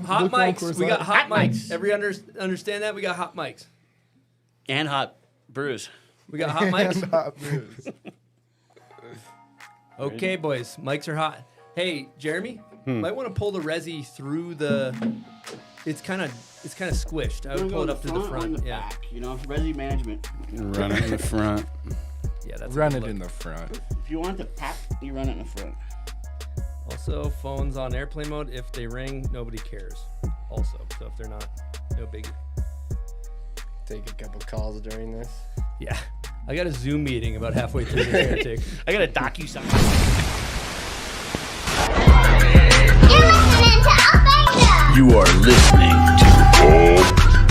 Hot mics. We got hot mics. Understand that? We got hot mics. And hot brews. We got hot mics. Hot brews. Okay, boys. Mics are hot. Hey, Jeremy, might want to pull the resi through the. It's kind of squished. I would pull it up to the front. Yeah. Back, resi management. Run it in the front. Yeah, that's run it in the front. If you want it to pack, you run it in the front. Also, phones on airplane mode. If they ring, nobody cares. Also, so if they're not, no biggie. Take a couple calls during this. Yeah, I got a Zoom meeting about halfway through this. I got a docu-sign. You are listening to All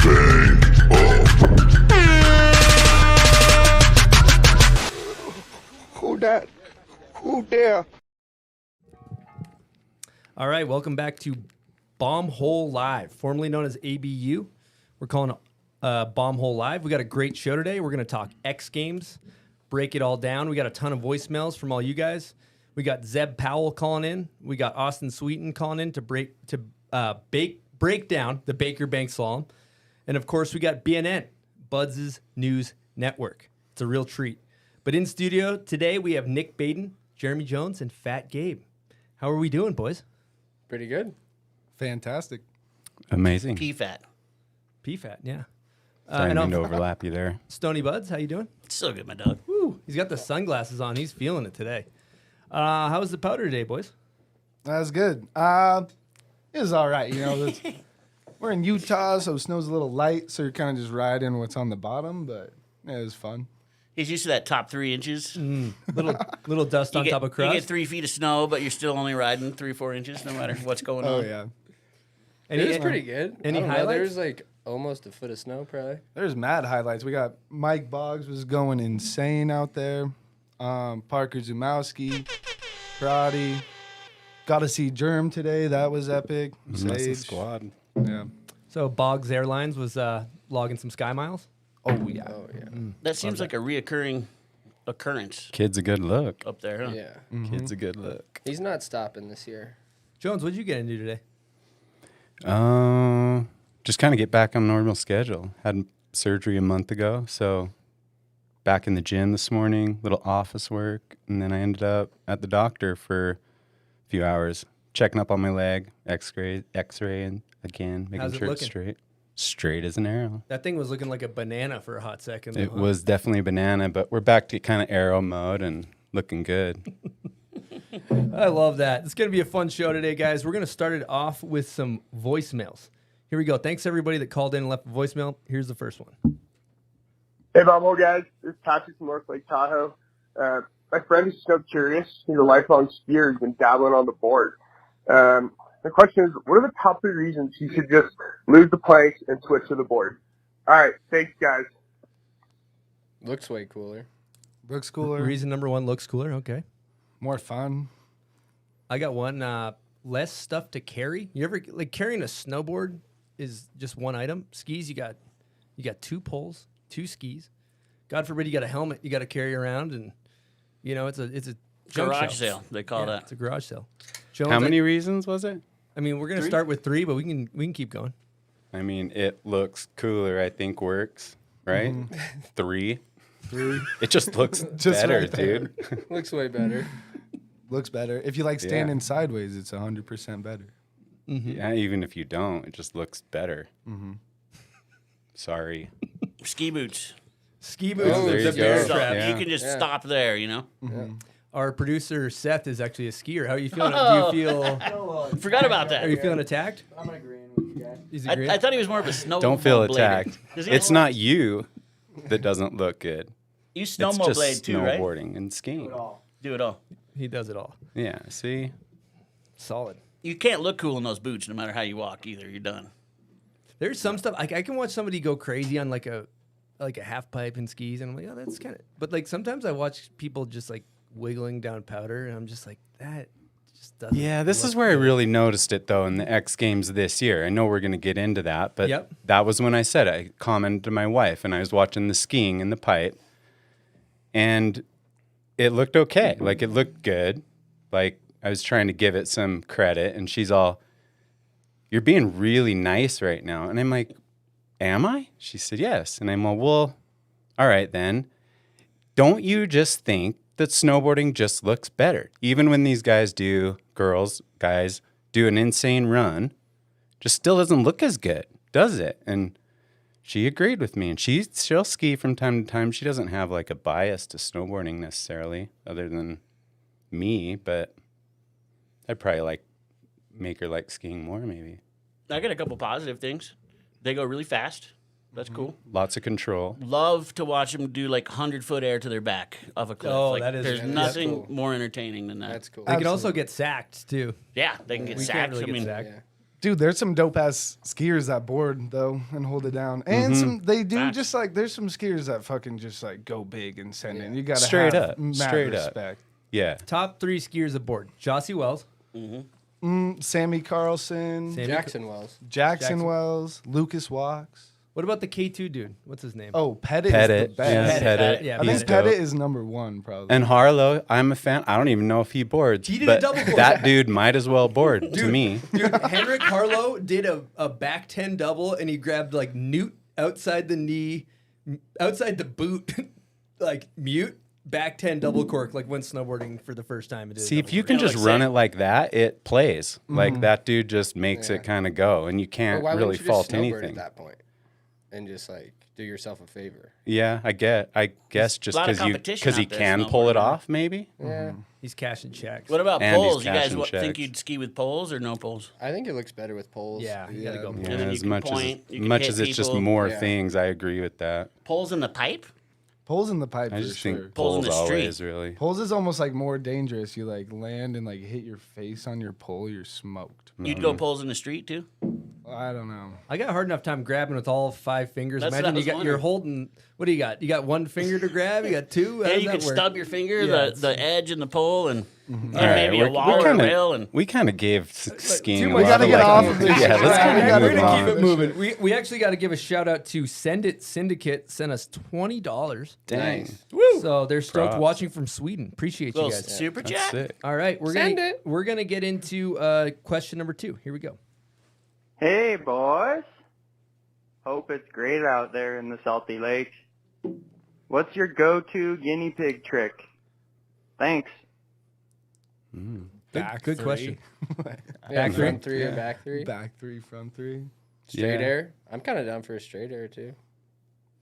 Bang Up. Who that? Who there? All right, welcome back to Bomb Hole Live, formerly known as ABU. We're calling it Bomb Hole Live. We got a great show today. We're going to talk X Games, break it all down. We got a ton of voicemails from all you guys. We got Zeb Powell calling in. We got Austin Sweetin calling in to break down the Baker Bank Slalom. And of course, we got BNN, Buds' News Network. It's a real treat. But in studio today, we have Nick Baden, Jeremy Jones, and Fat Gabe. How are we doing, boys? Pretty good. Fantastic. Amazing. PFAT, yeah. Sorry, I didn't mean to overlap you there. Stony Buds, how you doing? So good, my dog. Woo, he's got the sunglasses on. He's feeling it today. How was the powder today, boys? That was good. It was all right. We're in Utah, so snow's a little light, so you're kind of just riding what's on the bottom, but it was fun. He's used to that top 3 inches. Little dust on top of crust. You get 3 feet of snow, but you're still only riding 3-4 inches, no matter what's going on. Oh, yeah. It was pretty good. Any highlights? There's like almost a foot of snow, probably. There's mad highlights. We got Mike Boggs was going insane out there. Parker Zumowski, Karate. Got to see Germ today. That was epic. That's the Sage. squad. Yeah. So Boggs Airlines was logging some sky miles? Oh, yeah. That seems like a reoccurring occurrence Kid's a good look. up there, huh? Yeah. Kid's a good look. He's not stopping this year. Jones, what did you get into today? Just kind of get back on normal schedule. Had surgery a month ago, so back in the gym this morning, little office work, and then I ended up at the doctor for a few hours, checking up on my leg, X-ray, and again, making How's it sure it's looking? straight as an arrow. That thing was looking like a banana for a hot second. It was definitely a banana, but we're back to kind of arrow mode and looking good. I love that. It's going to be a fun show today, guys. We're going to start it off with some voicemails. Here we go. Thanks, everybody that called in and left a voicemail. Here's the first one. Hey, Bobo guys. This is Patrick from North Lake Tahoe. My friend is snow curious. He's a lifelong skier. He's been dabbling on the board. The question is, what are the top 3 reasons he should just lose the planks and switch to the board? All right. Thanks, guys. Looks way cooler. Looks cooler. Reason number 1, looks cooler. Okay. More fun. I got one. Less stuff to carry. You ever like carrying a snowboard is just one item. Skis, you got 2 poles, 2 skis. God forbid you got a helmet you got to carry around, and it's a junk Garage sale. sale, they call that. It's a garage sale. Jones, How many reasons was it? I mean, we're gonna start with 3, but we can keep going. I mean, it looks cooler, I think works, right? 3. It just looks better, right there. dude. Looks way better. Looks better. If you like standing sideways, it's 100% better. Yeah, even if you don't, it just looks better. Sorry. Ski boots. Ski boots, Oh, with there the you bear go. trap. Yeah. You can just stop there, Our producer Seth is actually a skier. How are you feeling? Do you feel? Forgot about that. Are you feeling attacked? I'm agreeing with you guys. He's agreeing. I thought he was more of a snowmobile Don't feel blader. attacked. Does he It's have- not you that doesn't look good. You It's snowmobile just blade too, right? snowboarding and skiing. Do it all. He does it all. Yeah, see? Solid. You can't look cool in those boots no matter how you walk either. You're done. There's some stuff I can watch somebody go crazy on like a half pipe and skis, and I'm like, oh, that's kind of. But like sometimes I watch people just like wiggling down powder, and I'm just like, that just doesn't. Yeah, this look is where I good. really noticed it, though, in the X Games this year. I know we're going to get into that, but that was when I said it. I commented to my wife, and I was watching the skiing in the pipe, and it looked okay. Like, it looked good. Like, I was trying to give it some credit, and she's all, you're being really nice right now. And I'm like, am I? She said, yes. And I'm like, well, all right then. Don't you just think that snowboarding just looks better? Even when these guys do an insane run, just still doesn't look as good, does it? And she agreed with me. And she'll ski from time to time. She doesn't have like a bias to snowboarding necessarily, other than me, but I'd probably make her like skiing more, maybe. I got a couple positive things. They go really fast. That's cool. Lots of control. Love to watch them do like 100-foot air to their back off a cliff. Oh, like, that is- There's yeah, that's nothing cool. more entertaining than that. That's cool. They can also get sacked too. Yeah, they can get We sacked. can't really I mean, get sacked. Yeah. Dude, there's some dope ass skiers that board though and hold it down, and they do Facts. just like there's some skiers that fucking just like go big and send in. You gotta Straight have up. mad Straight up. respect. Yeah. Top 3 skiers aboard: Jossie Wells, Sammy Carlson, Sammy- Jackson Wells. Jackson Wells, Lucas Walks. What about the K2 dude? What's his name? Oh, Pettit is Pettit. the best. Yeah, Pettit. Yeah, I He's think dope. Pettit is number 1 probably. And Harlow, I'm a fan. I don't even know if he boards. He did a but double board. that dude might as well board to me. Dude, Henrik Harlow did a back 10 double, and he grabbed like Newt outside the knee, outside the boot, like mute, back 10 double cork, like went snowboarding for the first time. And did a See, if double you cork. can Yeah, just like run say- it like that, it plays. Like that dude just makes Yeah. it kind of go, and you But can't why really wouldn't you fault just snowboard anything. at that point and just like do yourself a favor? Yeah, I guess just lot of because competition he out there can pull it snowboarding. off, maybe. Yeah. He's cashing checks. what about And he's poles? You guys cashing think checks. you'd ski with poles or no poles? I think it looks better with poles. Yeah, you gotta go. Yeah, then you as can much point, you can much hit as it's just people. more Yeah. things, I agree with that. Poles in the pipe? Poles in the pipe I for just sure. think Poles in poles the street. always really. Poles is almost like more dangerous. You like land and like hit your face on your pole, you're smoked. You'd go poles in the street too? I don't know. I got a hard enough time grabbing with all 5 fingers. That's what Imagine I you was got you're wondering. holding. What do you got? You got 1 finger to grab. You got 2. How Yeah, does you that could work? stub your finger, Yeah, the edge and the pole, and Alright, maybe a wall or a rail. And we kind of gave skiing. much- a We lot gotta of, get like, off of this Yeah, shit. let's Yeah, kind we of gotta We're get gonna off keep of it this moving. We actually got to give a shout out to Send It Syndicate. Sent us $20. Dang, Nice. So they're stoked Props. watching from Sweden. Appreciate you little guys. super that's chat. sick. All right, we're Send gonna it. we're gonna get into question number 2. Here we go. Hey, boys. Hope it's great out there in the salty lakes. What's your go-to guinea pig trick? Thanks. Good question. Yeah, Back three? front 3 or back 3. Back 3, front 3. Straight Yeah. air. I'm kind of down for a straight air too.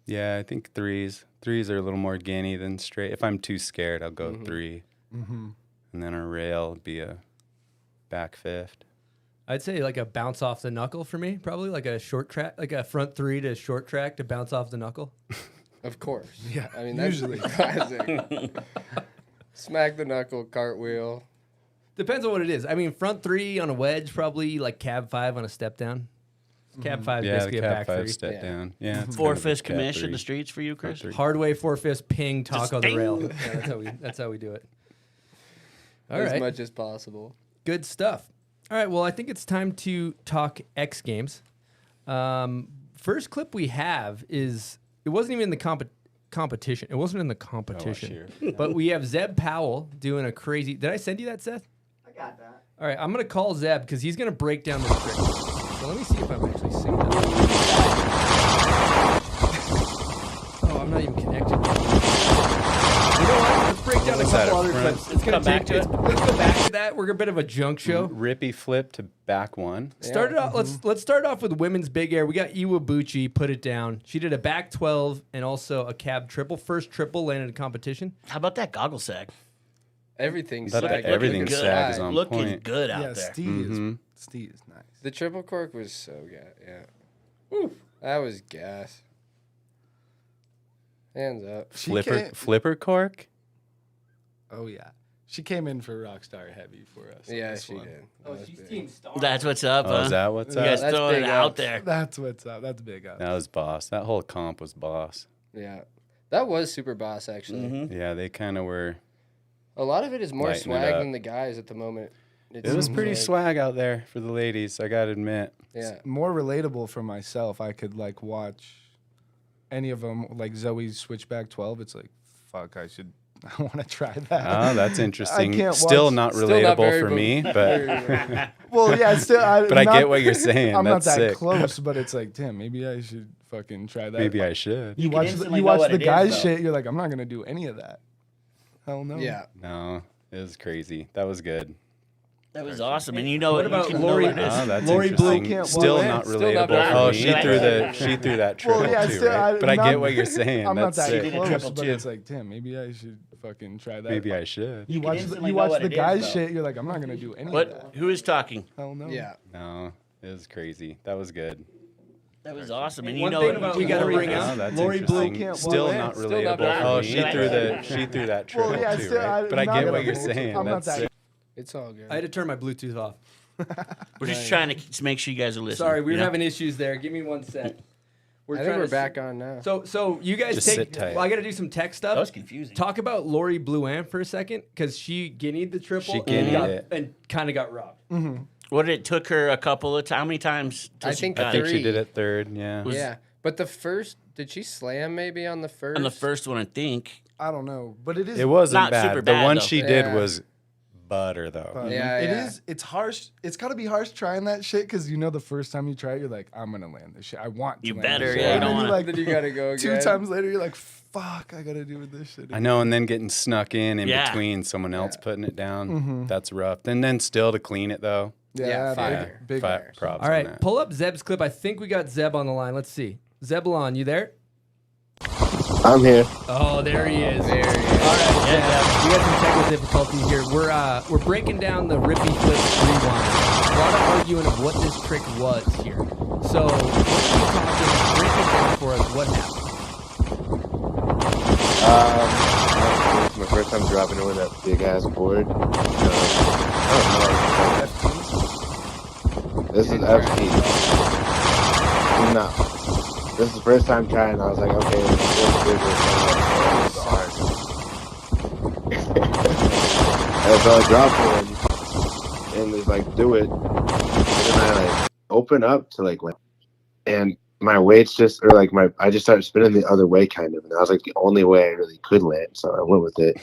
Yeah, I think threes are a little more guinea than straight. If I'm too scared, I'll go 3, and then a rail would be a back fifth. I'd say like a bounce off the knuckle for me, probably like a short track, like a front 3 to short track to bounce off the knuckle. Of course. Yeah, I mean, that's usually. classic. Smack the knuckle, cartwheel. Depends on what it is. I mean, front 3 on a wedge, probably like cab 5 on a step down. Cab 5 is Yeah, the basically a cab back 5 3. step Yeah. down. Yeah, it's Four kind of a fist cab commish in 3. the streets for you, Chris? Front Hard way 4 fist ping talk Just on the ding. rail. Yeah, that's how we do it. All As right, much as possible. good stuff. All right, well, I think it's time to talk X Games. First clip we have is it wasn't even in the competition. It wasn't in the competition. But we have Zeb Powell doing a crazy. Did I send you that, Seth? I got that. All right, I'm gonna call Zeb because he's gonna break down the trick. So let me see if I'm actually seeing that. Oh, I'm not even connected. You know what? Let's break down a was that, couple a other front? clips. It's gonna Come back take. to it. Let's go back to that. We're a bit of a junk show. Rippy flip to back 1. Started off. Let's start off with women's big air. We got Iwabuchi. Put it down. She did a back 12 and also a cab triple. First triple landed a competition. How about that goggle sag? Everything's That sagged. everything good. sag is on Looking point. good out Yeah, there. Steve is nice. The triple cork was so good. Yeah. Woo. That was gas. Hands up. She Flipper cork. Oh yeah, she came in for Rockstar Heavy for us. on Yeah, this she one. did. Oh, That was big. Team Star. That's what's up, Oh, huh? is that what's You up? guys That's throwing it big out ups. there. That's what's up. That's big up. That was boss. That whole comp was boss. Yeah. That was super boss, actually. Mm-hmm. Yeah, they kind of were. A lot of it is more Lighten it swag up. than the guys at the moment. It was seems pretty like. swag out there for the ladies, I gotta admit. Yeah. More relatable for myself. I could like watch any of them, like Zoe's Switchback 12. It's like, fuck, I should I want to try that. Oh, that's interesting. can't Still watch- not Still relatable not very for me, but Well, yeah, still. but I get what you're saying. I'm not That's that sick. close, but it's like, damn, maybe I should fucking try that. Maybe I should. You can watch instantly you know watch what the it is, guys though. shit. You're like, I'm not gonna do any of that. Hell no. Yeah. No, it was crazy. That was good. That was awesome. And you know What you about can know Lori? what it is. Oh, that's Lori Blue interesting. can't Still walk. not Still relatable not for relatable. me. She threw that triple Well, yeah, too, still, right? But I not- get what you're saying. I'm not That's that sick. did a close, triple but too. it's like, damn, maybe I should fucking try that. Maybe I should. You can watch instantly you know watch what the it is, guys though. shit. You're like, I'm not gonna do any of What? that. Who is talking? Hell no. Yeah. No, it was crazy. That was good. That was awesome. And you One know thing what about you we got to Lori bring is. Oh, out that's Lori Blue. interesting. can't Still walk. not Still relatable. not very Oh, relatable. she threw that triple Well, yeah, too, still, right? But I not get gonna what you're hold- saying. I'm not That's that. sick. It's all good. I had to turn my Bluetooth off. We're just trying to make sure you guys are listening. Sorry, we you were know? having issues there. Give me one sec. I think we're back on now. So you guys Just take. sit tight. Well, I got to do some tech stuff. That was confusing. Talk about Lori Blue Amp for a second, because she guinea'd the triple She and guinea'd got- it. and kind of got robbed. What it took her a couple of times. How many times? till I she think got I it? think she Three. did it third. Yeah. Was- Yeah. But the first, did she slam maybe on the first? On the first one, I think. I don't know, but it is. It wasn't Not bad. super The bad, one though. she did Yeah. was butter, though. Yeah, It yeah. is. It's harsh. It's got to be harsh trying that shit because you know the first time you try it, you're like, I'm gonna land this shit. I want to. You land better, this shit. yeah, you And don't then wanna- like Then you gotta go two again. times later, you're like, fuck, I gotta do this shit. I know, and then getting snuck in Yeah. between someone else putting it down. Mm-hmm. That's rough. And then still to clean it, though. Yeah, fire. big Props All on right, that. pull up Zeb's clip. I think we got Zeb on the line. Let's see. Zebulon, you there? I'm here. Oh, there he is. There he is. All right, Zeb. We got some technical difficulty here. We're breaking down the Rippy Flip rewind. A lot of arguing of what this trick was here. So, let's keep talking. Break it down for us. What happened? It's my first time dropping it with that big ass board. This is FT. No. This is the first time trying. I was like, okay, and so I dropped one and it's like, do it. And then I like open up to like, and my weights just, or like I just started spinning the other way kind of. And that was like the only way I really could land. So I went with it.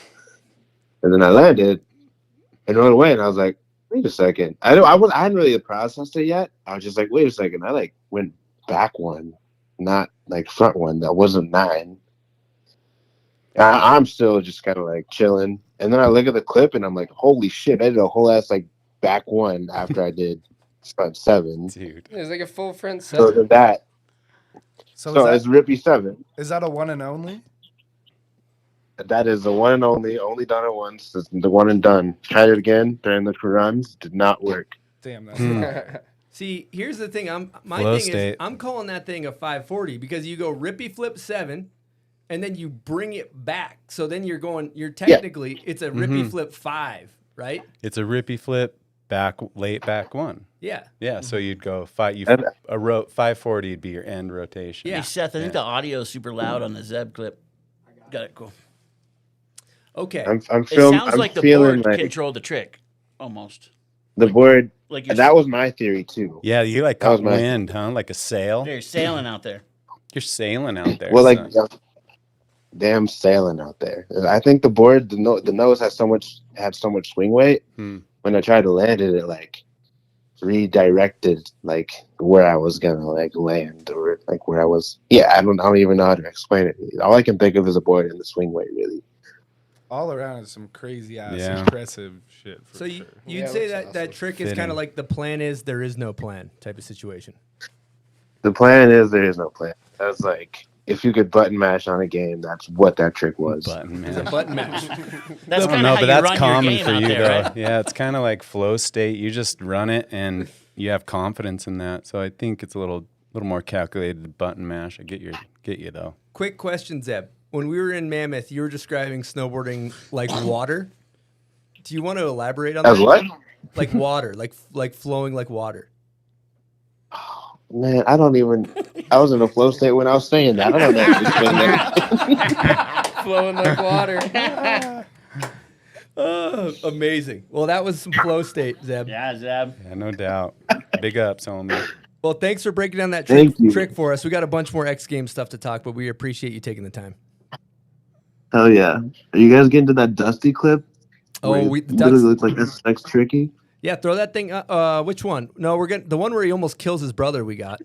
And then I landed and went away. And I was like, wait a second. I hadn't really processed it yet. I was just like, wait a second. I like went back one, not like front one. That wasn't 9. I'm still just kind of like chilling. And then I look at the clip and I'm like, holy shit. I did a whole ass like back one after I did front 7. Dude. It was like a full front So set. did that. So it's is Rippy 7. that a one and only? That is the one and only done it once. It's the one and done. Tried it again during the runs. Did not work. Damn, that's Hmm. See, here's the thing. My Flow thing state. is, I'm calling that thing a 540 because you go Rippy Flip 7, and then you bring it back. So then you're technically, it's a Rippy Flip 5, right? It's a rippy flip, late back one. Yeah. Yeah, so you'd go 540 would be your end rotation. Yeah. Hey, Seth, I think the audio is super loud on the Zeb clip. Got it. Cool. Okay. I'm It feeling. sounds I'm like the feeling board like controlled the trick, almost. the board. Like you're, That was my theory too. Yeah, you like That was caught my- wind, huh? Like a sail. you're sailing out there. You're sailing out there. Well, like son. damn sailing out there. I think the board, the nose had so much swing weight. When I tried to land it, it like redirected like where I was gonna like land or like where I was. Yeah, I don't even know how to explain it. All I can think of is a board and the swing weight. Really. all around is some crazy ass Yeah. impressive shit. For So sure. you'd Yeah, say looks that awesome. that trick is Fitting. kind of like the plan is there is no plan type of situation. The plan is there is no plan. That's like if you could button mash on a game, that's what that trick was. Button, It's a man. button match. That's I kind don't of know, how but you that's run your common game for out you, there, though. right? Yeah, it's kind of like flow state. You just run it, and you have confidence in that. So I think it's a little more calculated button mash. I get you though. Quick question, Zeb. When we were in Mammoth, you were describing snowboarding like water. Do you want to elaborate on As that? what? Like water, like flowing like water. Man, I don't even. I was in a flow state when I was saying that. I don't know. If explain that. Flowing like water. Oh, amazing. Well, that was some flow state, Zeb. Yeah, Zeb. Yeah, no doubt. Big ups, homie. Well, thanks for breaking down that Thank you. trick for us. We got a bunch more X Games stuff to talk, but we appreciate you taking the time. Hell yeah. Are you guys getting to that Dusty clip? Oh, Where we it literally that's, looks like this next tricky. yeah. Throw that thing. Which one? No, we're getting the one where he almost kills his brother. We got.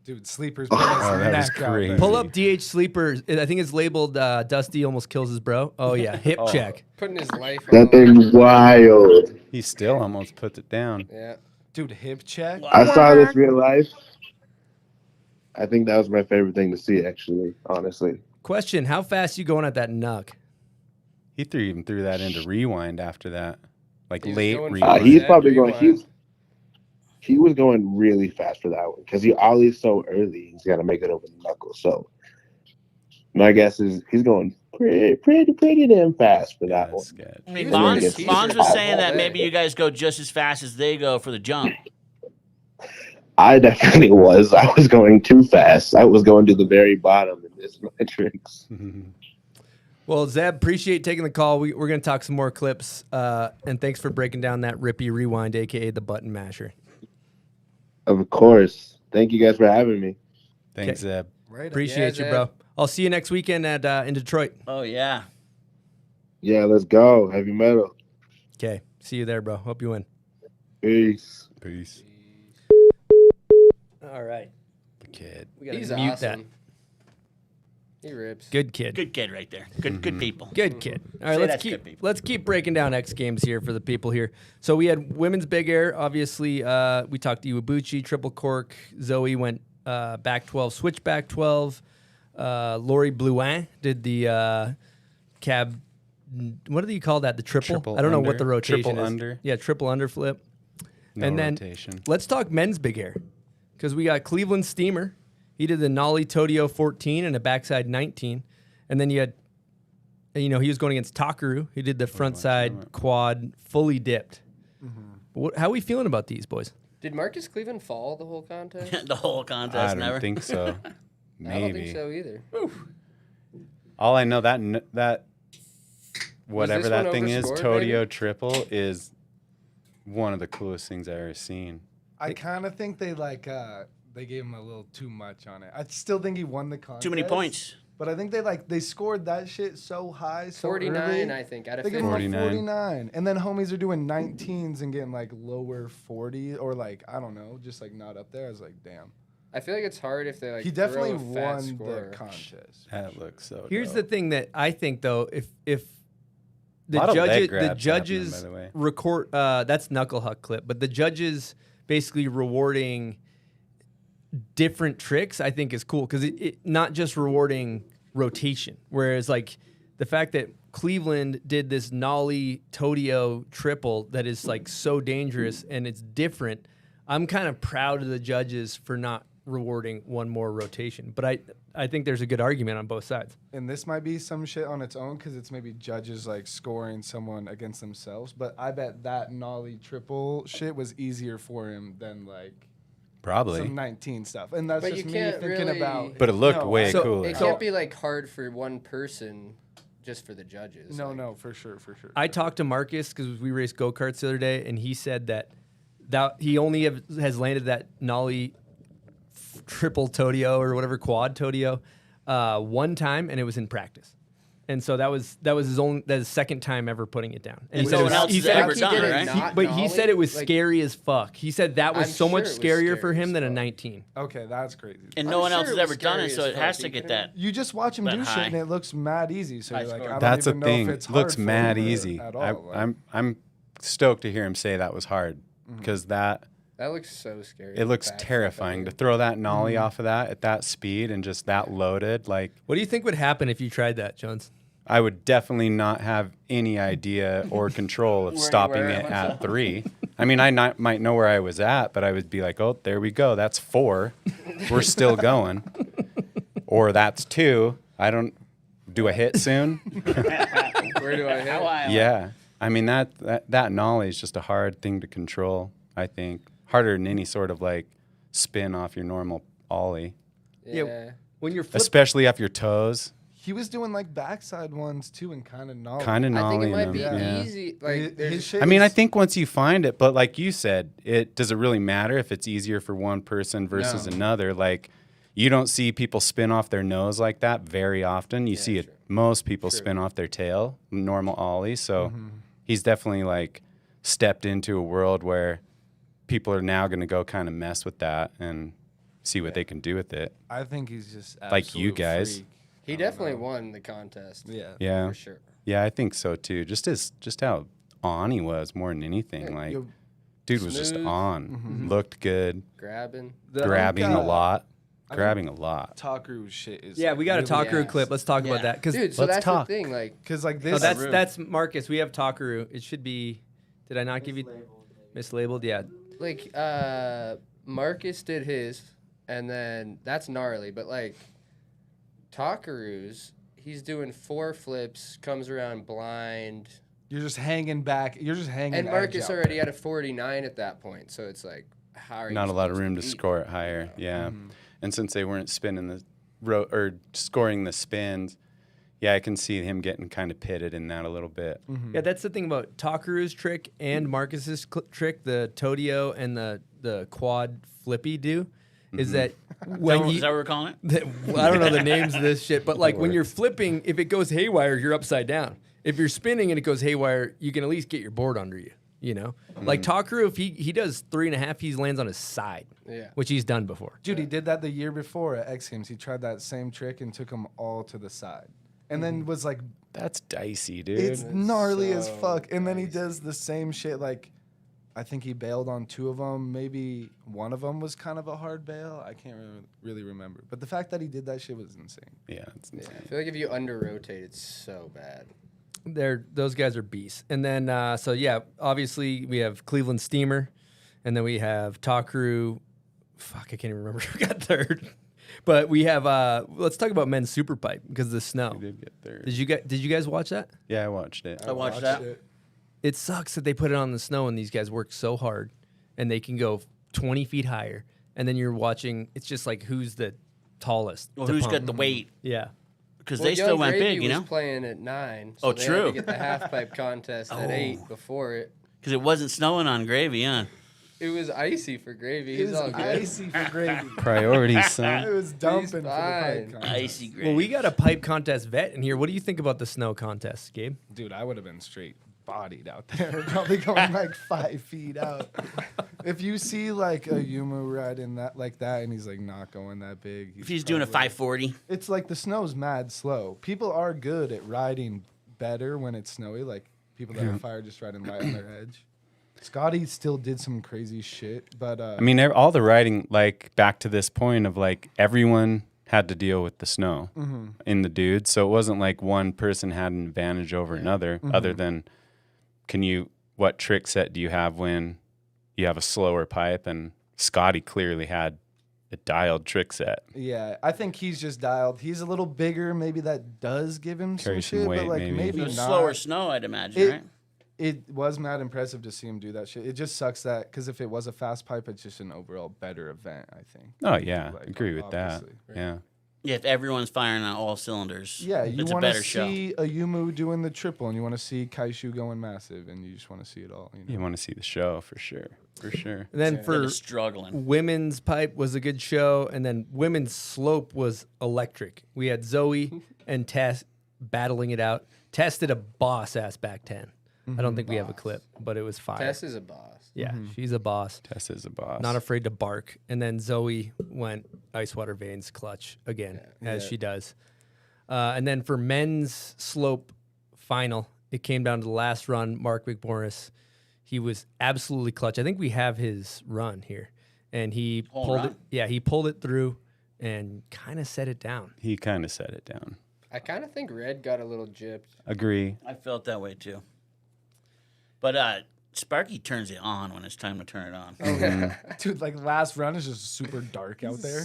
Dude, Sleeper's putting his Oh, that was neck out crazy. there. Pull up DH Sleeper. I think it's labeled Dusty almost kills his bro. Oh yeah, hip check. Putting his life on That thing's wild. He still almost puts it down. Yeah. Dude, hip check. I saw this real life. I think that was my favorite thing to see, actually, honestly. Question: how fast you going at that nuck? He even threw that into rewind after that, like He was late going rewind. He's that probably going. rewind. He was going really fast for that one because he ollies so early. He's got to make it over the knuckle. So my guess is he's going pretty damn fast for that one. Sketch. I mean, was wearing a Bonds t-shirt was all saying that day. maybe you guys go just as fast as they go for the jump. I definitely was. I was going too fast. I was going to the very bottom in this matrix. Well, Zeb, appreciate taking the call. We're going to talk some more clips, and thanks for breaking down that Rippy Rewind, aka the button masher. Of course. Thank you guys for having me. Thanks, Zeb. Right. Appreciate you, Zeb. bro. I'll see you next weekend at in Detroit. Oh yeah. Yeah, let's go. Heavy metal. Okay, see you there, bro. Hope you win. Peace. Peace. All right, Kid. we gotta He's mute awesome. that. He rips. Good kid. Good kid right there. Good people. Good kid. All right, Say let's that's good, people. let's keep breaking down X Games here for the people here. So we had women's big air. Obviously, we talked to Iwabuchi, triple cork. Zoe went back 12, switch back 12. Lori Blouin did the cab. What do you call that? The triple? I don't know what under. the rotation Triple is. under. Yeah, triple under flip. No and then rotation. let's talk men's big air because we got Cleveland Steamer. He did the Nollie Todio 14 and a backside 19. And then you had, he was going against Takaru. He did the front side quad fully dipped. How are we feeling about these boys? Did Marcus Cleveland fall the whole contest? The whole I contest don't never. think so. Maybe. I don't think so either. All I know that whatever this that one thing is, overscored, Todio maybe? triple is one of the coolest things I've ever seen. I kind of think they they gave him a little too much on it. I still think he won the contest. Too many points. But I think they scored that shit so high, so 49, early. I think, out of They 50. give him a 49. 49. And then homies are doing 19s and getting lower 40 or I don't know, just not up there. I was like, damn. I feel like it's hard if they He definitely throw a fat won score. the contest. That looks so. Here's dope. the thing that I think though, if the Lot of leg judges grabs happening, by the way. record that's knuckle huck clip, but the judges basically rewarding different tricks, I think is cool because it not just rewarding rotation. Whereas the fact that Cleveland did this Nollie Todio triple that is so dangerous and it's different. I'm kind of proud of the judges for not rewarding one more rotation, but I think there's a good argument on both sides. And this might be some shit on its own because it's maybe judges scoring someone against themselves. But I bet that Nollie triple shit was easier for him than Probably. some 19 stuff. And that's But just you me can't thinking really- about. But it looked No, way So- cooler. It can't be hard for one person just for the judges. No, for sure. I talked to Marcus because we raced go-karts the other day, and he said that he only has landed that Nollie triple Todio or whatever quad Todio one time, and it was in practice. And so that was his second time ever putting it down. And he no said one it was- else he has said ever it- done it, did right? not but he said it was Nollie, scary as fuck. He said that was I'm so much sure it was scarier for scary him as than a fuck. 19. Okay, that's crazy. And I'm no one sure else it has was ever done it, scary so as it fuck. has You to get couldn't- that. You just watch him That do shit, high. and it looks mad easy. So High you're like, score. I don't That's a even know thing. if it's Looks hard for mad him easy. at all. I'm stoked to hear him say that was hard because That looks so scary. it looks Back flip terrifying to everything. throw that nollie off of that at that speed and just that loaded. What do you think would happen if you tried that, Jones? I would definitely not have any idea or control of Where you stopping were it at at 3. I mean, I might know where I was at, but I would be like, oh, there we go. That's 4. We're still going. Or that's 2. I don't do a hit soon. Where do I hit? Yeah. I mean, that nollie is just a hard thing to control, I think. Harder than any sort of spin off your normal ollie, Yeah. When you're flipping, especially off your toes. He was doing backside ones too, and kind of nollie. Kind of I think nollie it might be yeah. easy. His shit I mean, I is- think once you find it, but like you said, does it really matter if it's easier for one person versus No. another? you don't see people spin off their nose like that very often. You see it. true. Most people True. spin off their tail, normal ollie. So he's definitely like stepped into a world where people are now going to go kind of mess with that and see what they can do with it. I think he's just Like you absolute guys. freak. He definitely won the contest. Yeah. Yeah. For sure. Yeah, I think so too. Just how on he was more than anything. Like, Yo, dude was just Smooth. on. Looked good. Grabbing. Grabbing a lot. Grabbing a lot. Takeru shit is. Yeah, we got a really Takeru ass. clip. Let's talk about Yeah. that. Because Dude, so let's that's talk. the thing. Like, Because like no, this. that's Marcus. We have Takeru. It should be. Did I not give you mislabeled? Yeah. like Marcus did his, and then that's gnarly. But like, Takeru's, he's doing 4 flips, comes around blind, You're just hanging back. You're just hanging. and edge Marcus out. already had a 49 at that point. So it's like, how are you Not a lot of supposed room to beat score it him? higher. Yeah. Mm-hmm. And since they weren't spinning the or scoring the spins, yeah, I can see him getting kind of pitted in that a little bit. Yeah, that's the thing about Takeru's trick and Marcus's trick, the Todio and the quad flippy do, is that when Is you, that what we're calling it? I don't know the names of this shit, but like when you're flipping, if it goes haywire, you're upside down. If you're spinning and it goes haywire, you can at least get your board under you. You know, like Takeru, if he does 3.5, he lands on his side, Yeah. which he's done before. Dude, he did that the year before at X Games. He tried that same trick and took them all to the side, and then was like, That's dicey, dude. "It's gnarly as so fuck." And then he does the same shit. Like, I think he bailed on 2 of them. Maybe one of them was kind of a hard bail. I can't really remember. But the fact that he did that shit was insane. Yeah, it's Yeah, insane. I feel like if you under rotate, it's so bad. Those guys are beasts. And then so yeah, obviously we have Cleveland Steamer, and then we have Takeru. Fuck, I can't even remember who got third. But we have let's talk about men's super pipe because of the snow. He did get third. Did you guys watch that? Yeah, I watched it. I watched that. It sucks that they put it on the snow and these guys work so hard and they can go 20 feet higher, and then you're watching. It's just like who's the tallest. Well, to who's pump. got the weight? Yeah. Because Well, they still Young went Gravy big, you was know? playing at 9. Oh, they Had true. to get the half pipe contest at 8 before it. Because it wasn't snowing on Gravy, huh? It was icy for Gravy. It He's was all good. icy for gravy. Priorities, It son. was dumping for the fine. pipe contest. Icy Gravy. Well, we got a pipe contest vet in here. What do you think about the snow contest, Gabe? Dude, I would have been straight bodied out there, probably going like 5 feet out. If you see like a Yumu riding that like that, and he's like not going that big, If he's doing a probably- 540, it's like the snow's mad slow. People are good at riding better when it's snowy, like people that are fire just riding light on their edge. Scotty still did some crazy shit, but I mean, all the riding, like back to this point of like everyone had to deal with the snow in the dudes. So it wasn't like one person had an advantage over another, other than what trick set do you have when you have a slower pipe? And Scotty clearly had a dialed trick set. yeah, I think he's just dialed. He's a little bigger. Maybe that does give him Carry some some shit, weight, but like maybe. maybe it was not. slower snow, I'd imagine, It- right? It was mad impressive to see him do that shit. It just sucks that because if it was a fast pipe, it's just an overall better event, I think. Oh yeah, Like, agree with that. obviously. Yeah. Yeah, if everyone's firing on all cylinders, Yeah, you it's a want to better show. see a Yumu doing the triple, and you want to see Kaishu going massive, and you just want to see it all. You know? You want to see the show for sure. For sure. And then That for is struggling. women's pipe was a good show, and then women's slope was electric. We had Zoe and Tess battling it out. Tess did a boss ass back 10. I don't think we have a clip, but it was fire. Tess is a boss. Yeah, she's a boss. Tess is a boss. Not afraid to bark. And then Zoe went ice water veins clutch again, as she does. And then for men's slope final, it came down to the last run. Mark McMorris, he was absolutely clutch. I think we have his run here, and he Whole pulled run? it. Yeah, he pulled it through and kind of set it down. He kind of set it down. I kind of think Red got a little gypped. Agree. I felt that way too. But Sparky turns it on when it's time to turn it on. Dude, like last run is just super dark out there.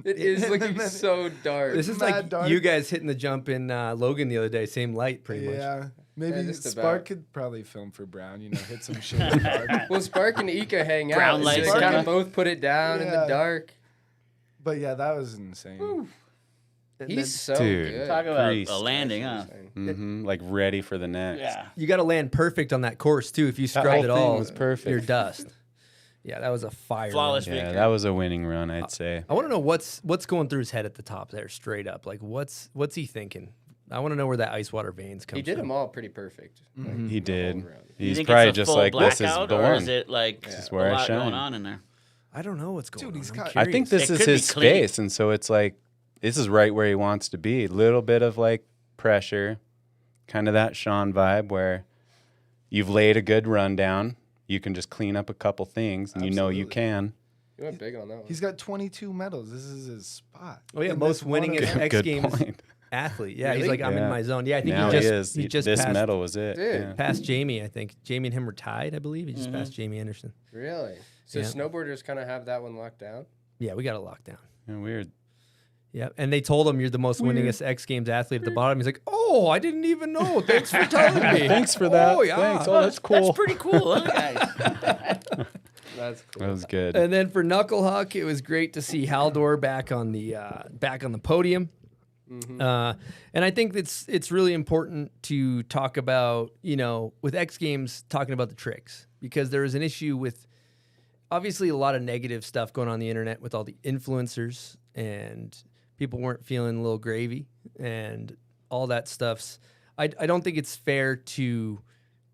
It is looking so dark. This is Mad like dark. you guys hitting the jump in Logan the other day. Same light, pretty much. Yeah, maybe just Spark about. could probably film for Brown. You know, hit some shit in the dark. Well, Spark and Ika hang out. Brown so lights, they kind yeah. of both put it down in the Yeah. dark. But yeah, that was insane. He's so Dude. good. Talk about Grease. a landing, huh? Like ready for the next. Yeah. You got to land perfect on that course too. If you That scrub whole it thing all, was perfect. you're dust. Yeah, that was a fire. Flawless run. Yeah, victory. that was a winning run, I'd say. I want to know what's going through his head at the top there, straight up. Like, what's he thinking? I want to know where that ice water veins come from. He did them all pretty perfect. Like, He the did. whole round. You He's think probably it's a just full like, this is blackout, the or one. is it like This is a where I lot shine. going on in there? I don't know what's going on. he's I'm got- I think curious. this It is could be his clean. space, and so it's like this is right where he wants to be. A little bit of like pressure, kind of that Sean vibe where you've laid a good run down. You can just clean up a couple things, and you know you Absolutely. can. He went big on that one. He's got 22 medals. This is his spot. Oh yeah, In most this one winningest event. X Good Games point. athlete. Yeah, he's Really? like, I'm in Yeah. my zone. Yeah, I think Now he he is. just This passed, medal was it. Dude. Yeah. passed Jamie. I think Jamie and him were tied. I believe he just passed Jamie Anderson. Really? So Yeah. snowboarders kind of have that one locked down? Yeah, we got it locked down. Yeah, weird. Yeah, and they told him you're the most winningest X Games athlete at the bottom. He's like, oh, I didn't even know. Thanks for telling me. Thanks for that. Oh yeah. Thanks. Oh, that's cool. That's pretty cool, huh, guys? That's cool. That was good. And then for Knucklehuck, it was great to see Haldor back on the podium. And I think it's really important to talk about, with X Games, talking about the tricks, because there was an issue with obviously a lot of negative stuff going on the internet with all the influencers, and people weren't feeling a little gravy and all that stuffs. I don't think it's fair to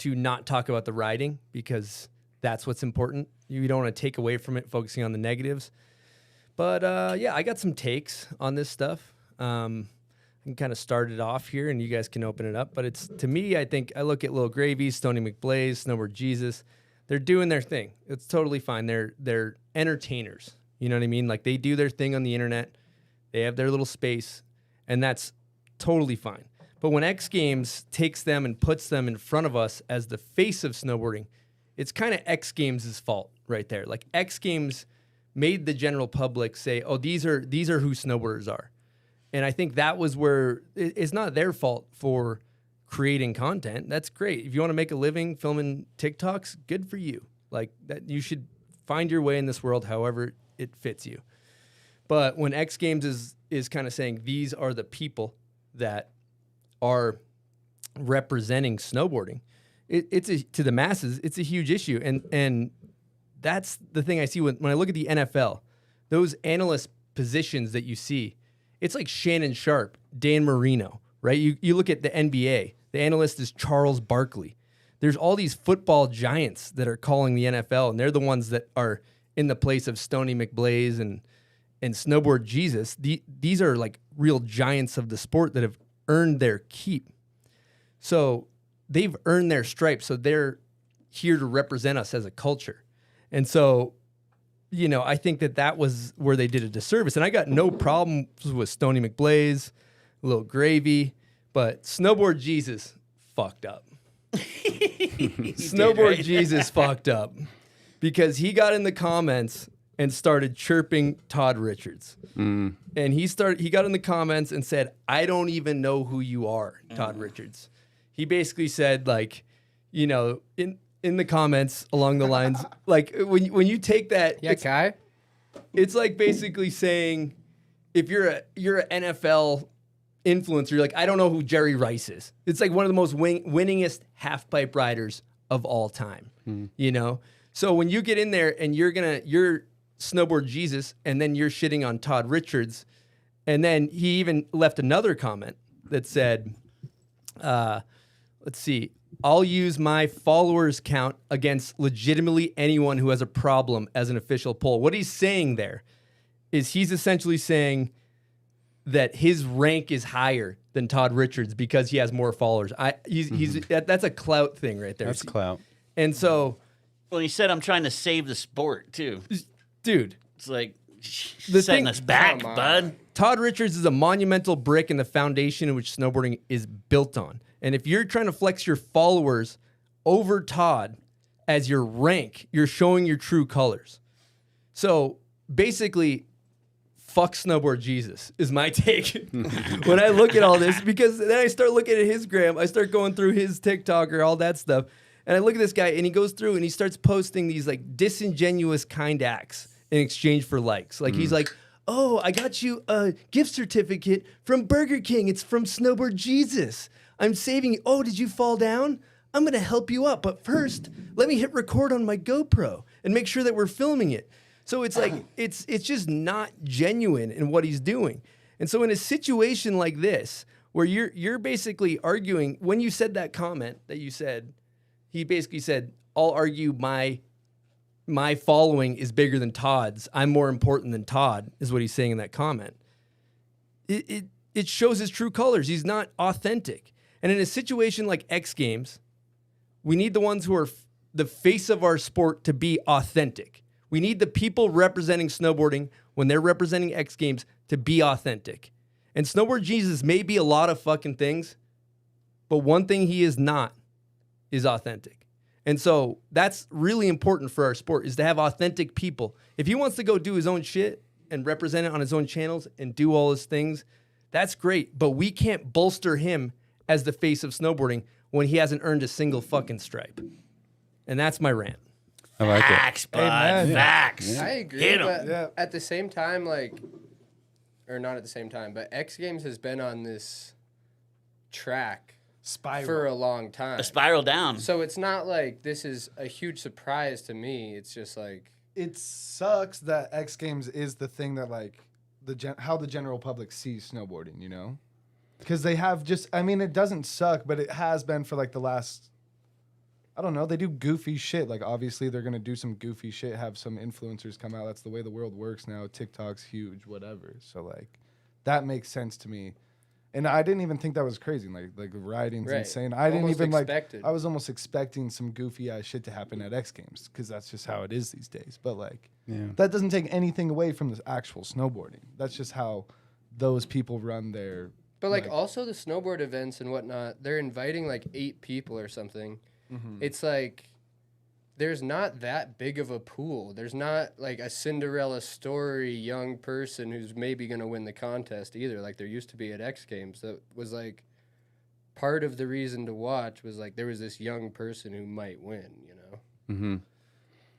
not talk about the riding, because that's what's important. You don't want to take away from it, focusing on the negatives. But yeah, I got some takes on this stuff. I can kind of start it off here, and you guys can open it up. But it's, to me, I think I look at Lil Gravy, Stony McBlaze, Snowboard Jesus. They're doing their thing. It's totally fine. They're entertainers. You know what I mean? Like, they do their thing on the internet. They have their little space, and that's totally fine. But when X Games takes them and puts them in front of us as the face of snowboarding, it's kind of X Games' fault right there. Like, X Games made the general public say, oh, these are who snowboarders are. And I think that was where it's not their fault for creating content. That's great. If you want to make a living filming TikToks, good for you. Like, that, you should find your way in this world however it fits you. But when X Games is kind of saying these are the people that are representing snowboarding, to the masses, it's a huge issue. And that's the thing I see when I look at the NFL, those analyst positions that you see, it's like Shannon Sharp, Dan Marino, right? You look at the NBA, the analyst is Charles Barkley. There's all these football giants that are calling the NFL, and they're the ones that are in the place of Stony McBlaze and Snowboard Jesus. These are like real giants of the sport that have earned their keep. So they've earned their stripes, so they're here to represent us as a culture. And so, I think that was where they did a disservice. And I got no problems with Stony McBlaze, Lil Gravy, but Snowboard Jesus fucked up. Snowboard Jesus fucked up because he got in the comments and started chirping Todd Richards. And he got in the comments and said, I don't even know who you are, Todd Richards. He basically said, like, in the comments along the lines, like, when you take that, Yeah, Kai? it's like basically saying, if you're an NFL influencer, you're like, I don't know who Jerry Rice is. It's like one of the most winningest half pipe riders of all time. So when you get in there and you're Snowboard Jesus, and then you're shitting on Todd Richards, and then he even left another comment that said, let's see, I'll use my followers count against legitimately anyone who has a problem as an official poll. What he's saying there is he's essentially saying that his rank is higher than Todd Richards because he has more followers. That's a clout thing right there. That's clout. And so, Well, he said, I'm trying to save the sport, too. dude, It's like, The setting thing- us back, Come on. bud. Todd Richards is a monumental brick in the foundation in which snowboarding is built on. And if you're trying to flex your followers over Todd as your rank, you're showing your true colors. So basically, fuck Snowboard Jesus is my take when I look at all this, because then I start looking at his gram, I start going through his TikTok or all that stuff, and I look at this guy and he goes through and he starts posting these like disingenuous kind acts in exchange for likes. Like he's like, oh, I got you a gift certificate from Burger King. It's from Snowboard Jesus. I'm saving you. Oh, did you fall down? I'm going to help you up. But first, let me hit record on my GoPro. and make sure that we're filming it. So it's like it's just not genuine in what he's doing. And so in a situation like this, where you're basically arguing, when you said that comment that you said, he basically said, I'll argue my following is bigger than Todd's. I'm more important than Todd, is what he's saying in that comment. It shows his true colors. He's not authentic. And in a situation like X Games, we need the ones who are the face of our sport to be authentic. We need the people representing snowboarding when they're representing X Games to be authentic. And Snowboard Jesus may be a lot of fucking things, but one thing he is not is authentic. And so that's really important for our sport, is to have authentic people. If he wants to go do his own shit and represent it on his own channels and do all his things, that's great. But we can't bolster him as the face of snowboarding when he hasn't earned a single fucking stripe. And that's my rant. I like Facts, bud. Amen. Facts. I agree, Hit 'em. but at the same time, like, or not at the same time, but X Games has been on this track Spiral. for a long time. A spiral down. So it's not like this is a huge surprise to me. It's just like, It sucks that X Games is the thing that like how the general public sees snowboarding, you know? Because they have just, I mean, it doesn't suck, but it has been for like the last, I don't know, they do goofy shit. Like obviously they're going to do some goofy shit, have some influencers come out. That's the way the world works now. TikTok's huge, whatever. So like that makes sense to me. And I didn't even think that was crazy. Like riding's Right. insane. I didn't Almost even expected. I was almost expecting some goofy ass shit to happen at X Games because that's just how it is these days. But like, that doesn't take anything away from the actual snowboarding. That's just how those people run their. but like also the snowboard events and whatnot, they're inviting like 8 people or something. It's like, there's not that big of a pool. There's not like a Cinderella story young person who's maybe going to win the contest either. Like there used to be at X Games. That was like part of the reason to watch was like there was this young person who might win, you know? Mm-hmm.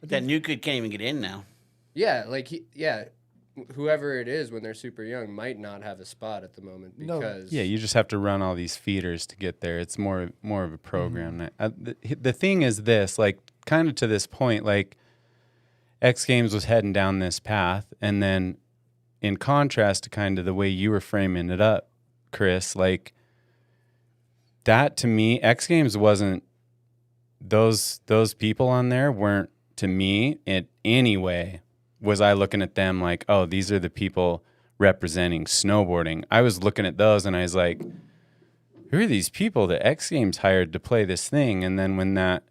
That new kid can't even get in now. Yeah, like whoever it is when they're super young might not have a spot at the moment No. because Yeah, you just have to run all these feeders to get there. It's more of a program. The thing is this, like, kind of to this point, like, X Games was heading down this path, and then in contrast to kind of the way you were framing it up, Chris, like, that to me, X Games wasn't, those people on there weren't, to me, in any way, was I looking at them like, oh, these are the people representing snowboarding. I was looking at those and I was like, who are these people that X Games hired to play this thing? And then when that,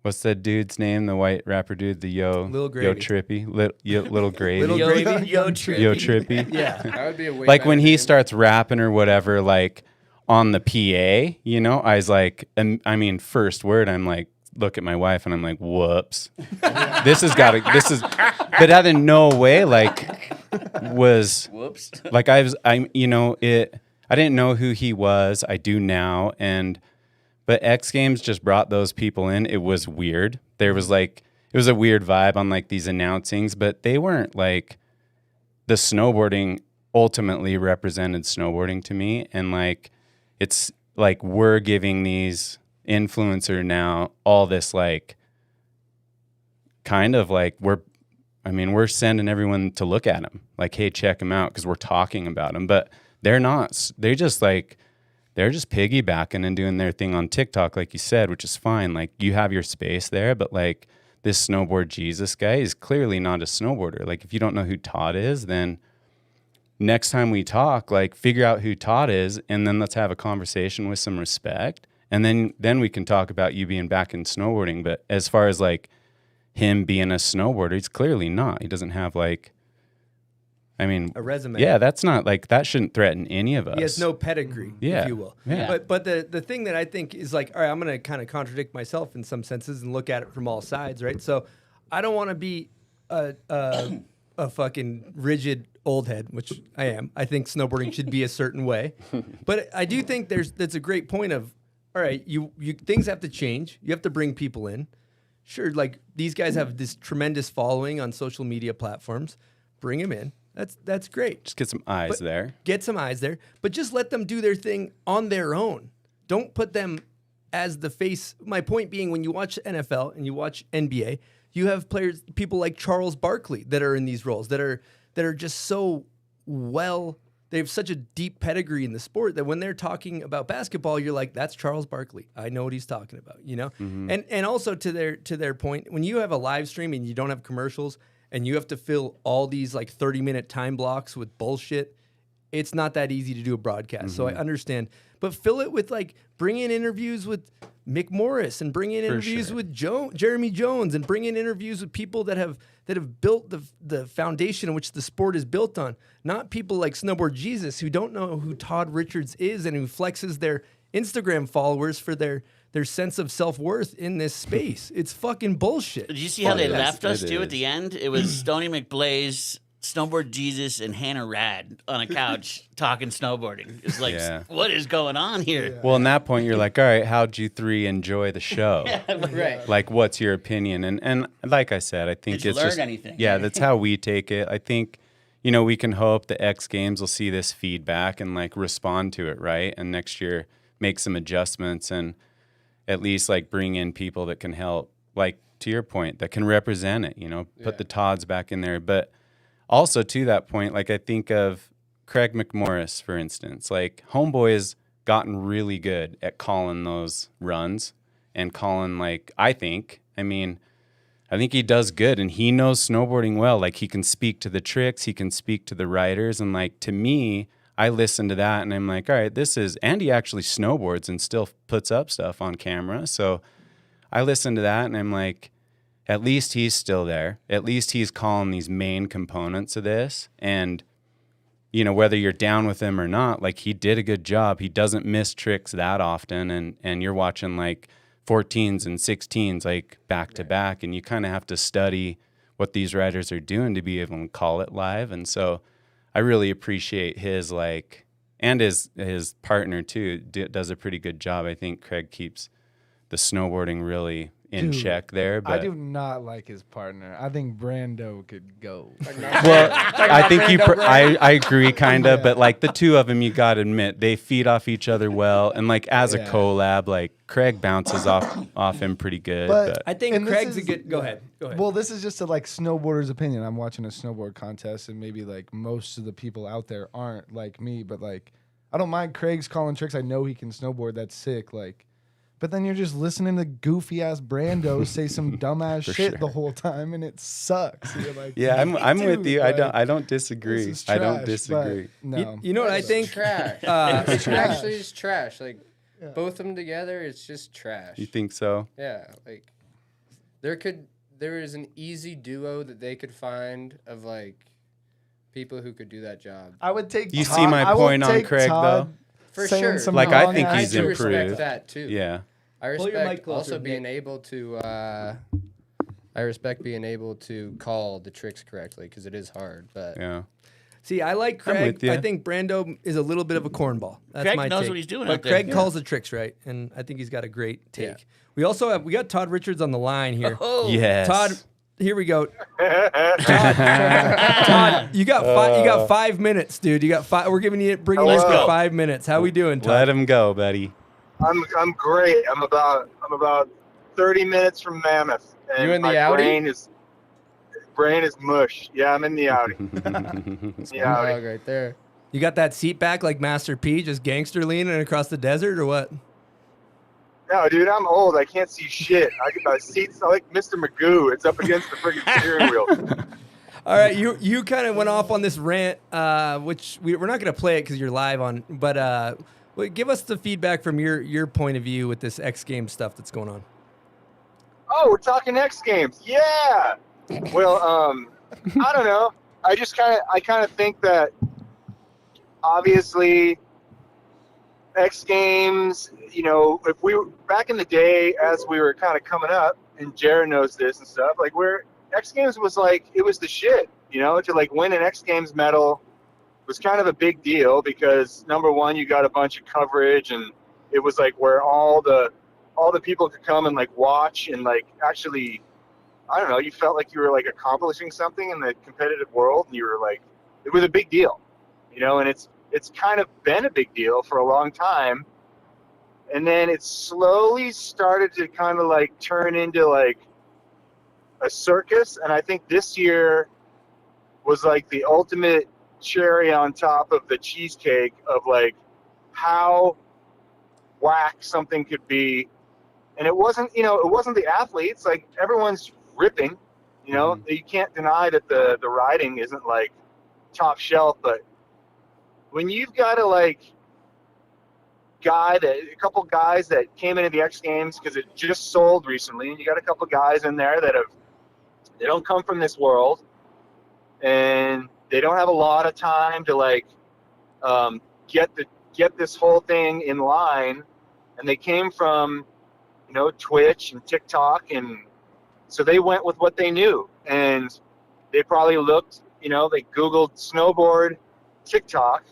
what's that dude's name? The white rapper dude, the Lil Gravy. Yo Trippy, Little Gravy. Little Yo, Gravy? yo, Trippy. Yo Trippy. Yeah. that would be a way Like when better he name. starts rapping or whatever, like on the PA, you know, I was like, I mean, first word, I'm like, look at my wife and I'm like, whoops. This but out of no way, like, was, Whoops. like, I didn't know who he was. I do now. But X Games just brought those people in. It was weird. There was like, it was a weird vibe on like these announcings, but they weren't like, the snowboarding ultimately represented snowboarding to me. And like, it's like, we're giving these influencer now all this like kind of like we're sending everyone to look at them like, hey, check them out because we're talking about them, but they're just piggybacking and doing their thing on TikTok, like you said, which is fine. Like you have your space there, but like this Snowboard Jesus guy is clearly not a snowboarder. Like if you don't know who Todd is, then next time we talk, like figure out who Todd is and then let's have a conversation with some respect. And then we can talk about you being back in snowboarding. But as far as like him being a snowboarder, he's clearly not. He doesn't have like, I mean, A resume. Yeah, that's not like, that shouldn't threaten any of us. He has no pedigree, Yeah. if you will. Yeah. But the thing that I think is like, all right, I'm going to kind of contradict myself in some senses and look at it from all sides, right? So I don't want to be a fucking rigid old head, which I am. I think snowboarding should be a certain way. But I do think that's a great point of, all right, you things have to change. You have to bring people in. Sure, like these guys have this tremendous following on social media platforms. Bring them in. That's great. Just get some eyes But there. Get some eyes there, but just let them do their thing on their own. Don't put them as the face. My point being, when you watch NFL and you watch NBA, You have people like Charles Barkley that are in these roles that are just so well. They have such a deep pedigree in the sport that when they're talking about basketball, you're like, that's Charles Barkley. I know what he's talking about, you know? And also to their point, when you have a live stream and you don't have commercials and you have to fill all these like 30-minute time blocks with bullshit, it's not that easy to do a broadcast. So I understand. But fill it with like bring in interviews with Mick Morris and bring in interviews with Jeremy Jones and bring in interviews with people that have built the foundation in which the sport is built on. Not people like Snowboard Jesus who don't know who Todd Richards is and who flexes their Instagram followers for their sense of self-worth in this space. It's fucking bullshit. Did you see how they left us too at the end? It was Stoney McBlaze, Snowboard Jesus, and Hannah Rad on a couch talking snowboarding. It's like, what is going on here? Yeah. Well, in that point, you're like, all right, how'd you three enjoy the show? Right. Like, what's your opinion? And like I said, I think Did you learn anything? Yeah, that's how we take it. I think, you know, we can hope the X Games will see this feedback and like respond to it, right? And next year make some adjustments and at least like bring in people that can help, like to your point, that can represent it, you know, put the Todds back in there. But also to that point, like I think of Craig McMorris, for instance, like Homeboy has gotten really good at calling those runs and calling like, I think he does good and he knows snowboarding well. Like he can speak to the tricks, he can speak to the riders. And like, to me, I listen to that and I'm like, all right, Andy actually snowboards and still puts up stuff on camera. So I listen to that and I'm like, at least he's still there. At least he's calling these main components of this. And, you know, whether you're down with him or not, like he did a good job. He doesn't miss tricks that often. And you're watching like 14s and 16s like back to back. And you kind of have to study what these riders are doing to be able to call it live. And so I really appreciate his and his partner too does a pretty good job. I think Craig keeps the snowboarding really in check there. But I do not like his partner. I think Brando could go. Well, I think I agree kind of, but like the two of them, you got to admit, they feed off each other well. And like as a collab, like Craig bounces off him pretty good. But I think Craig's a good, go ahead. Well, this is just a like snowboarder's opinion. I'm watching a snowboard contest and maybe like most of the people out there aren't like me, but like, I don't mind Craig's calling tricks. I know he can snowboard. That's sick. Like, but then you're just listening to goofy ass Brando say some dumbass shit the whole time, and it sucks. You're like, yeah, I'm with you. Like, I don't disagree. Trash, I don't disagree. No, you know what I think? Trash. It's actually just trash. Like both of them together, it's just trash. You think so? Yeah. Like there is an easy duo that they could find of like people who could do that job. I would take. You see my point on Craig though. For sure. Like I think he's I improved. Respect that too. Yeah. I respect also being able to. I respect being able to call the tricks correctly because it is hard. But yeah. See, I like Craig. I think Brando is a little bit of a cornball. That's Craig my knows take. what he's doing But out there. Craig calls the tricks right, and I think he's got a great take. Yeah. We got Todd Richards on the line here. Oh. Yes. Todd, here we go. Todd, you got 5 minutes, dude. You got 5. We're bringing you for 5 minutes. How we doing, Todd? Let him go, buddy. I'm great. I'm about 30 minutes from Mammoth. And you in the my Audi? Brain is mush. Yeah, I'm in the Audi. The Audi. Right there. You got that seat back like Master P, just gangster leaning across the desert, or what? No, dude, I'm old. I can't see shit. I get my seats. I like Mr. Magoo. It's up against the freaking steering wheel. All right, you kind of went off on this rant, which we're not going to play it because you're live on. But give us the feedback from your point of view with this X Games stuff that's going on. Oh, we're talking X Games. Yeah. Well, I don't know. I kind of think that obviously X Games, you know, if we were back in the day as we were kind of coming up, and Jared knows this and stuff, like X Games was like, it was the shit, you know, to like win an X Games medal was kind of a big deal because number one, you got a bunch of coverage and it was like where all the people could come and like watch and like actually, I don't know, you felt like you were like accomplishing something in the competitive world and you were like, it was a big deal, you know, and it's kind of been a big deal for a long time. And then it slowly started to kind of like turn into like a circus, and I think this year was like the ultimate cherry on top of the cheesecake of like how whack something could be. And it wasn't the athletes. Like, everyone's ripping, you can't deny that the riding isn't like top shelf, but when you've got a couple guys that came into the X Games because it just sold recently, and you got a couple guys in there they don't come from this world, and they don't have a lot of time to get this whole thing in line, and they came from Twitch and TikTok, and so they went with what they knew, and they probably looked, they Googled snowboard TikTok,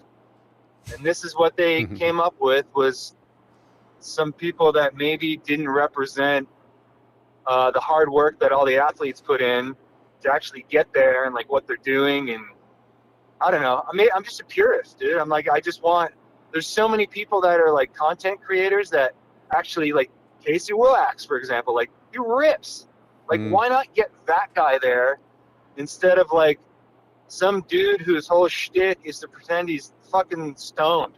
and this is what they came up with, was some people that maybe didn't represent the hard work that all the athletes put in to actually get there, and like what they're doing. And I don't know. I mean, I'm just a purist, dude. I'm like, there's so many people that are like content creators that actually, like Casey Willax, for example, like, he rips. Like, why not get that guy there instead of like some dude whose whole shtick is to pretend he's fucking stoned?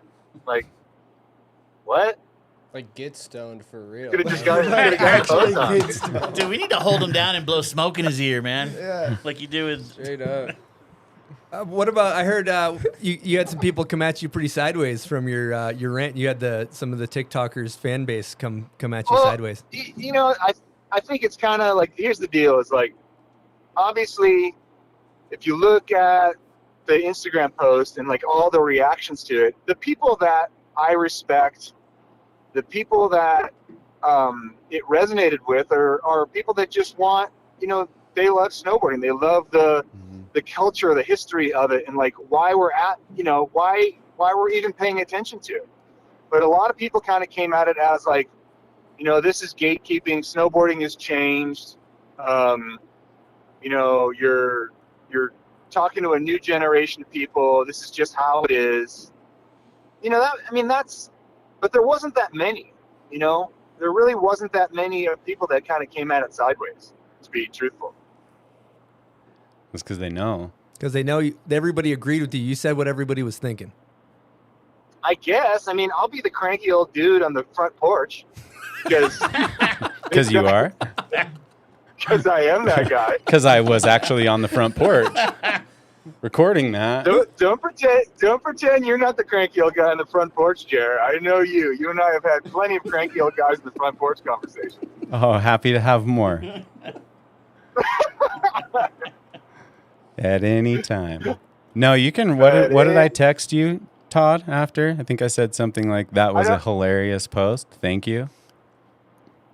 Like, what? Like, get stoned for real. Could have just got Dude, we need to hold him down and blow smoke in his ear, man. Yeah. Like you do with... Straight up. What about? I heard you had some people come at you pretty sideways from your rant. You had some of the TikTokers fan base come at you sideways. I think it's kind of like, here's the deal: is like, obviously, if you look at the Instagram post and like all the reactions to it, the people that I respect, the people that it resonated with, are people that just want, they love snowboarding, they love the culture, the history of it, and like why we're at, why we're even paying attention to it. But a lot of people kind of came at it as like, this is gatekeeping. Snowboarding has changed. You're talking to a new generation of people. This is just how it is. But there wasn't that many. There really wasn't that many of people that kind of came at it sideways, to be truthful. It's because they know. Because they know everybody agreed with you. You said what everybody was thinking. I guess. I mean, I'll be the cranky old dude on the front porch. Because you are? Because I am that guy. Because I was actually on the front porch recording that. Don't pretend you're not the cranky old guy on the front porch, Jared. I know you. You and I have had plenty of cranky old guys in the front porch conversation. Oh, happy to have more. At any time. No, you can. What did I text you, Todd, after? I think I said something like, that was a hilarious post. Thank you.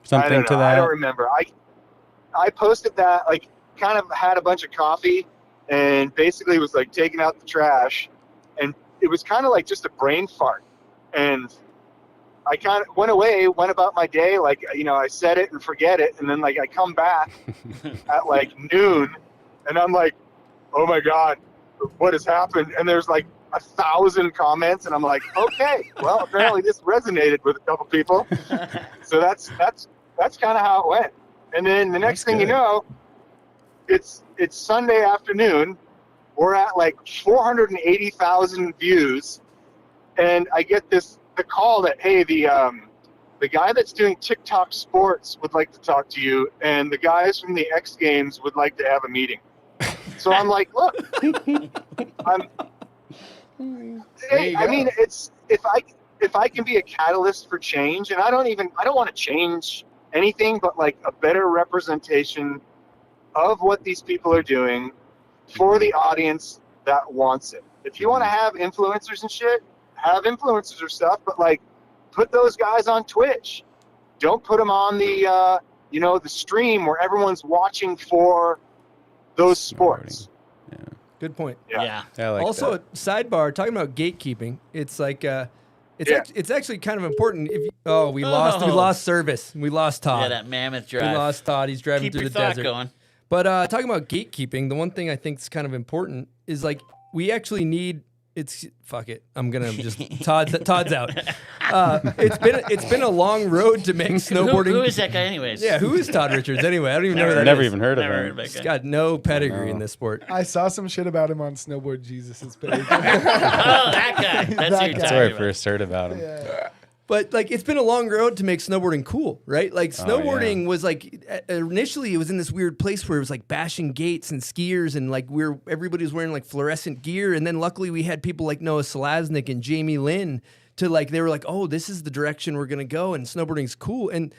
Something to that. I don't remember. I posted that, like, kind of had a bunch of coffee and basically was like taking out the trash, and it was kind of like just a brain fart. And I kind of went about my day, like, I said it and forget it, and then like I come back at like noon, and I'm like, oh my God, what has happened? And there's like 1,000 comments, and I'm like, okay, well, apparently this resonated with a couple people. So that's kind of how it went. And then the next thing you know, it's Sunday afternoon. We're at like 480,000 views, and I get the call that, hey, the guy that's doing TikTok sports would like to talk to you, and the guys from the X Games would like to have a meeting. So I'm like, look, I mean, it's if I can be a catalyst for change, and I don't want to change anything but like a better representation of what these people are doing for the audience that wants it. If you want to have influencers and shit, have influencers or stuff, but like put those guys on Twitch. Don't put them on the the stream where everyone's watching for those sports. Yeah. Good point. Yeah. I like Also, that. sidebar, talking about gatekeeping, it's like it's actually kind of important. We lost service. We lost Todd. Yeah, that mammoth drive. We lost Todd. He's driving Keep through your the thought desert. going. But talking about gatekeeping, the one thing I think is kind of important is like we actually need It's fuck it. I'm gonna just Todd's out. It's been a long road to make snowboarding. Who is that guy, anyways? Yeah, who is Todd Richards anyway? I don't even know who that is. Never even heard of him. He's got no pedigree in this sport. I saw some shit about him on Snowboard Jesus' page. Oh, that guy. That's who you're That's talking where I about. first heard about him. Yeah. But like, it's been a long road to make snowboarding cool, right? Like, snowboarding was like initially it was in this weird place where it was like bashing gates and skiers, and like everybody was wearing like fluorescent gear, and then luckily we had people like Noah Selaznick and Jamie Lynn to like, they were like, oh, this is the direction we're gonna go, and snowboarding's cool, and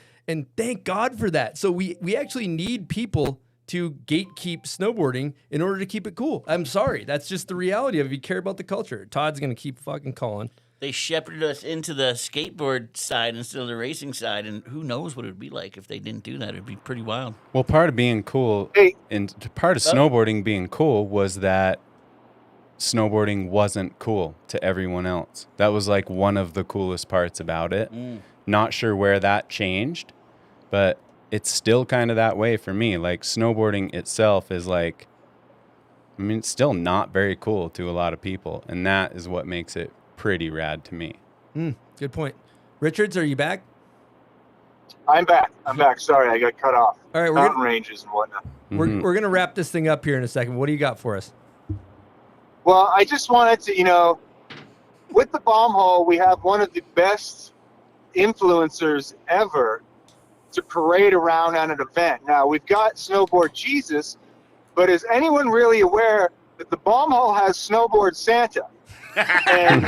thank God for that. So we actually need people to gatekeep snowboarding in order to keep it cool. I'm sorry, that's just the reality of it. If you care about the culture, Todd's gonna keep fucking calling. They shepherded us into the skateboard side instead of the racing side, and who knows what it would be like if they didn't do that. It'd be pretty wild. Well, part of being cool, and part of snowboarding being cool was that snowboarding wasn't cool to everyone else. That was like one of the coolest parts about it. Not sure where that changed, but it's still kind of that way for me. Like, snowboarding itself is like, I mean, it's still not very cool to a lot of people, and that is what makes it pretty rad to me. Good point. Richards, are you back? I'm back. Sorry, I got cut off. All right, Mountain ranges and whatnot. We're gonna wrap this thing up here in a second. What do you got for us? Well, I just wanted to, with the bomb hole, we have one of the best influencers ever to parade around at an event. Now, we've got Snowboard Jesus, but is anyone really aware that the bomb hole has Snowboard Santa? And,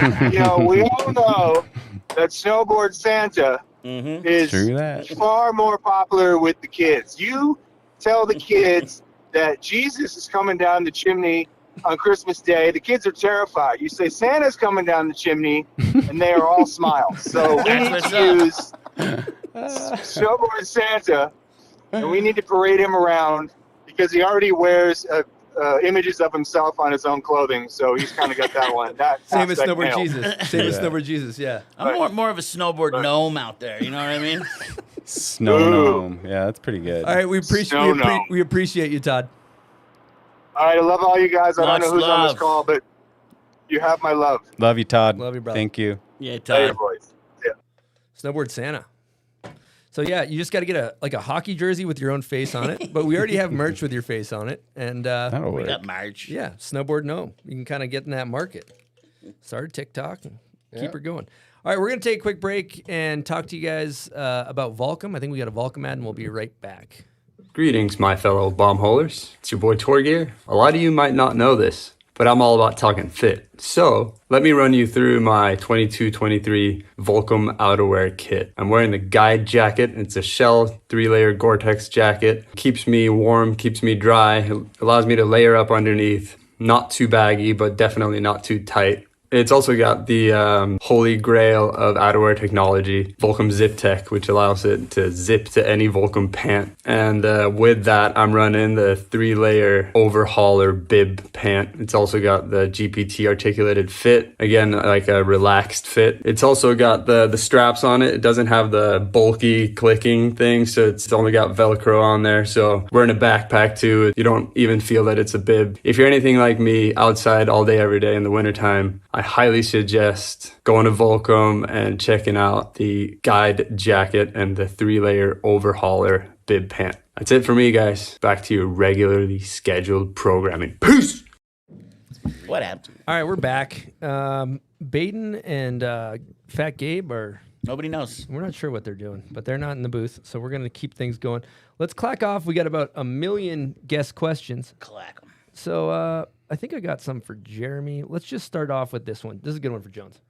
we all know that Snowboard Santa is far more popular with the kids. You tell the kids that Jesus is coming down the chimney on Christmas Day. The kids are terrified. You say Santa's coming down the chimney, and they are all smiles. So we need to use Snowboard Santa, and we need to parade him around because he already wears images of himself on his own clothing, so he's kind of got that one. Same as Snowboard Jesus. Same as Snowboard Jesus, yeah. I'm more of a snowboard gnome out there, you know what I mean? Snow gnome. Yeah, that's pretty good. All right, we appreciate you, Todd. All right, I love all you guys. I don't know who's on love. this call, but you have my love. Love you, Todd. Love you, brother. Thank you. Yeah, Later, Todd. boys. Yeah. Snowboard Santa. So yeah, you just got to get a hockey jersey with your own face on it. But we already have merch with your face on it, and That'll We work. got March. yeah, snowboard gnome. You can kind of get in that market. Start TikTok and keep her going. All right, we're gonna take a quick break and talk to you guys about Volcom. I think we got a Volcom ad, and we'll be right back. Greetings, my fellow bomb holers. It's your boy Torgear. A lot of you might not know this, but I'm all about talking fit. So let me run you through my 22-23 Volcom outerwear kit. I'm wearing the guide jacket. It's a shell 3-layer Gore-Tex jacket. Keeps me warm, keeps me dry. It allows me to layer up underneath. Not too baggy, but definitely not too tight. It's also got the holy grail of outerwear technology, Volcom Zip Tech, which allows it to zip to any Volcom pant. And with that, I'm running the 3-layer overhauler bib pant. It's also got the GPT articulated fit, again, like a relaxed fit. It's also got the straps on it. It doesn't have the bulky clicking thing, so it's only got Velcro on there. So wearing a backpack too, you don't even feel that it's a bib. If you're anything like me, outside all day, every day in the wintertime, I highly suggest going to Volcom and checking out the guide jacket and the 3-layer overhauler bib pant. That's it for me, guys. Back to your regularly scheduled programming. Peace! What happened? All right, we're back. Baden and Fat Gabe are... Nobody knows. We're not sure what they're doing, but they're not in the booth, so we're going to keep things going. Let's clack off. We got about 1 million guest questions. Clack 'em. So I think I got some for Jeremy. Let's just start off with this one. This is a good one for Jones.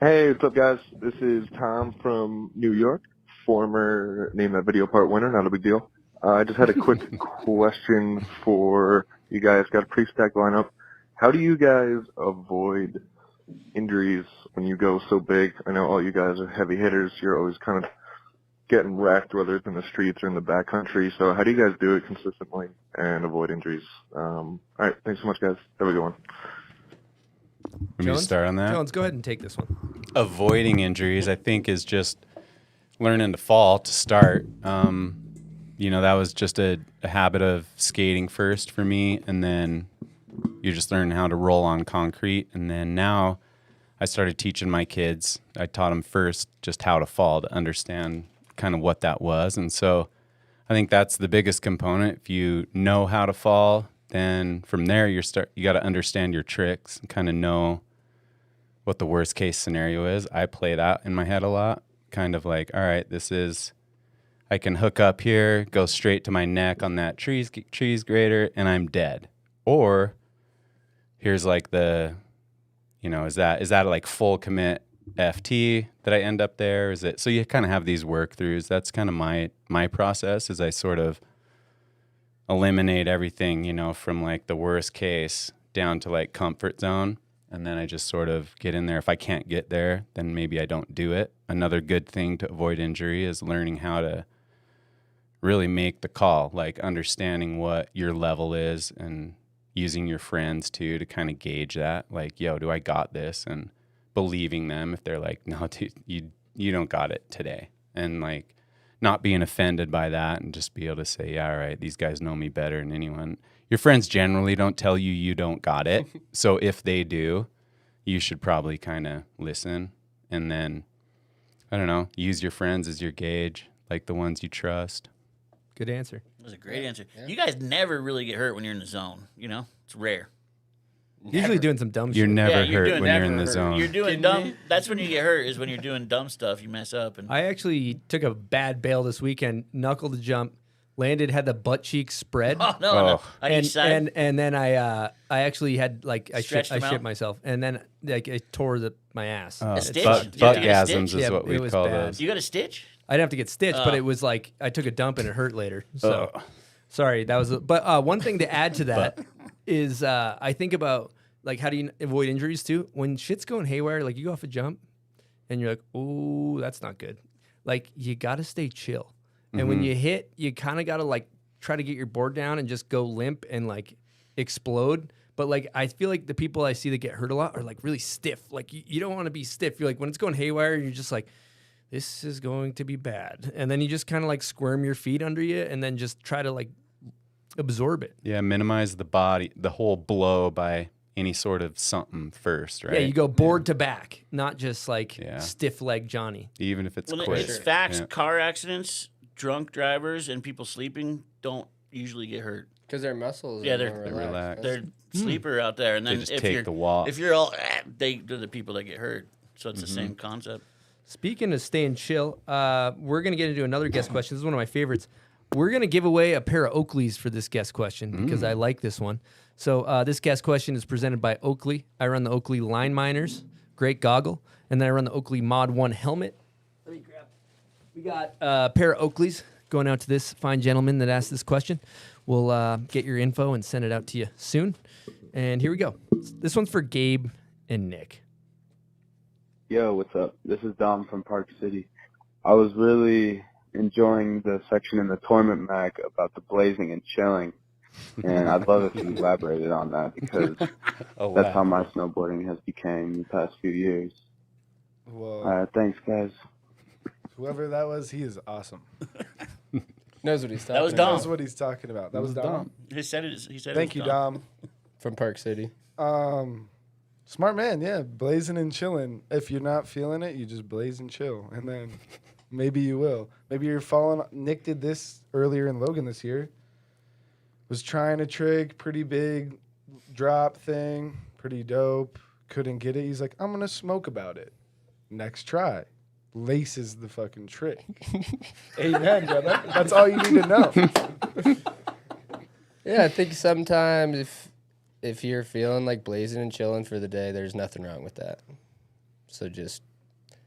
Hey, what's up, guys? This is Tom from New York, former Name That Video Part winner, not a big deal. I just had a quick question for you guys. Got a pretty stacked lineup. How do you guys avoid injuries when you go so big? I know all you guys are heavy hitters. You're always kind of getting wrecked, whether it's in the streets or in the backcountry. So how do you guys do it consistently and avoid injuries? All right, thanks so much, guys. Have a good one. Let me start on that. Jones, go ahead and take this one. Avoiding injuries, I think, is just learning to fall to start. That was just a habit of skating first for me, and then you're just learning how to roll on concrete. And then now I started teaching my kids. I taught them first just how to fall, to understand kind of what that was. And so I think that's the biggest component. If you know how to fall, then from there you got to understand your tricks and kind of know what the worst case scenario is. I play that in my head a lot, kind of like, all right, I can hook up here, go straight to my neck on that trees grater, and I'm dead. Or here's like is that like full commit FT that I end up there? Is it, so you kind of have these work throughs. That's kind of my process, is I sort of eliminate everything, from like the worst case down to like comfort zone. And then I just sort of get in there. If I can't get there, then maybe I don't do it. Another good thing to avoid injury is learning how to really make the call, like understanding what your level is and using your friends too to kind of gauge that. Like, yo, do I got this? And believing them if they're like, no, dude, you don't got it today. And like not being offended by that and just be able to say, yeah, all right, these guys know me better than anyone. Your friends generally don't tell you don't got it. So if they do, you should probably kind of listen. And then, I don't know, use your friends as your gauge, like the ones you trust. Good answer. That was a great answer. Yeah. You guys never really get hurt when you're in the zone, It's rare. Usually doing some dumb shit. You're never hurt when you're in the zone. You're doing dumb. That's when you get hurt, is when you're doing dumb stuff. You mess up. And I actually took a bad bail this weekend, knuckled the jump, landed, had the butt cheek spread. Oh, no. On each side. And then I actually had, like, I Stretched shit myself. And then, like, I tore my ass. A stitch? Buttgasms is what we call those. You got a stitch? I didn't have to get stitched, but it was like I took a dump and it hurt later. So, sorry, that was. But one thing to add to that is I think about, like, how do you avoid injuries too? When shit's going haywire, like you go off a jump and you're like, oh, that's not good. Like, you got to stay chill. And when you hit, you kind of got to, like, try to get your board down and just go limp and, like, explode. But, like, I feel like the people I see that get hurt a lot are, like, really stiff. Like, you don't want to be stiff. You're like, when it's going haywire, you're just like, this is going to be bad. And then you just kind of, like, squirm your feet under you and then just try to, like, absorb it. Yeah, minimize the whole blow by any sort of something first, right? Yeah, you go board to back, not just, like, stiff leg Johnny. Even if it's quick. It's facts. Yeah. Car accidents, drunk drivers, and people sleeping don't usually get hurt. Because their muscles they're relaxed. They're sleeper out there. And then they just take the walk. If you're all, they're the people that get hurt. So it's the same concept. Speaking of staying chill, we're going to get into another guest question. This is one of my favorites. We're going to give away a pair of Oakleys for this guest question because I like this one. So this guest question is presented by Oakley. I run the Oakley Line Miners, great goggle, and then I run the Oakley Mod 1 helmet. Let me grab. We got a pair of Oakleys going out to this fine gentleman that asked this question. We'll get your info and send it out to you soon. And here we go. This one's for Gabe and Nick. Yo, what's up? This is Dom from Park City. I was really enjoying the section in the tournament mag about the blazing and chilling, and I'd love if you elaborated on that because that's how my snowboarding has become the past few years. Whoa. Thanks, guys. Whoever that was, he is awesome. Knows what he's talking about. That was Dom. Knows what he's talking about. That was Dom. He said it. Thank you, Dom. From Park City. Smart man, yeah. Blazing and chilling. If you're not feeling it, you just blaze and chill. And then maybe you will. Maybe you're falling. Nick did this earlier in Logan this year. Was trying a trick, pretty big drop thing, pretty dope. Couldn't get it. He's like, I'm going to smoke about it. Next try. Laces the fucking trick. Amen, brother. That's all you need to know. Yeah, I think sometimes if you're feeling like blazing and chilling for the day, there's nothing wrong with that. So just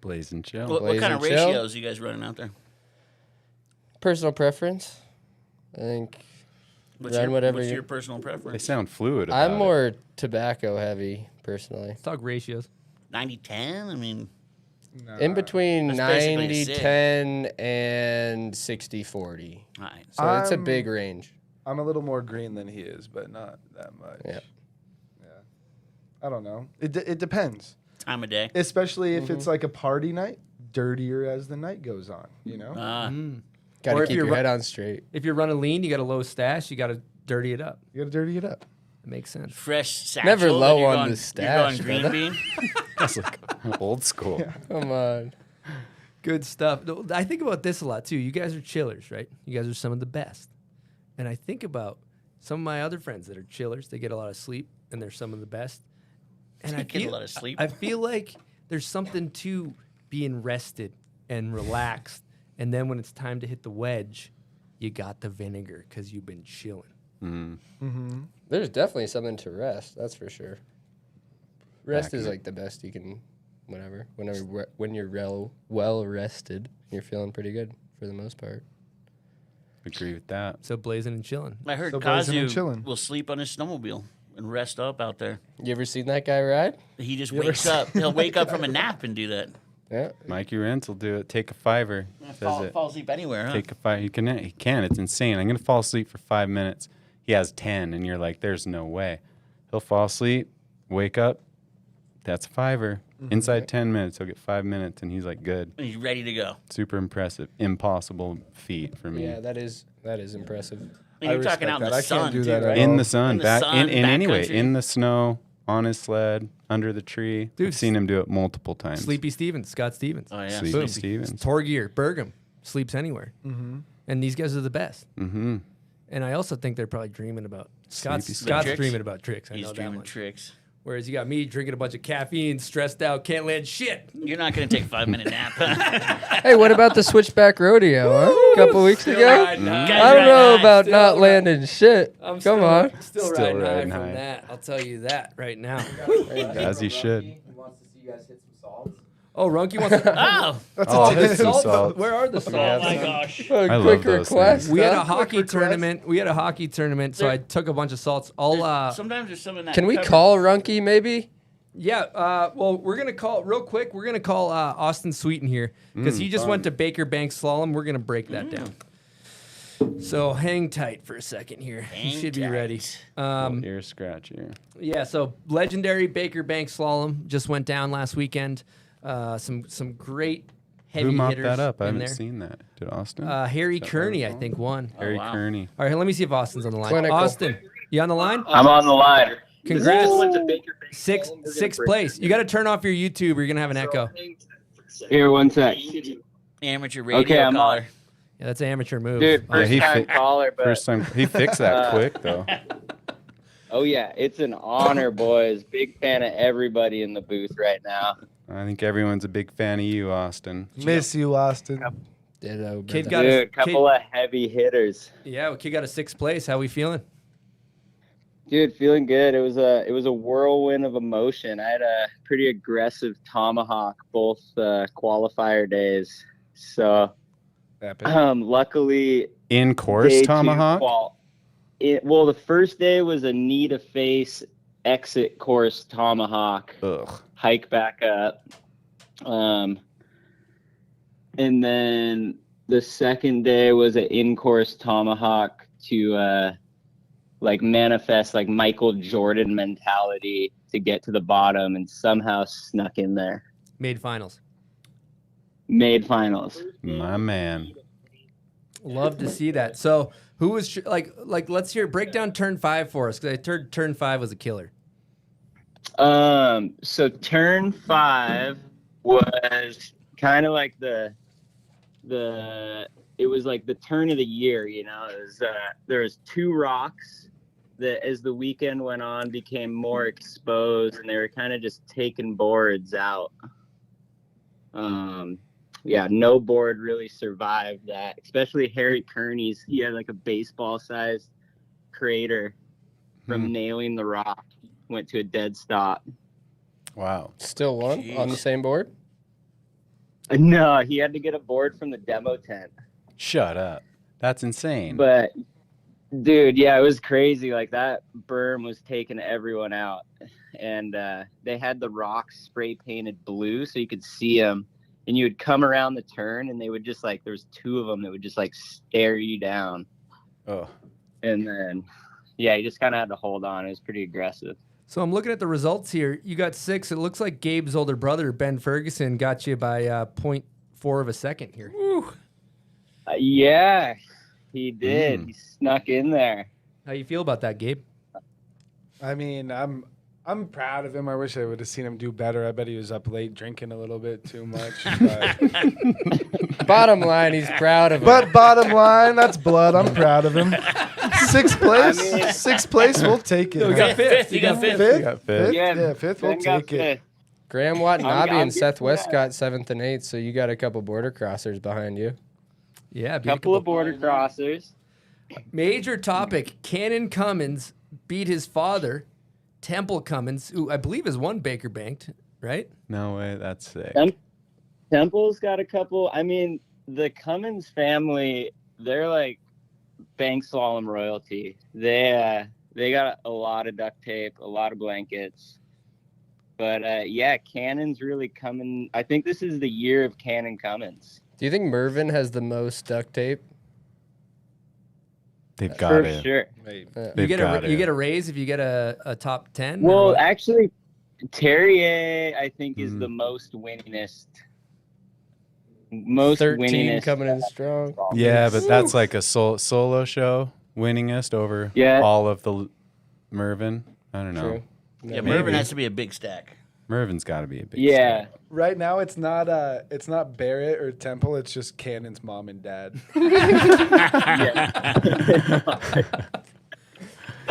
blaze and chill. What kind of ratios are you guys running out there? Personal preference. I think what's your personal preference? They sound fluid about I'm more tobacco heavy, personally. Let's talk ratios. 90-10? I mean... In between That's 90-10 and 60-40. Right. So it's a big range. I'm a little more green than he is, but not that much. Yeah. I don't know. It depends. Time of day. Especially if it's like a party night, dirtier as the night goes on, you know? Got to keep your head on straight. If you're running lean, you got a low stash, you got to dirty it up. You got to dirty it up. makes sense. Fresh satchel. Never low you're on going, the stash. You're going green bean. That's like old school. Come on. Good stuff. I think about this a lot too. You guys are chillers, right? You guys are some of the best. And I think about some of my other friends that are chillers. They get a lot of sleep, and they're some of the best. And I Get feel a lot of sleep. I feel like there's something to being rested and relaxed, and then when it's time to hit the wedge, you got the vinegar because you've been chilling. There's definitely something to rest. That's for sure. Rest is like the best you can, when you're well rested, you're feeling pretty good for the most part. Agree with that. So blazing and chilling. I heard So blazing and Kazu chilling. will sleep on his snowmobile and rest up out there. You ever seen that guy ride? He just You ever wakes up. He'll wake up from a nap and do that. Yeah. Mikey Rentz will do it. Take a $5. Says Fall asleep anywhere, huh? Take a $5. He can. It's insane. I'm gonna fall asleep for 5 minutes. He has 10, and you're like, there's no way. He'll fall asleep, wake up. That's a $5. Inside 10 minutes, he'll get 5 minutes, and he's like, good. And he's ready to go. Super impressive. Impossible feat for me. Yeah, that is impressive. And you're talking out in the sun, too, right? In the sun, In the back sun, in back anyway, country. in the snow, on his sled, under the tree. Dude, I've seen him do it multiple times. Sleepy Stevens, Scott Stevens. Oh, yeah. Sleepy Boom. Stevens. Torgear, Bergam, sleeps anywhere. Mm-hmm. And these guys are the best. Mm-hmm. And I also think they're probably dreaming about Scott's Tricks? dreaming about tricks. I He's know that dreaming much. tricks. Whereas you got me drinking a bunch of caffeine, stressed out, can't land shit. You're not going to take a 5-minute nap. Hey, what about the Switchback Rodeo? Huh? A couple weeks Still ago? riding high. I don't know about Still not riding. landing shit. I'm Come on. Still riding high from that. I'll tell you that right now. As he should. He wants to see you guys hit some salts. Oh, Runky wants to. Oh! That's Oh, a hit some Salt? salts. Where are the salts? Oh, my gosh. I love Quick those request. things. We had a huh? hockey tournament. We had a hockey tournament, so I took a bunch of salts. Sometimes there's some in that. Can we cupboard. call Runky maybe? Yeah, well, we're gonna call real quick. We're gonna call Austin Sweetin here because he just went to Baker Bank Slalom. We're gonna break that down. So hang tight for a second here. He Hang should be ready. Ear scratcher. Yeah, so legendary Baker Bank Slalom just went down last weekend. Some great heavy Who mopped hitters that up? I in haven't there. seen that. Did Austin? Harry Kearney, I think, won. Harry wow. Kearney. All right, let me see if Austin's on the line. Clinical. Austin, you on the line? I'm on the line. Congrats. Woo! Sixth place. You got to turn off your YouTube or you're going to have an echo. Here, one sec. Amateur radio Okay, I'm caller. on. Yeah, that's an amateur move. Dude, first he time fi- caller, but First time he fixed that quick though. oh yeah, it's an honor, boys. Big fan of everybody in the booth right now. I think everyone's a big fan of you, Austin. Miss you, Austin. Ditto, Kid brother. got Dude, a couple of heavy hitters. Yeah, kid got a 6th place. How we feeling? Dude, feeling good. It was a whirlwind of emotion. I had a pretty aggressive tomahawk both qualifier days. So luckily In course day two tomahawk. well, the first day was a knee to face exit course tomahawk. Ugh. Hike back up. And then the second day was an in-course tomahawk to like manifest like Michael Jordan mentality to get to the bottom and somehow snuck in there. Made finals. Made finals. My man. Love to see that. So who was like let's hear break down turn 5 for us because I heard turn 5 was a killer. So turn 5 was kind of like it was like the turn of the year, you know. It was, there was 2 rocks that as the weekend went on became more exposed and they were kind of just taking boards out. Yeah, no board really survived that, especially Harry Kearney's. He had like a baseball sized crater from nailing the rock, went to a dead stop. Wow. Still won on the same board? No, he had to get a board from the demo tent. Shut up. That's insane. But dude, yeah, it was crazy. Like that berm was taking everyone out, and they had the rocks spray painted blue so you could see them. And you would come around the turn, and they would just like there was 2 of them that would just like stare you down. Oh. And then, yeah, you just kind of had to hold on. It was pretty aggressive. So I'm looking at the results here. You got 6. It looks like Gabe's older brother Ben Ferguson got you by 0.4 of a second here. Yeah, he did. He snuck in there. How you feel about that, Gabe? I mean, I'm proud of him. I wish I would have seen him do better. I bet he was up late drinking a little bit too much. But bottom line, he's proud of him. But bottom line, that's blood. I'm proud of him. Sixth place. Sixth place, we'll take it. No, we got fifth. You got fifth. Fifth? got fifth. Yeah, fifth, we'll take it. Graham Watanabe I'm and Seth getting that. Westcott 7th and 8th, so you got a couple border crossers behind you. Yeah, Couple of border crossers. Major topic: Cannon Cummins beat his father, Temple Cummins, who I believe is one Baker banked, right? No way, that's sick. Temple's got a couple. I mean, the Cummins family, they're like bank slalom royalty. They got a lot of duct tape, a lot of blankets. But yeah, Cannon's really coming. I think this is the year of Cannon Cummins. Do you think Mervin has the most duct tape? They've got For it. sure. You get a raise if you get a top 10. Well, actually, Terrier, I think, is the most winningest. Most 13 winningest coming in strong. Yeah, but that's like a solo show, winningest over all of the Mervin. I don't know. True. Yeah, Mervin has to be a big stack. Mervin's got to be a big Yeah. stack. Right now, it's not Barrett or Temple. It's just Cannon's mom and dad.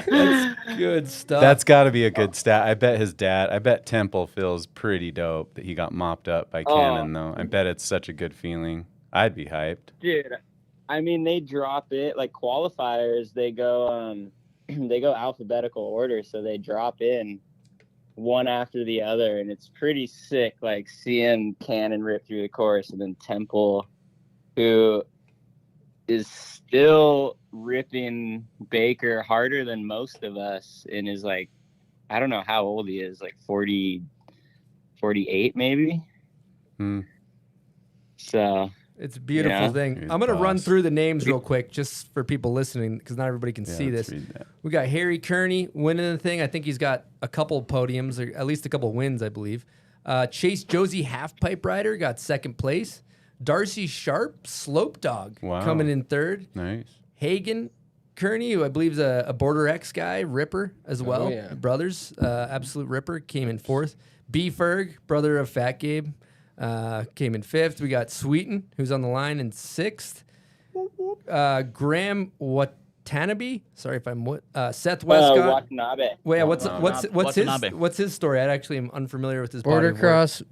That's good stuff. That's got to be a good stat. I bet Temple feels pretty dope that he got mopped up by Cannon, though. I bet it's such a good feeling. I'd be hyped. Dude, I mean, they drop it like qualifiers. They go alphabetical order, so they drop in one after the other, and it's pretty sick. Like seeing Cannon rip through the course, and then Temple, who is still ripping Baker harder than most of us, and is like, I don't know how old he is, like 40, 48 maybe. So it's a beautiful thing. I'm going to run through the names real quick just for people listening because not everybody can see this. We got Harry Kearney winning the thing. I think he's got a couple podiums, or at least a couple wins, I believe. Chase Josie Halfpipe Rider got second place. Darcy Sharp, Slope Dog, coming in third. Nice. Hagen Kearney, who I believe is a Border X guy, Ripper as well. Oh, yeah. Brothers, absolute Ripper, came in fourth. B. Ferg, brother of Fat Gabe, came in fifth. We got Sweetin, who's on the line, in sixth. Graham Watanabe, sorry if I'm Seth Westcott. Watanabe. Well, yeah, what's his story? I actually am unfamiliar with his Border body of work. cross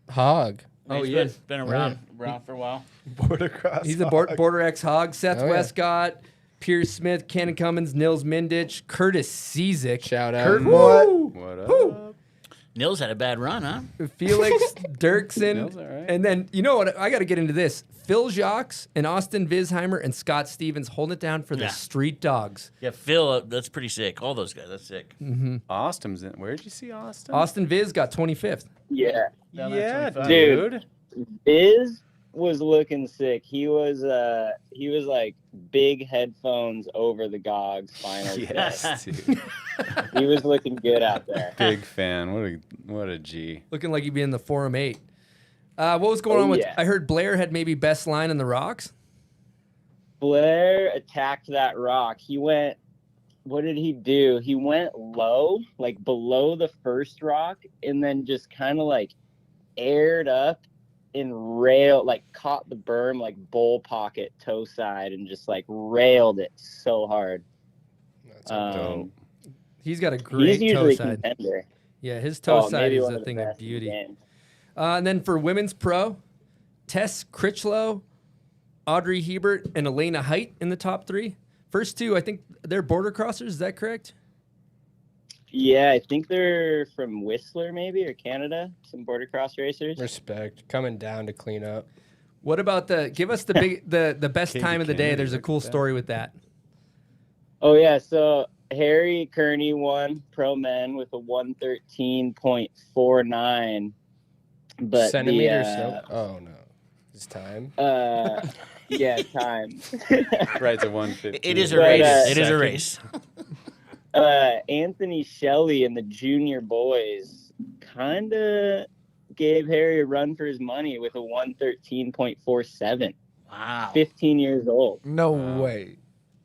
hog. Oh, He's he is. been around for a while. Border cross. He's a Border X hog. Seth Westcott, Pierce Smith, Cannon Cummins, Nils Mindich, Curtis Cizik. Shout out. Kurt what? What up? Nils had a bad run, huh? Felix Dirksen. Nils, all right. And then, you know what? I got to get into this. Phil Jacques and Austin Visheimer and Scott Stevens holding it down for the Street Dogs. Yeah, Phil, that's pretty sick. All those guys, that's sick. Austin's in. Where'd you see Austin? Austin Viz got 25th. Yeah. Yeah, Dude. Biz was looking sick. He was like big headphones over the gogs final. Yes, dude. He was looking good out there. Big fan. What a G. Looking like he'd be in the Forum 8. What was going on with... yeah. I heard Blair had maybe best line in the rocks. Blair attacked that rock. He went... What did he do? He went low, like below the first rock, and then just kind of like aired up and caught the berm like bull pocket toe side and just like railed it so hard. That's dope. He's got a great he's toe usually side. contender. Yeah, his toe side maybe is one a of the thing of best in the beauty. game. And then for women's pro, Tess Critchlow, Audrey Hebert, and Elena Height in the top three. First two, I think they're border crossers. Is that correct? Yeah, I think they're from Whistler maybe, or Canada, some border cross racers. Respect. Coming down to clean up. What about give us the best Katie time of the day. Kennedy, There's a look cool at that. story with that. Oh, yeah, so Harry Kearney won pro men with a 113.49. But Centimeters. Oh, no. It's time. Yeah, time. Rides a 150. It is a But, race. It is second. a race. Anthony Shelley and the junior boys kind of gave Harry a run for his money with a 113.47. Wow. 15 years old. No way.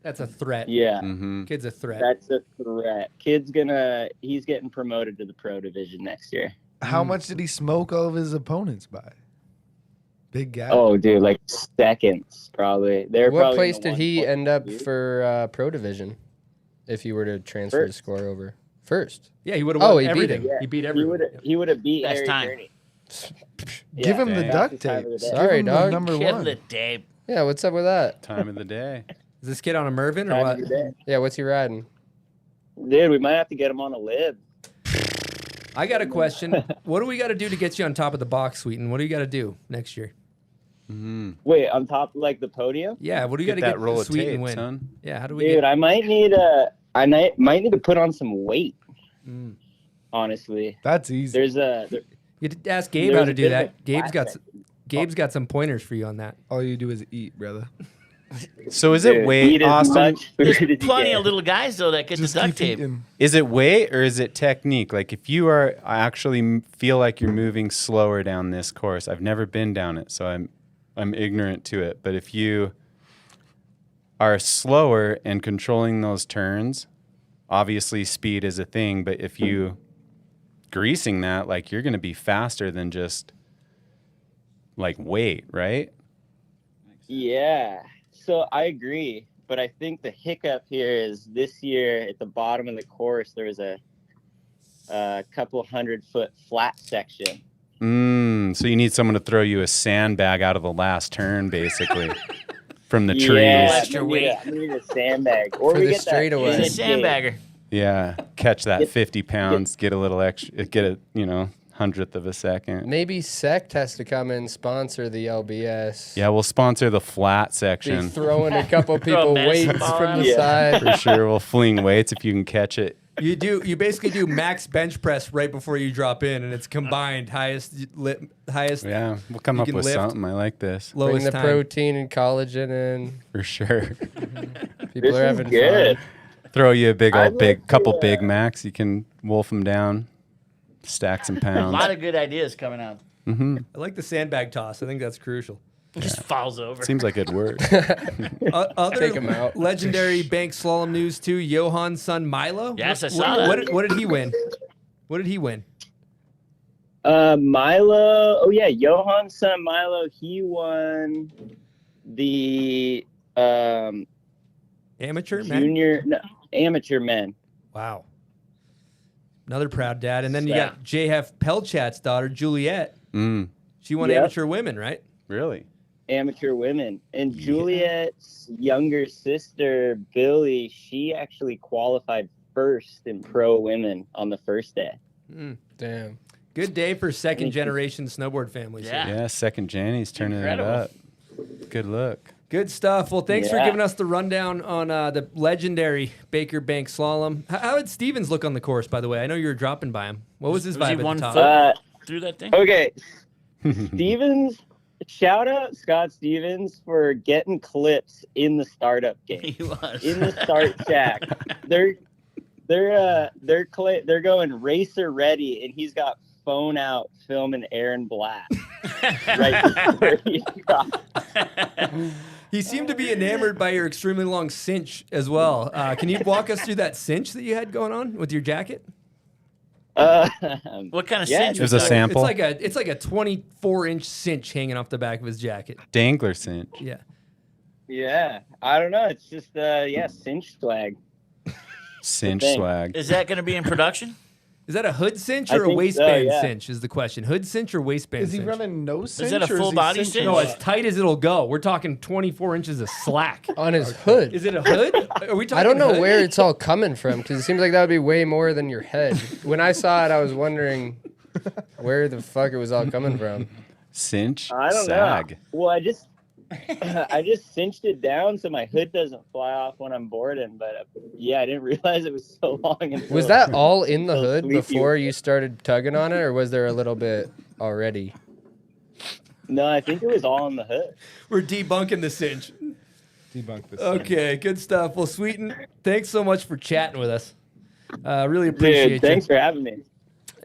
That's a threat. Yeah. Kid's a threat. That's a threat. He's getting promoted to the pro division next year. How much did he smoke all of his opponents by? Big gap. Oh, dude, like seconds probably. What place did he end up for pro division? If he were to transfer the score over first. Yeah, he would have won he everything. beat him. He beat everyone. He would have beat Best Harry time. Journey. Give him the duct tape. Sorry, Give him dog. the number Give one. the tape. Yeah, what's up with that? Time of the day. Is this kid on a Mervin or Time what? of the day. Yeah, what's he riding? Dude, we might have to get him on a lib. I got a question. What do we got to do to get you on top of the box, Sweetin? What do you got to do next year? Wait, on top of like the podium? Yeah, what do you got to that get roll of Sweetin tape, win? son. Yeah, how do we Dude, get? I might need to put on some weight. Honestly, That's easy. there's a You could ask Gabe There's how a to do bit of that. a Gabe's got some pointers for you on that. All you do is eat, brother. So is it weight, eat as Austin? much food as There's you plenty can. of little guys though that get the duct tape. Is it weight or is it technique? Like if you are actually feel like you're moving slower down this course, I've never been down it, so I'm ignorant to it. But if you are slower and controlling those turns, obviously speed is a thing. But if you greasing that, like you're going to be faster than just like weight, right? Yeah. So I agree, but I think the hiccup here is this year at the bottom of the course there was a couple 100-foot flat section. So you need someone to throw you a sandbag out of the last turn, basically, from the trees. Yeah, I need a sandbag. Or For we the get straightaway. He's a sandbagger. Yeah, catch that 50 pounds, get a little extra, get a 100th of a second. Maybe Sect has to come and sponsor the LBS. Yeah, we'll sponsor the flat Be section throwing a couple people medicine weights ball from out. the side. for sure. We'll fling weights if you can catch it. You basically do max bench press right before you drop in, and it's combined highest. Yeah, we'll come You up can with lift. something. I like this Bring Lowest the time. protein and collagen in. for sure. People This are is having good. fun. Throw you a big I'd old like to, couple Big Macs. You can wolf them down, stack some A pounds. lot of good ideas coming out. Mm-hmm. I like the sandbag toss. I think that's crucial. Just falls over. Seems like it'd work. Other Take 'em out. legendary bank slalom news too. Johan's son Milo. Yes, I What- saw what, that. What did he win? What did he win? Milo. Oh yeah, Johan's son Milo. He won the Amateur man. amateur men. Wow. Another proud dad. And then you Yeah. got J.F. Pelchat's daughter Juliet. She won Yep. amateur women, right? Really? Amateur women. And Juliet's younger sister Billy, she actually qualified first in pro women on the first day. Damn. Good day for second generation snowboard families. Yeah. Yeah, second Jenny's turning Incredible. it up. Good look. Good stuff. Well, thanks for Yeah. giving us the rundown on the legendary Baker Bank Slalom. How did Stevens look on the course, by the way? I know you were dropping by him. What was his Was he vibe at one the top? foot through that thing? Okay. Stevens, shout out Scott Stevens for getting clips in the startup game. He was. In the start shack. They're going racer ready, and he's got phone out filming Aaron Black. Right before he dropped. He seemed to be enamored by your extremely long cinch as well. Can you walk us through that cinch that you had going on with your jacket? What kind of cinch? It was a that? sample. It's like a 24-inch cinch hanging off the back of his jacket. Dangler cinch. Yeah. Yeah, I don't know. It's just cinch swag. Cinch thing. swag. Is that going to be in production? Is that a hood cinch I or a think so, waistband yeah. cinch is the question. Hood cinch or waistband Is he cinch? running no cinch? that a or full is he body cinching cinch? No, it? as tight as it'll go. We're talking 24 inches of slack. On his hood. Is it a hood? Are we talking I don't know hood? where it's all coming from because it seems like that would be way more than your head. When I saw it, I was wondering where the fuck it was all coming from. Cinch. I don't sag. know. Well, I just cinched it down so my hood doesn't fly off when I'm boarding. But yeah, I didn't realize it was so long. Until Was that all in the so hood sleepy. before you started tugging on it, or was there a little bit already? No, I think it was all in the hood. We're debunking the cinch. Debunk this. Okay, good stuff. Well, Sweetin, thanks so much for chatting with us. Really appreciate Dude, thanks you. for having me.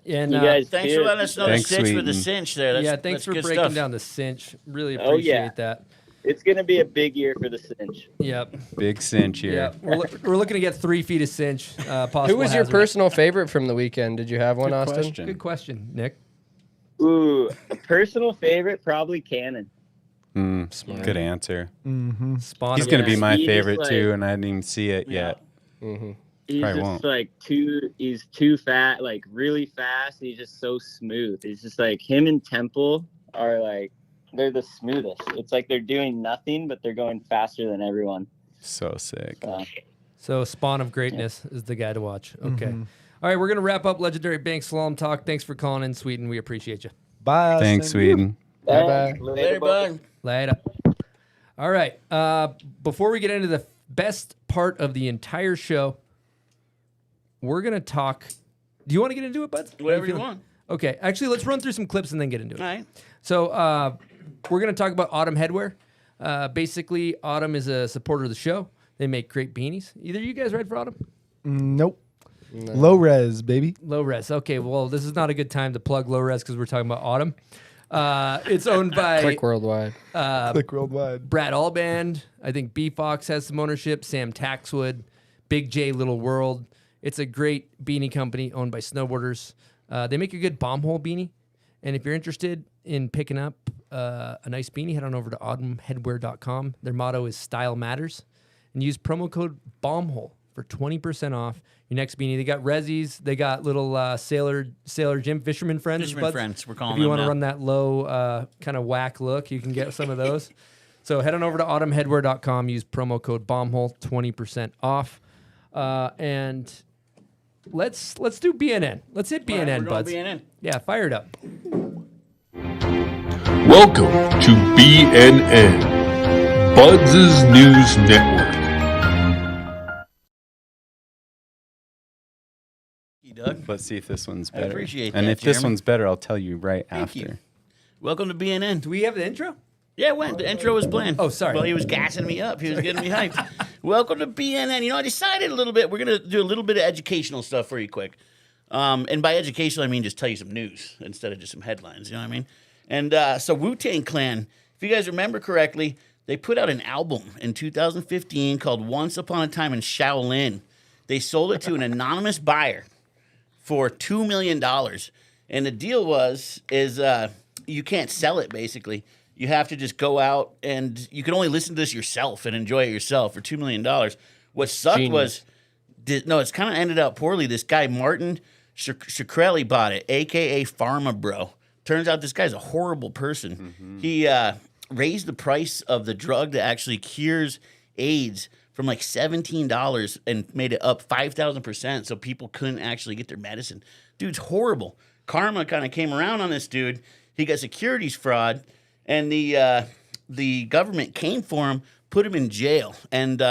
And You guys Thanks too. for letting us know Thanks, the cinch with the Sweetin. cinch there. That's, yeah, thanks that's for good breaking stuff. down the cinch. Really Oh, appreciate yeah. that. It's going to be a big year for the cinch. Yep. Big cinch here. Yeah, we're looking to get 3 feet of cinch. Possible Who was your hazmat. personal favorite from the weekend? Did you have one, Good Austin? question. Good question, Nick. Ooh, a personal favorite, probably Cannon. Good answer. Mm-hmm. Spawn. He's going to be my He just, favorite like- too, and I didn't even see it yet. Mm-hmm. He's Probably just won't. like he's too fat, like really fast. And he's just so smooth. It's just like him and Temple are like, they're the smoothest. It's like they're doing nothing, but they're going faster than everyone. So sick. So Spawn of Greatness is the guy to watch. Okay. Mhm. All right, we're going to wrap up Legendary Bank Slalom Talk. Thanks for calling in, Sweetin. We appreciate you. Bye. Austin. Thanks, Sweden. Bye-bye. Later, bud. Later. All right. Before we get into the best part of the entire show, we're going to talk. Do you want to get into it, bud? Whatever you want. Okay. Actually, let's run through some clips and then get into it. All right. So we're going to talk about Autumn Headwear. Basically, Autumn is a supporter of the show. They make great beanies. Either you guys ride for Autumn? Nope. No. Low res, baby. Low res. Okay, well, this is not a good time to plug low res because we're talking about Autumn. It's owned by Click Worldwide. Click Worldwide. Brad Allband. I think B Fox has some ownership. Sam Taxwood, Big J Little World. It's a great beanie company owned by snowboarders. They make a good bomb hole beanie. And if you're interested in picking up a nice beanie, head on over to autumnheadwear.com. Their motto is Style Matters. And use promo code BOMBHOLE for 20% off your next beanie. They got Rezzies. They got little Sailor Jim Fisherman Friends. Fisherman buds. Friends, we're calling If you them want to now. run that low kind of whack look, you can get some of those. So head on over to autumnheadwear.com. Use promo code BOMBHOLE, 20% off. And let's do BNN. Let's hit BNN, We're going buds. BNN. Yeah, fire it up. Welcome to BNN, Buds' News Network. Doug. Let's see if this one's I better. appreciate and that, if this Jeremy. one's better, I'll tell you right Thank after. you. Welcome to BNN. Do we have the intro? Yeah, it went. The intro was playing. Oh, sorry. Well, he was gassing me up. He was getting me hyped. Welcome to BNN. You know, I decided a little bit. We're going to do a little bit of educational stuff for you quick. And by educational, I mean just tell you some news instead of just some headlines. You know what I mean? And so Wu-Tang Clan, if you guys remember correctly, they put out an album in 2015 called Once Upon a Time in Shaolin. They sold it to an anonymous buyer for $2 million. And the deal is you can't sell it, basically. You have to just go out and you can only listen to this yourself and enjoy it yourself for $2 million. What sucked was, it's kind of ended up poorly. This guy, Martin Shkreli, bought it, a.k.a. Pharma Bro. Turns out this guy's a horrible person. Mm-hmm. He raised the price of the drug that actually cures AIDS from like $17 and made it up 5,000% so people couldn't actually get their medicine. Dude's horrible. Karma kind of came around on this dude. He got securities fraud, and the government came for him, put him in jail, and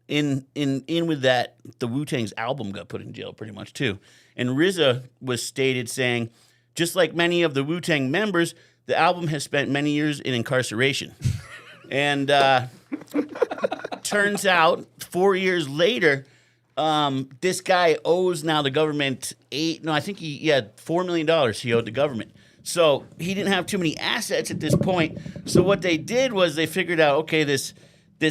in with that, the Wu-Tang's album got put in jail pretty much too. And RZA was stated saying, just like many of the Wu-Tang members, the album has spent many years in incarceration. And turns out 4 years later, this guy owes now the government he had $4 million he owed the government. So he didn't have too many assets at this point. So what they did was they figured out, okay, this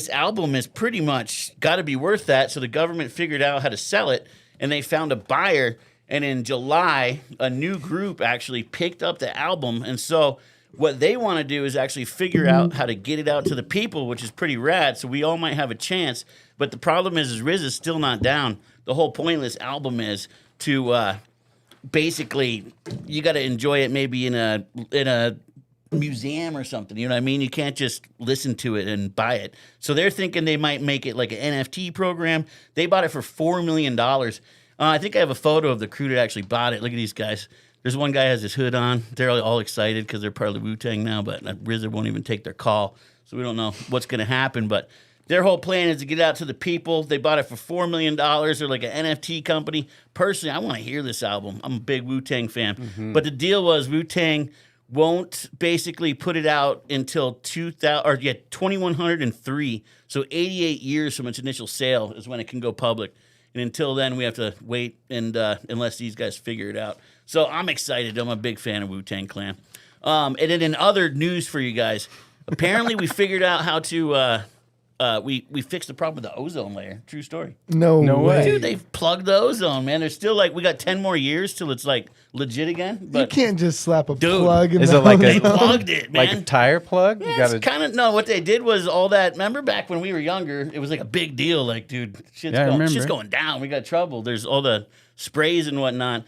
album is pretty much got to be worth that. So the government figured out how to sell it, and they found a buyer. And in July, a new group actually picked up the album. And so what they want to do is actually figure out how to get it out to the people, which is pretty rad. So we all might have a chance. But the problem is Riz is still not down. The whole point of this album is to basically, you got to enjoy it maybe in a museum or something. You know what I mean? You can't just listen to it and buy it. So they're thinking they might make it like an NFT program. They bought it for $4 million. I think I have a photo of the crew that actually bought it. Look at these guys. There's one guy has his hood on. They're all excited because they're part of the Wu-Tang now, but RZA won't even take their call. So we don't know what's going to happen. But their whole plan is to get it out to the people. They bought it for $4 million. They're like an NFT company. Personally, I want to hear this album. I'm a big Wu-Tang fan. Mm-hmm. But the deal was Wu-Tang won't basically put it out until 2103. So 88 years from its initial sale is when it can go public. And until then, we have to wait, and unless these guys figure it out. So I'm excited. I'm a big fan of Wu-Tang Clan. And then in other news for you guys, Apparently, we figured out how to. We fixed the problem with the ozone layer. True story. No way. Dude, they've plugged the ozone, man. There's still we got 10 more years till it's legit again. But You can't just slap a plug in Is the it like they ozone. plugged it, man. like a tire plug? Yeah, it's kind of no. What they did was all that. Remember back when we were younger, it was like a big deal. Like, dude, shit's going down. We got trouble. There's all the sprays and whatnot.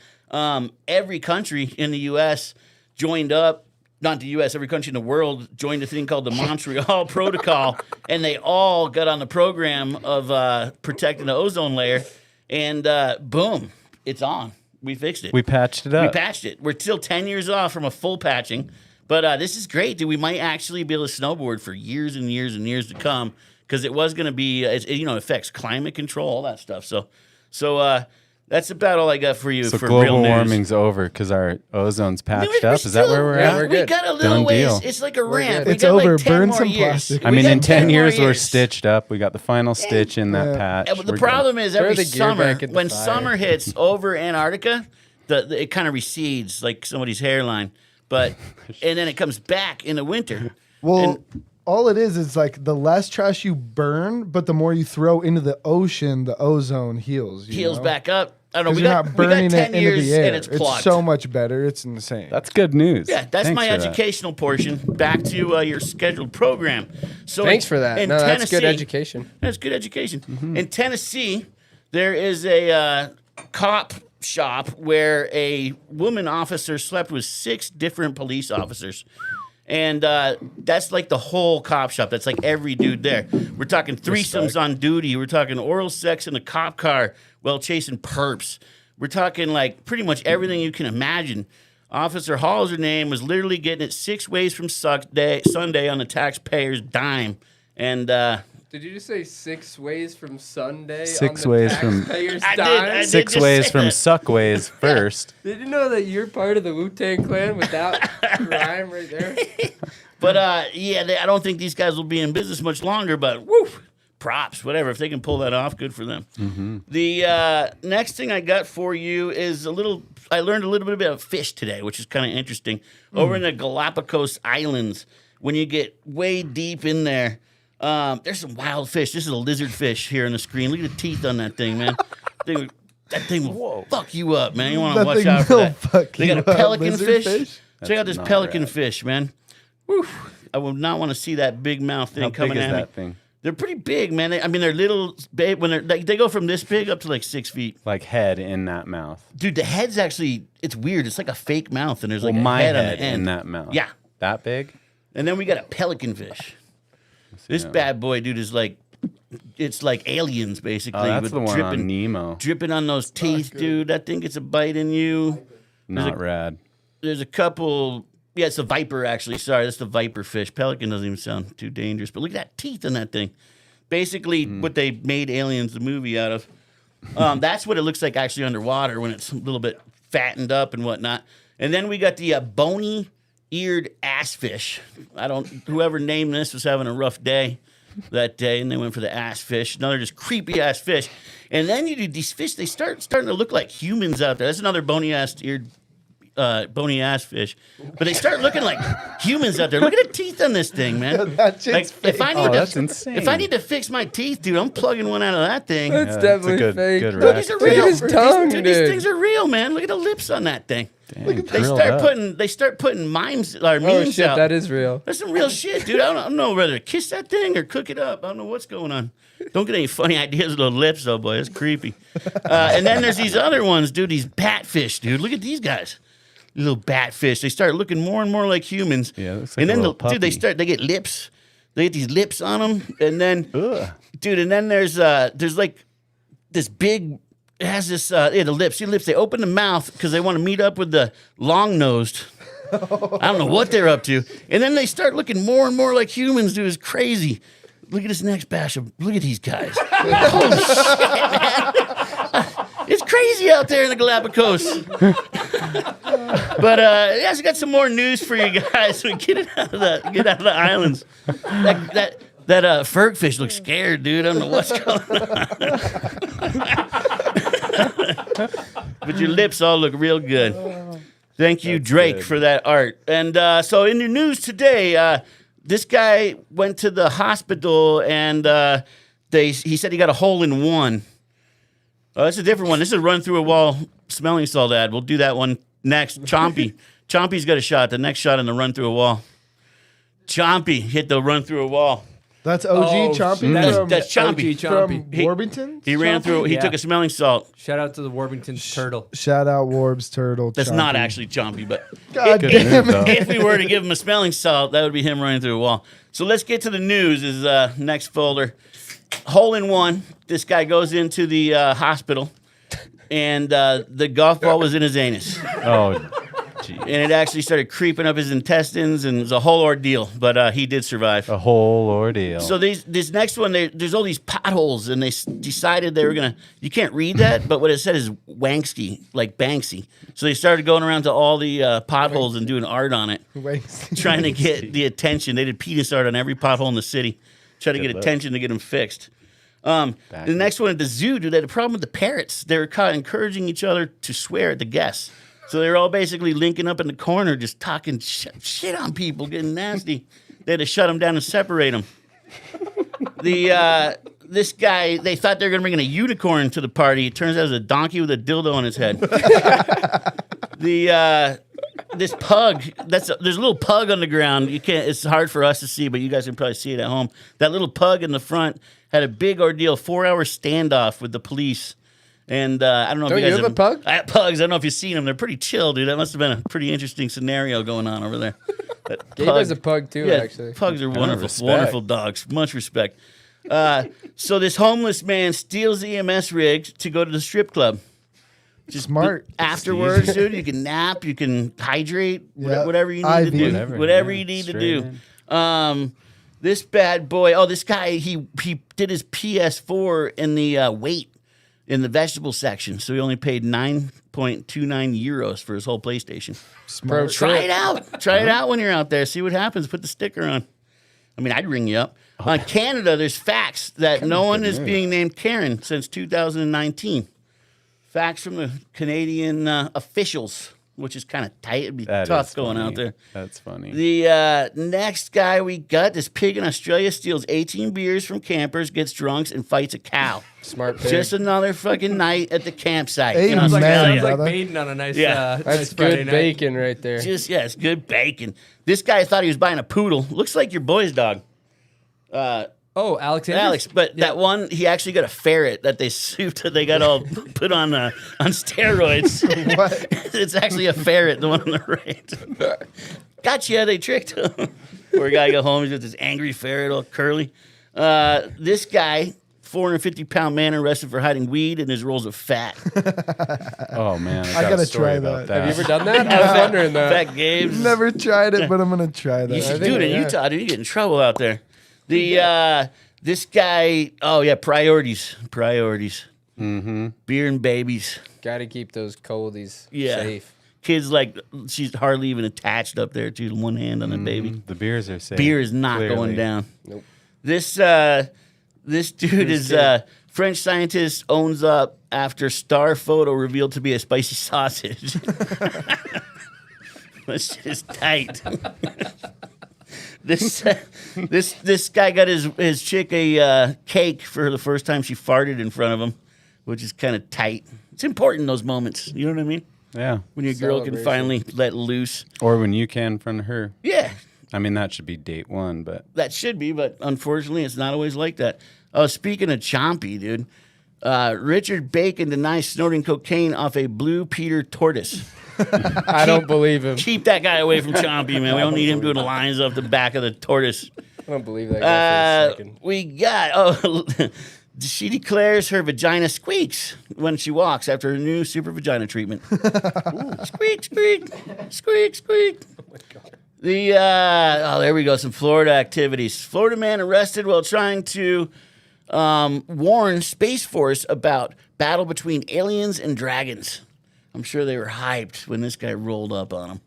Every country in the U.S. joined up. Not the U.S., every country in the world joined a thing called the Montreal Protocol, and they all got on the program of protecting the ozone layer, and boom, it's on. We fixed it. We patched it up. We patched it. We're still 10 years off from a full patching, but this is great, dude. We might actually be able to snowboard for years and years and years to come, because it was going to be, it affects climate control, all that stuff. So that's about all I got for you. So for real global news. warming's over because our ozone's patched up. Is that where we're at? We got a little Done ways. deal. It's like a ramp. It's we got over. Like 10 Burn more some years. plastic. I mean, in 10 years, we're years. stitched up. We got the final stitch in that patch. Yeah, but the We're problem good. is Throw every the gear summer, back in the when fire. summer hits over Antarctica, it kind of recedes like somebody's hairline. But and then it comes back in the winter. Well, all it is like the less trash you burn, but the more you throw into the ocean, the ozone heals. Heals know? back up. I don't know. 'Cause We you're got, not we got burning 10 it into years the air. and it's plugged. so much better. It's insane. That's good news. Yeah, that's Thanks my for that. educational portion. Back to your scheduled program. So Thanks for that. in No, that's good Tennessee- education. That's good education. In Tennessee, there is a cop shop where a woman officer slept with 6 different police officers. And that's like the whole cop shop. That's like every dude there. We're talking threesomes on duty. We're talking oral sex in a cop car while chasing perps. We're talking like pretty much everything you can imagine. Officer Hall's her name was literally getting it 6 ways from Sunday on the taxpayer's dime. And Did you just say 6 ways from Sunday? 6 on the ways from taxpayer's I dime? did 6 just ways say from that. suck ways first. Did you know that you're part of the Wu-Tang Clan with that rhyme right there? But I don't think these guys will be in business much longer. But woo, props, whatever. If they can pull that off, good for them. Mm-hmm. The next thing I got for you is I learned a little bit about fish today, which is kind of interesting. Over in the Galapagos Islands, when you get way deep in there, there's some wild fish. This is a lizard fish here on the screen. Look at the teeth on that thing, man. That thing will fuck you up, man. You want to That watch thing out for will that. fuck They got you a up. pelican Lizard fish. Check out this not pelican rad. fish, man. Whew. I would not want to see that big mouth thing How coming big is at me. that thing? They're pretty big, man. They're little. When they go from this big up to like 6 feet. Like head in that mouth. Dude, the head's actually it's weird. It's like a fake mouth, and there's like Well, a my head on head the end. in that mouth. Yeah, That big? and then we got a pelican fish. This now. bad boy, dude, is like it's like aliens basically. Oh, that's with the one on Nemo. dripping on those teeth, dude. That thing gets a bite in you. Not rad. There's a couple. Yeah, it's a viper, actually. Sorry, that's the viper fish. Pelican doesn't even sound too dangerous. But look at that teeth in that thing. Basically, what they made Aliens, the movie, out of. That's what it looks like actually underwater when it's a little bit fattened up and whatnot. And then we got the bony-eared ass fish. Whoever named this was having a rough day that day, and they went for the ass fish. Another just creepy-ass fish. And then you do these fish, they starting to look like humans out there. That's another bony-ass-eared bony ass fish, but they start looking like humans out there. Look at the teeth on this thing, man. That shit's fake. That's insane. If I need to fix my teeth, dude, I'm plugging one out of that thing. That's Yeah, it's a definitely good- fake. good Look, rack. these are Look at real. his tongue, Dude, these dude. things are real, man. Look at the lips on that thing. Dang, They drilled start up. putting memes or Oh memes shit, out. that is real. That's some real shit, dude. I don't know whether to kiss that thing or cook it up. I don't know what's going on. Don't get any funny ideas with those lips, though, boy. It's creepy. And then there's these other ones, dude. These batfish, dude. Look at these guys. Little batfish. They start looking more and more like humans. Yeah, it looks like and a then little dude, they get lips. They get these lips on them, and then, dude, and then there's like this big. It has this the lips. See the lips. They open the mouth because they want to meet up with the long nosed. I don't know what they're up to. And then they start looking more and more like humans, dude. It's crazy. Look at this next batch of. Look at these guys. Holy shit, man. It's crazy out there in the Galapagos. But yeah, I got some more news for you guys. We get out of the islands. That Ferg fish looks scared, dude. I don't know what's going on. But your lips all look real good. Thank you, Drake, for that art. And so in your news today, this guy went to the hospital and he said he got a hole in one. Oh, that's a different one. This is a run through a wall smelling salt ad. We'll do that one next. Chompy. Chompy's got a shot. The next shot in the run through a wall. Chompy hit the run through a wall. That's OG Chompy. That's Chompy. From Warbington. He ran through. He took a smelling salt. Shout out to the Warbington turtle. Shout out Warb's turtle. That's Chompy. not actually Chompy, but God damn it. if we were to give him a smelling salt, that would be him running through a wall. So let's get to the news. Is next folder. Hole in one. This guy goes into the hospital, and the golf ball was in his anus. Oh, geez. And it actually started creeping up his intestines, and it was a whole ordeal. But he did survive. A whole ordeal. So this next one, there's all these potholes, and they decided they were gonna. You can't read that, but what it said is Wanksy, like Banksy. So they started going around to all the potholes and doing art on it, trying to get the attention. They did penis art on every pothole in the city. Try to get attention to get them fixed. The next one at the zoo, dude, they had a problem with the parrots. They were caught encouraging each other to swear at the guests. So they were all basically linking up in the corner, just talking shit on people, getting nasty. They had to shut them down and separate them. This guy, they thought they were going to bring in a unicorn to the party. It turns out it was a donkey with a dildo on his head. This pug, there's a little pug on the ground. It's hard for us to see, but you guys can probably see it at home. That little pug in the front had a big ordeal, 4-hour standoff with the police. And I don't know if you guys have a pug? I have pugs. I don't know if you've seen them. They're pretty chill, dude. That must have been a pretty interesting scenario going on over there. Gabe has a pug too, actually. Pugs are wonderful, wonderful dogs. Much respect. So this homeless man steals the EMS rig to go to the strip club. Just smart. Afterwards, dude, you can nap, you can hydrate, whatever you need to do. Whatever you need to do. This bad boy, this guy, he did his PS4 in the weight in the vegetable section. So he only paid 9.29 euros for his whole PlayStation. Smart. Try it out. Try it out when you're out there. See what happens. Put the sticker on. I mean, I'd ring you up. On Canada, there's facts that no one is being named Karen since 2019. Facts from the Canadian officials, which is kind of tight. It'd be tough going out there. That's funny. The next guy we got, this pig in Australia steals 18 beers from campers, gets drunk, and fights a cow. Smart pig. Just another fucking night at the campsite Hey, in man, Australia. Sounds like Baden on a nice, Yeah. That's Friday good night. bacon right there. It's good bacon. This guy thought he was buying a poodle. Looks like your boy's dog. Alexander. Alex, but that one, he actually got a ferret that they souped, they got all put on steroids. What? It's actually a ferret, the one on the right. Gotcha, they tricked him. Poor guy got home, he's with this angry ferret, all curly. This guy, 450-pound man arrested for hiding weed in his rolls of fat. Oh, man. I gotta try that. Have you ever done that? I was wondering that. Fat Gabe's. Never tried it, but I'm gonna try that. You should do it in Utah, dude. You get in trouble out there. This guy, priorities. Mm-hmm. Beer and babies. Got to keep those coldies Yeah. safe. Kids, she's hardly even attached up there to one hand on the baby. The beers are safe. Beer is not Clearly. going down. Nope. This dude is French scientist owns up after star photo revealed to be a spicy sausage. That's just tight. This guy got his chick a cake for the first time she farted in front of him, which is kind of tight. It's important in those moments. You know what I mean? Yeah. When your girl can finally let loose. Or when you can in front of her. Yeah. I mean, that should be date one, but. That should be, but unfortunately, it's not always like that. Oh, speaking of chompy, dude. Richard Bacon denies snorting cocaine off a blue Peter tortoise. I don't believe him. Keep that guy away from Chompy, man. We don't need him doing lines off the back of the tortoise. I don't believe that guy for a second. We got, she declares her vagina squeaks when she walks after her new super vagina treatment. Squeak, squeak, squeak, squeak. Oh, my God. There we go, some Florida activities. Florida man arrested while trying to warn Space Force about battle between aliens and dragons. I'm sure they were hyped when this guy rolled up on them.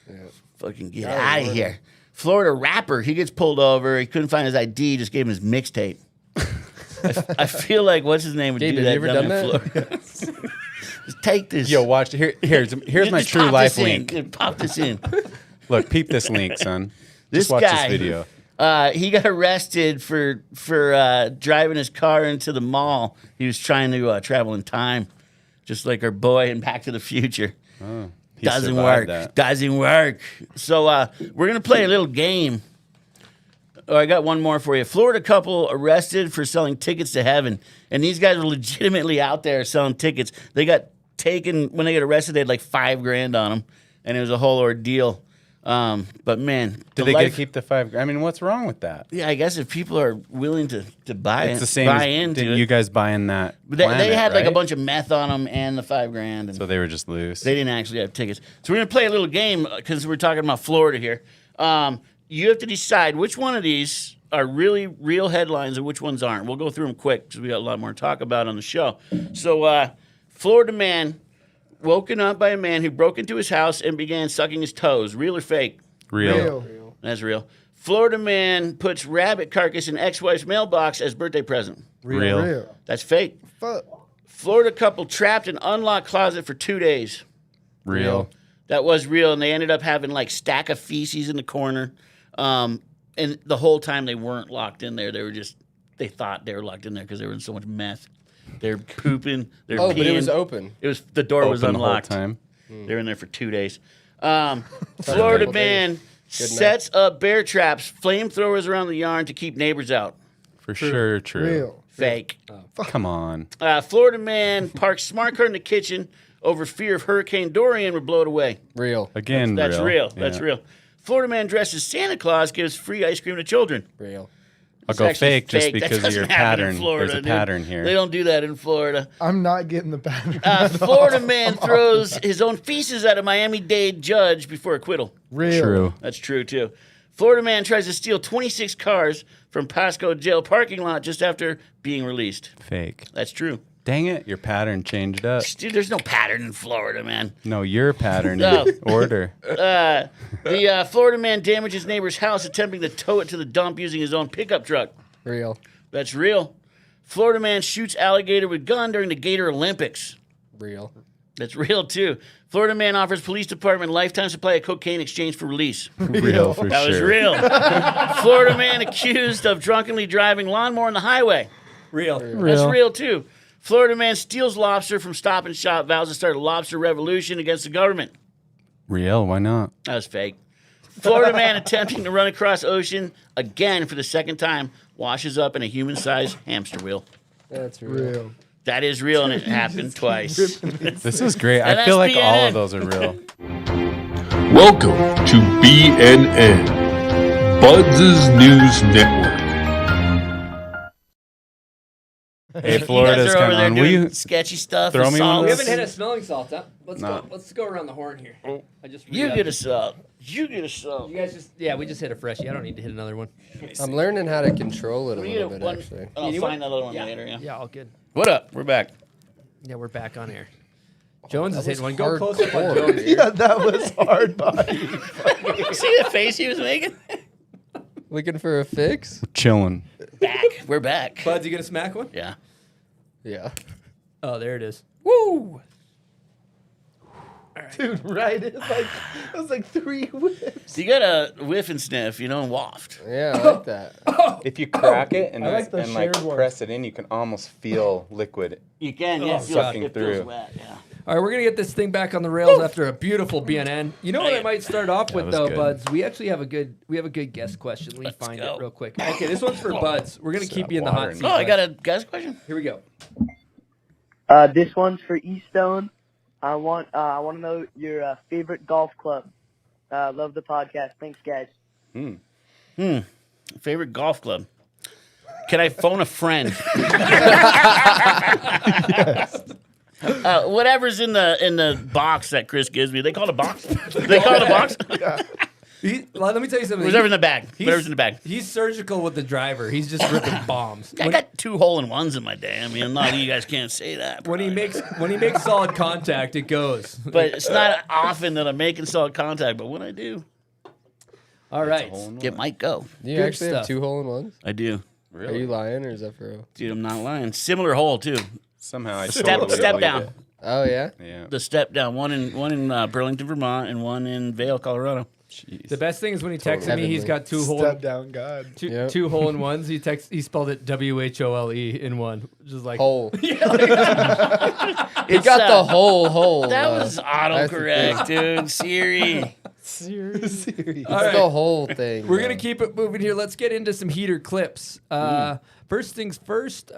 Yeah. Fucking get out of here. Florida rapper, he gets pulled over. He couldn't find his ID, just gave him his mixtape. I feel like, what's his name, would Gabe, do that have you ever down done in that? Florida. Just take this. Yo, watch. Here's my Just true pop life this in. link. Pop this in. Look, peep this link, son. This watch guy, this video. He got arrested for driving his car into the mall. He was trying to travel in time, just like our boy in Back to the Future. Oh, he Doesn't survived work. that. Doesn't work. So we're going to play a little game. Oh, I got one more for you. Florida couple arrested for selling tickets to heaven. And these guys are legitimately out there selling tickets. They got taken, when they got arrested, they had like $5,000 on them. And it was a whole ordeal. But man, Did they get to keep the $5,000? I mean, what's wrong with that? Yeah, I guess if people are willing to buy It's it, the same buy as into it. you guys buying that. But they had like a right? bunch of meth on them and the $5,000. And So they were just loose. they didn't actually have tickets. So we're gonna play a little game because we're talking about Florida here. You have to decide which one of these are really real headlines and which ones aren't. We'll go through them quick because we got a lot more to talk about on the show. So, Florida man woken up by a man who broke into his house and began sucking his toes. Real or fake? Real. That's real. Florida man puts rabbit carcass in ex-wife's mailbox as birthday present. Real. That's fake. Fuck. Florida couple trapped in unlocked closet for 2 days. Real. That was real, and they ended up having like stack of feces in the corner. And the whole time they weren't locked in there. They thought they were locked in there because they were in so much meth. They're pooping. They're peeing. But it was open. The door was Open the whole unlocked. time. They were in there for 2 days. Florida man sets up bear traps, flamethrowers around the yard to keep neighbors out. For sure, true. Real. Fake. Come on. Florida man parks smart car in the kitchen over fear of Hurricane Dorian would blow it away. Real. Again, That's real. Yeah. That's real. Florida man dressed as Santa Claus gives free ice cream to children. Real. I'll It's go actually fake just fake. That because of doesn't your happen in pattern. Florida, There's a dude. pattern here. They don't do that in Florida. I'm not getting the pattern. Florida man throws his own feces at a Miami-Dade judge before acquittal. Real. True. That's true, too. Florida man tries to steal 26 cars from Pasco jail parking lot just after being released. Fake. That's true. Dang it, your pattern changed up. Dude, there's no pattern in Florida, man. No, your pattern. No. Order. The Florida man damaged his neighbor's house attempting to tow it to the dump using his own pickup truck. Real. That's real. Florida man shoots alligator with gun during the Gator Olympics. Real. That's real, too. Florida man offers police department lifetime supply of cocaine in exchange for release. Real for That sure. was real. Florida man accused of drunkenly driving lawnmower on the highway. Real. That's real, too. Florida man steals lobster from Stop and Shop, vows to start a lobster revolution against the government. Real, why not? That was fake. Florida man attempting to run across ocean again for the second time washes up in a human-sized hamster wheel. That's real. Real. That is real, and it happened twice. This is great. And I feel that's like all BNN. of those are real. Welcome to BNN, Buds' News Network. Hey, You guys Florida's are over coming there on. Will doing you sketchy stuff. throw with me one of songs. We haven't hit a smelling salt. Huh? Let's No. go. Let's go around the horn here. I just You re-upped. get a sub. You get a sub. You guys we just hit a freshie. I don't need to hit another one. I'm learning how to control it a We little get bit, one. actually. I'll You find want- that other one Yeah. later. Yeah. Yeah, all good. What up? We're back. Yeah, we're back on air. Jones is that was hitting one. Go close up on hardcore, Jones. dude. Yeah, that was hard, buddy. See the face he was making? Looking for a fix? chilling? Back. We're back. Buds, you gonna smack one? Yeah. Yeah. Oh, there it is. Woo! Dude, right? It was like 3 whips. You gotta whiff and sniff, and waft. Yeah, I like that. If you crack it and, I like the and like shared one. press it in, you can almost feel liquid. You can, Oh, yeah. God. Sucking It feels through. wet, yeah. All right, we're gonna get this thing back on the rails after a beautiful BNN. You know what I might start off with was though, good. Buds? We actually have a good guest question. Let me Let's find go. it real quick. Okay, this one's for Buds. We're gonna keep you in the hot water seat. Oh, I Buds. got a guys question. Here we go. This one's for Eastone. I want to know your favorite golf club. Love the podcast. Thanks, guys. Favorite golf club. Can I phone a friend? Whatever's in the box that Chris gives me. They call it a box. They call it a box. Let me tell you something. Whatever's in the bag. Whatever's in the bag. He's surgical with the driver. He's just ripping bombs. I got 2 hole-in-ones in my day. I mean, not you guys can't say that. When he makes solid contact, it goes. But it's not often that I'm making solid contact. But when I do, All right. it might go. You Good actually stuff. have 2 hole-in-ones? I do. Are you lying or is that for real? Dude, I'm not lying. Similar hole too. Somehow I Step totally believe down. it. Oh, yeah? Yeah. The step down. One in Burlington, Vermont, and one in Vail, Colorado. The best thing is when he texted me, he's got two Step down God. two hole in ones. He spelled it WHOLE in one, which is like hole. Yeah, He got the whole. That was autocorrect, dude. Siri. Siri. It's All right. the whole thing. We're gonna keep it moving here. Let's get into some heater clips. First things first.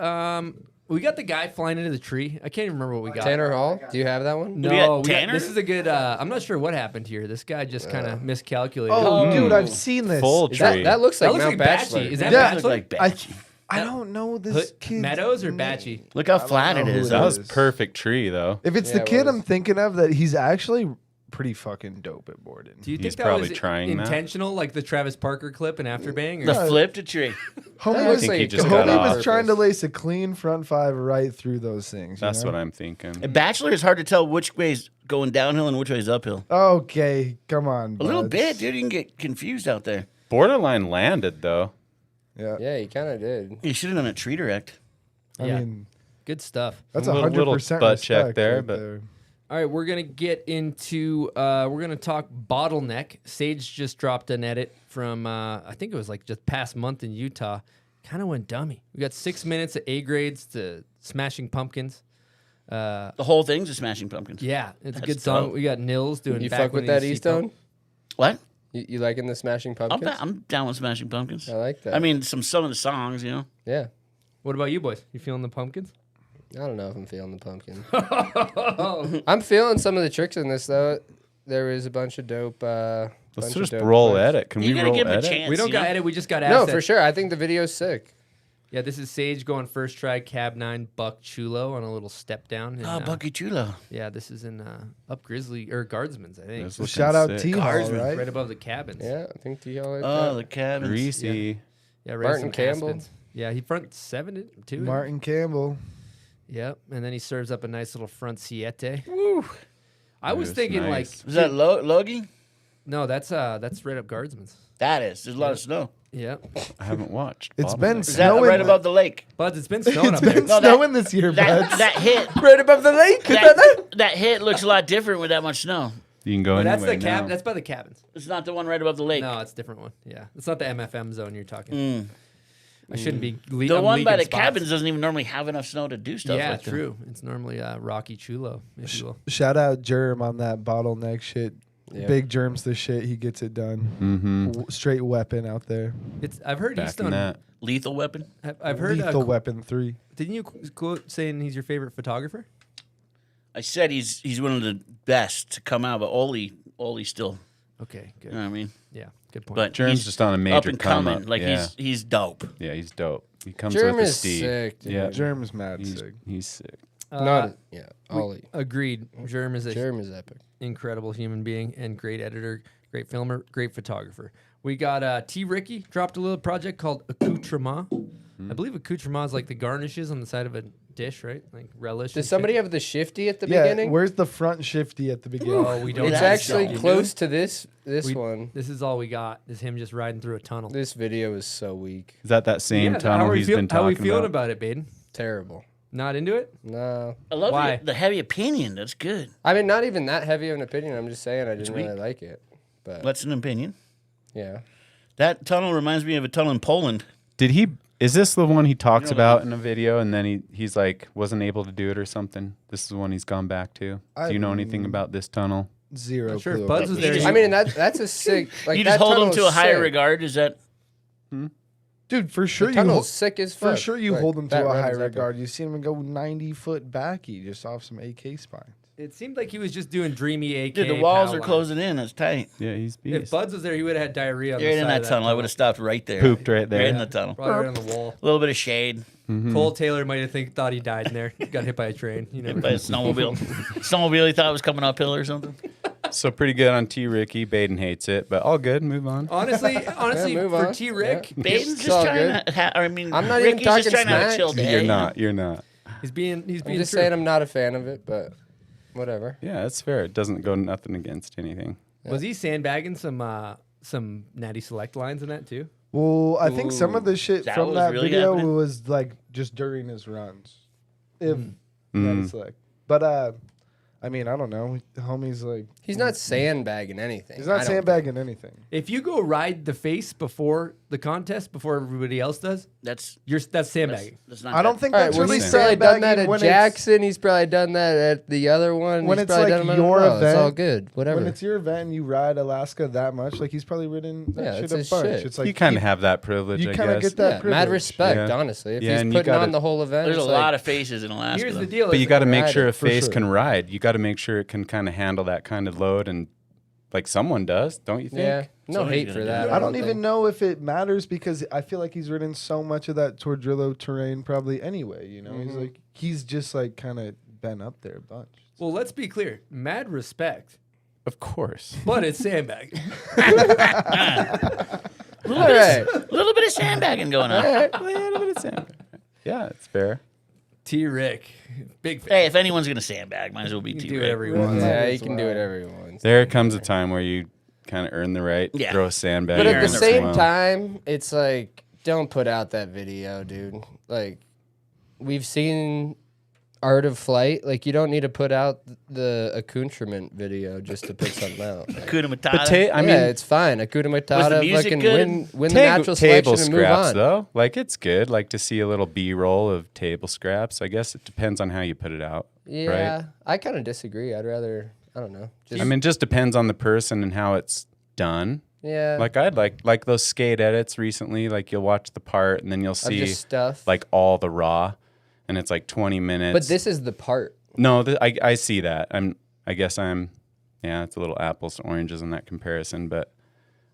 We got the guy flying into the tree. I can't even remember what we got. Tanner Hall. Do you have that one? No, this is a good. I'm not sure what happened here. This guy just kind of miscalculated. Oh, dude, I've seen this. Full tree. That looks like Mount Bachelor. Batchy. Is that Yeah, Bachelor? Like Batchy. I don't know this kid. Meadows or Batchy? Look how flat it know who is. it That was is. perfect tree, though. If it's Yeah, the it kid was. I'm thinking of, that he's actually pretty fucking dope at boarding. Do you think He's that probably was trying that. intentional, like the Travis Parker clip in Afterbang? Or? The flipped a tree. Homie I was, think he just homie got was off. trying to lace a clean front five right through those things. That's what I'm thinking. A Bachelor is hard to tell which way's going downhill and which way's uphill. Okay, come on. A little buds. bit, dude. You can get confused out there. Borderline landed, though. Yeah. Yeah, he kind of did. You should have done a tree direct. I Yeah. mean, Good stuff. that's A little 100% butt check respect there, right but- there. All right, we're gonna get into. We're gonna talk bottleneck. Sage just dropped an edit from. I think it was like just past month in Utah. Kind of went dummy. We got 6 minutes of A grades to Smashing Pumpkins. The whole thing's a Smashing Pumpkins. Yeah, it's a That's good song. dope. We got Nils doing. You Back fuck When with that, He Was E-Stone? What? You liking the Smashing I'm, Pumpkins? I'm down with Smashing Pumpkins. I like that. I mean, some of the songs, you know. Yeah. What about you boys? You feeling the Pumpkins? I don't know if I'm feeling the pumpkin. I'm feeling some of the tricks in this though. There was a bunch of dope. Let's bunch of just dope roll clips. edit. Can You we gotta roll give him a edit? chance. We don't you got know? edit. We just got No, asset. for sure. I think the video's sick. Yeah, this is Sage going first try, cab 9, Buck Chulo on a little step down. in, Oh, Bucky Chulo. Yeah, this is in up Grizzly or Guardsman's, I think. That's Well, looking shout out sick. T Hall, Guardsman. right? Right above the cabins. Yeah, I think y'all like Oh, that. the cabins. Greasy. Yeah, right Martin some Campbell. Aspens. Yeah, he front 7 too. Martin Campbell. Yep, and then he serves up a nice little front siete. Woo. I was That's thinking nice. like, Is that Logie? no, that's right up Guardsman's. That is. There's a lot of snow. Yep, I haven't watched. It's Bottleneck. been Is that snowing. right above the lake? Buds, it's been snowing It's up there. been No, snowing this year, That, buds. that hit. Right above the lake. That hit looks a lot different with that much snow. You can go But that's anyway the cab. now. That's by the cabins. It's not the one right above the lake. No, it's a different one. Yeah, it's not the MFM zone you're talking. Mm. I shouldn't be. The I'm one by leaking the spots. cabins doesn't even normally have enough snow to do stuff Yeah, like that. true. It's normally Rocky Chulo, if you will. Shout out Germ on that bottleneck shit. Yeah. Big Germ's the shit. He gets it done. Mm-hmm. Straight weapon out there. It's. I've heard he's Back in done. that. Lethal weapon. I've heard. Lethal Weapon 3. Didn't you quote saying he's your favorite photographer? I said he's one of the best to come out, but Ole's still. Okay, good. You know what I mean? Yeah, good point. But Germ's he's just on a major up and come coming. up. Like Yeah. he's dope. Yeah, he's dope. He comes Germ with a is steed. sick, dude. Yeah, Germ's mad he's, sick. he's sick. Yeah, we- Ollie. Agreed. Germ is a Germ is epic. incredible human being and great editor, great filmer, great photographer. We got T. Ricky dropped a little project called Accoutrement. I believe Accoutrement is like the garnishes on the side of a dish, right? Like relish. Does and somebody shit. have the shifty at the Yeah, beginning? where's the front shifty at the beginning? Oh, we don't. It's have actually that. close to this We- one. This is all we got. Is him just riding through a tunnel. This video is so weak. Is that same Yeah, tunnel how are he's we been How are we talking feeling about? about it, Baden? Terrible. Not into it? No. I love Why? the heavy opinion. That's good. I mean, not even that heavy of an opinion. I'm just saying I didn't weak. really like it. But That's an opinion. yeah. That tunnel reminds me of a tunnel in Poland. Did he? Is this the one he talks You know about in a video, and then he's like wasn't able to do it or something? This is the one he's gone back to. Do you know anything about this tunnel? Zero Not sure if clue. Buds was there. I mean, that's a sick. Like you just that hold them tunnel's to a higher sick. regard. Is that? Dude, for sure you tunnel's hold, sick as for fuck. sure you Like, hold them to that a run high is epic. regard. You see him go 90-foot backy just off some AK spines. It seemed like he was just doing dreamy AK. Dude, the walls power are line. closing in. That's tight. Yeah, he's If beast. Buds was there, he would have had diarrhea on You're the in side that of tunnel. I would have stopped right there. Pooped right there. Right in the tunnel. Probably right on the wall. A little bit of shade. Cole Taylor might have thought he died in there. Got hit by a train. You never By a know. snowmobile. Snowmobile he thought was coming uphill or something. So pretty good on T. Ricky. Baden hates it, but all good. Move on. Honestly, move for on. T. Rick, Yeah. Baden's It's just all trying good. to. I mean, I'm not even Ricky's just talking trying to have a smack. chill day. You're not. You're not. he's being I'm just true. saying I'm not a fan of it, but whatever. Yeah, that's fair. It doesn't go nothing against anything. Was he sandbagging some Natty Select lines in that too? Well, I think some of the shit That from was that really video happening? was like just during his runs. If Mm. that is like. But I I mean, I don't know. The homie's like... He's not sandbagging anything. He's not sandbagging anything. If you go ride the face before the contest, before everybody else does, that's sandbagging. That's not I don't think that's really he's probably done that sandbagging at when Jackson. He's probably done that at the other one. when He's it's probably like done them your at event. It's all good. Whatever. When it's your event and you ride Alaska that much, like he's probably ridden that Yeah, shit it's a his bunch. shit. It's like you kind of have that privilege, you I kinda guess. get that mad privilege. respect, Yeah. honestly. If Yeah, he's and you putting gotta- on the whole event, There's a it's lot like, of faces in Alaska. Here's the though. deal. But you got to make sure a for face sure. can ride. You got to make sure it can kind of handle that kind of load, and like someone does, don't you think? Yeah, no Somebody's hate gonna for do that. it. I don't even know if it matters because I feel like he's ridden so much of that Tordrillo terrain probably anyway. You know, he's just like kind of been up there a bunch. Well, let's be clear. Mad respect, Of course. but it's sandbagging. Little bit of sandbagging going on. Yeah, it's fair. T. Rick, big fan. Hey, if anyone's gonna sandbag, might as well be He can T. do Rick. whatever he wants. Yeah, he can do whatever he wants. There comes a time where you kind of earn the right to Yeah. throw a sandbag. But in at the once in a same while. time, it's like, don't put out that video, dude. Like, we've seen Art of Flight. Like, you don't need to put out the accoutrement video just to put something out. Like, Hakuna But Matata. I mean, yeah, it's fine. Hakuna Matata, music fucking good? win the natural selection table and move scraps, on. though. Like, it's good. Like, to see a little B-roll of table scraps. I guess it depends on how you put it out. Yeah, Right? I kind of disagree. I'd rather, I don't know. Just, I mean, it just depends on the person and how it's done. yeah. Like, I'd like those skate edits recently. Like, you'll watch the part and then you'll of see just stuff. like all the raw, and it's like 20 minutes. But this is the part. No, I see that. Yeah, it's a little apples to oranges in that comparison, but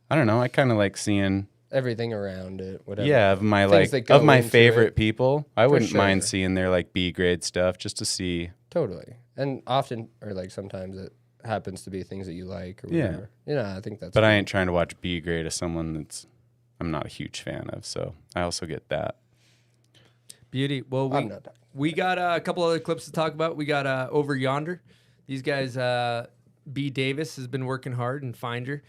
I don't know. I kind of like seeing, Everything around it, whatever. yeah, of my Things that like go of my into favorite it. people. I wouldn't mind sure. seeing their like B grade stuff just to see. Totally. And often, or like sometimes it happens to be things that you like or Yeah. whatever. You know, I think that's But I cool. ain't trying to watch B grade of someone I'm not a huge fan of. So I also get that. Beauty. Well, I'm not done. we got a couple other clips to talk about. We got Over Yonder. These guys, B. Davis has been working hard and Finder.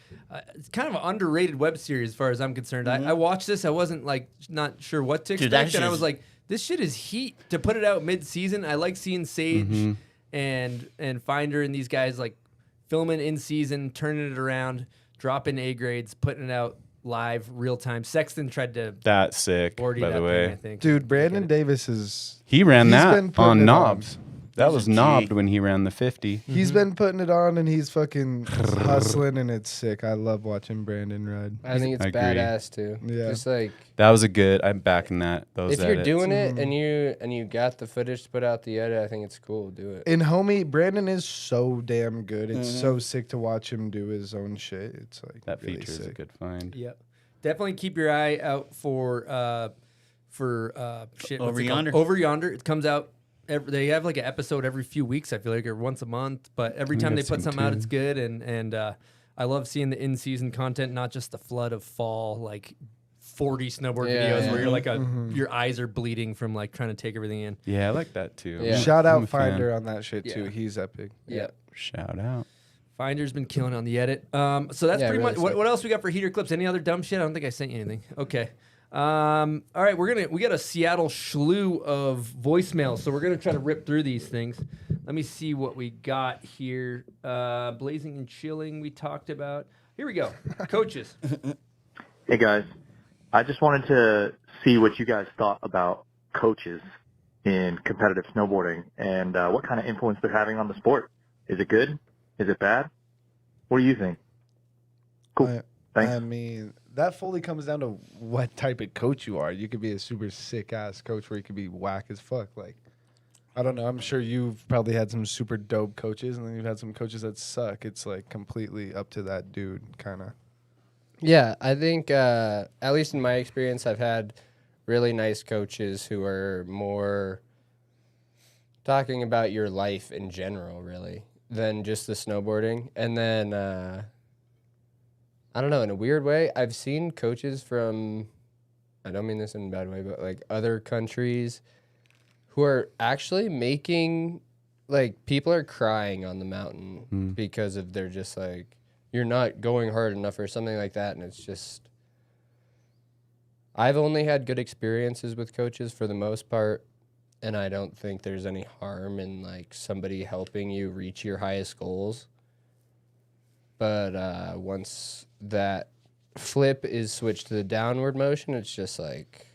It's kind of an underrated web series as far as I'm concerned. I watched this. I wasn't like not sure what to Dude, that expect, and I shit was is- like, this shit is heat to put it out mid-season. I like seeing Sage and Finder and these guys like filming in season, turning it around, dropping A grades, putting it out live, real time. Sexton tried to That's sick, 40 by that the thing, I way. think. Dude, Brandon Davis is... He ran he's that been putting on it knobs. That He's was a G. knobbed when he ran the 50. He's been putting it on and he's fucking hustling and it's sick. I love watching Brandon ride. I think it's I agree. badass too. Yeah. Just like That was a good. I'm backing that. Those if you're edits. doing it and you got the footage to put out the edit, I think it's cool. Do it. And homie, Brandon is so damn good. It's so sick to watch him do his own shit. It's like That really feature is a sick. good find. Yep. Definitely keep your eye out for shit. what's Over it called? Yonder. Over Yonder. It comes out. They have like an episode every few weeks. I feel like, or once a month. But every time they I've put seen something out, two. it's good. And I love seeing the in-season content, not just the flood of fall, like 40 snowboard Yeah, videos yeah. where you're like your eyes are bleeding from like trying to take everything in. Yeah, I like that too. Yeah. Shout I'm out a fan. Finder on that shit too. Yeah. He's epic. Yeah. Shout out. Finder's been killing on the edit. So that's Yeah, pretty really much. sick. What else we got for heater clips? Any other dumb shit? I don't think I sent you anything. Okay. All right, we got a Seattle slew of voicemails, so we're gonna try to rip through these things. Let me see what we got here. Blazing and chilling, we talked about. Here we go. Coaches. Hey guys, I just wanted to see what you guys thought about coaches in competitive snowboarding and what kind of influence they're having on the sport. Is it good? Is it bad? What do you think? Cool. Thanks. I mean, that fully comes down to what type of coach you are. You could be a super sick ass coach where you could be whack as fuck. Like, I don't know. I'm sure you've probably had some super dope coaches, and then you've had some coaches that suck. It's like completely up to that dude, kind of. Yeah, I think at least in my experience, I've had really nice coaches who are more talking about your life in general, really, than just the snowboarding. And then I don't know, in a weird way, I've seen coaches from, I don't mean this in a bad way, but like other countries who are actually making, like, people are crying on the mountain because of they're just like, you're not going hard enough or something like that. And it's just, I've only had good experiences with coaches for the most part. and I don't think there's any harm in like somebody helping you reach your highest goals. But once that flip is switched to the downward motion, it's just like,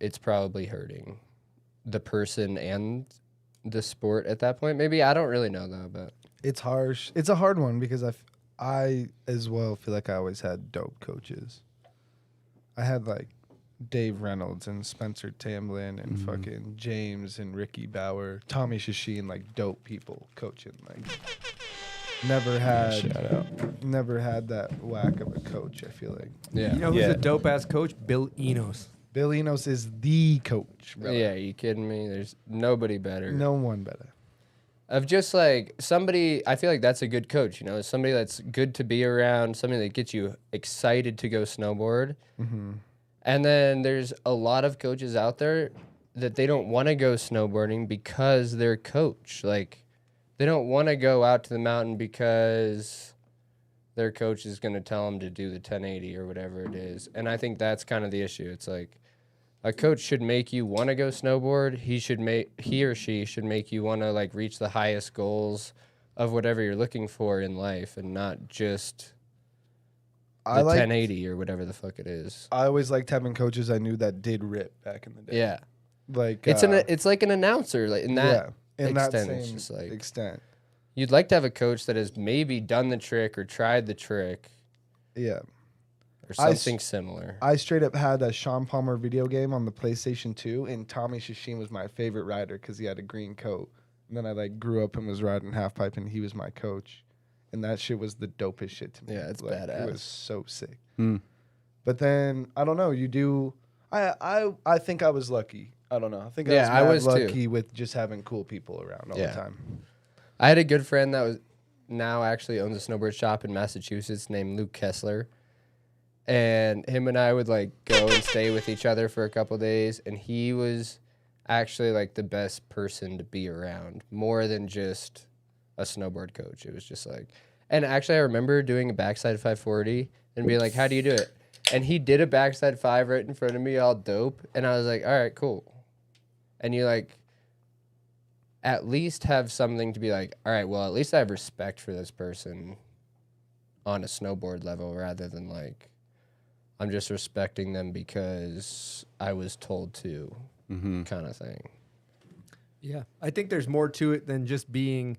it's probably hurting the person and the sport at that point. Maybe, I don't really know though, but it's harsh. It's a hard one because I as well feel like I always had dope coaches. I had like Dave Reynolds and Spencer Tamlin and fucking James and Ricky Bauer, Tommy Shasheen, like dope people coaching. Like never had that whack of a coach, I feel like. Yeah. You know who's a dope ass coach? Bill Enos. Bill Enos is the coach, bro. Yeah, you kidding me? There's nobody better. No one better. Of just like somebody, I feel like that's a good coach, you know, somebody that's good to be around, somebody that gets you excited to go snowboard. Mm-hmm. And then there's a lot of coaches out there that they don't want to go snowboarding because their coach, like, they don't want to go out to the mountain because their coach is going to tell them to do the 1080 or whatever it is. And I think that's kind of the issue. It's like a coach should make you want to go snowboard. He or she should make you want to like reach the highest goals of whatever you're looking for in life, and not just the 1080 or whatever the fuck it is. I always liked having coaches I knew that did rip back in the day. Yeah, like it's like an announcer, like in that extent. That same it's just like extent. You'd like to have a coach that has maybe done the trick or tried the trick. Yeah. Or something similar. I straight up had a Sean Palmer video game on the PlayStation 2, and Tommy Shasheen was my favorite rider because he had a green coat. And then I like grew up and was riding half pipe, and he was my coach. And that shit was the dopest shit to me. Yeah, it's like, badass. It was so sick. Mm. But then I don't know. You do. I think I was lucky. I don't know. I think I was lucky too. with just having cool people around all the time. I had a good friend that was now actually owns a snowboard shop in Massachusetts named Luke Kessler. And him and I would like go and stay with each other for a couple days, and he was actually like the best person to be around, more than just a snowboard coach. It was just like, and actually I remember doing a backside 540 and being like, how do you do it? And he did a backside 5 right in front of me, all dope, and I was like, all right, cool. And you like at least have something to be like, all right, well, at least I have respect for this person on a snowboard level, rather than like, I'm just respecting them because I was told to, kind of thing. Yeah. I think there's more to it than just being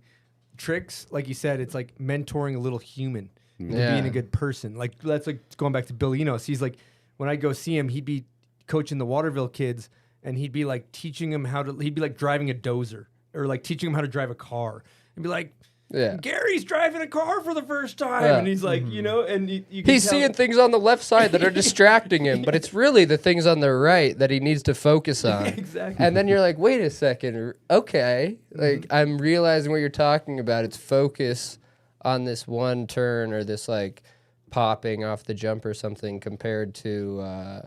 tricks. Like you said, it's like mentoring a little human, and being a good person. Like, that's like going back to Bill Enos. He's like, when I go see him, he'd be coaching the Waterville kids, and he'd be like teaching them he'd be like driving a dozer, or like teaching them how to drive a car, and be like, Gary's driving a car for the first time. And he's like, you know, and you can he's seeing things on the left side that are distracting him, but it's really the things on the right that he needs to focus on. Exactly. And then you're like, wait a second. Okay. Like, I'm realizing what you're talking about. It's focus on this one turn, or this like popping off the jump or something, compared to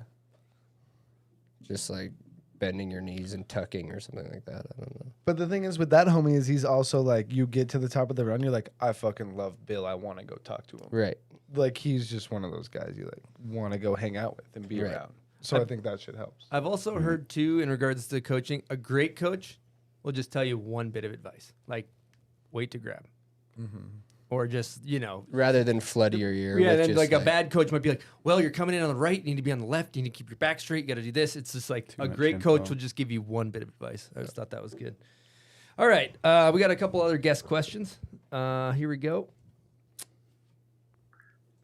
just like bending your knees and tucking or something like that. I don't know. But the thing is with that homie is he's also like, you get to the top of the run, you're like, I fucking love Bill. I want to go talk to him. Right. Like, he's just one of those guys you like want to go hang out with and be around. So I think that shit helps. I've also heard too, in regards to coaching, a great coach will just tell you one bit of advice, like weight to grab. Or just, you know, rather than flood your ear. Yeah, then like a bad coach might be like, well, you're coming in on the right, you need to be on the left, you need to keep your back straight, you got to do this. It's just like a great coach will just give you one bit of advice. I just thought that was good. All right, we got a couple other guest questions. Here we go.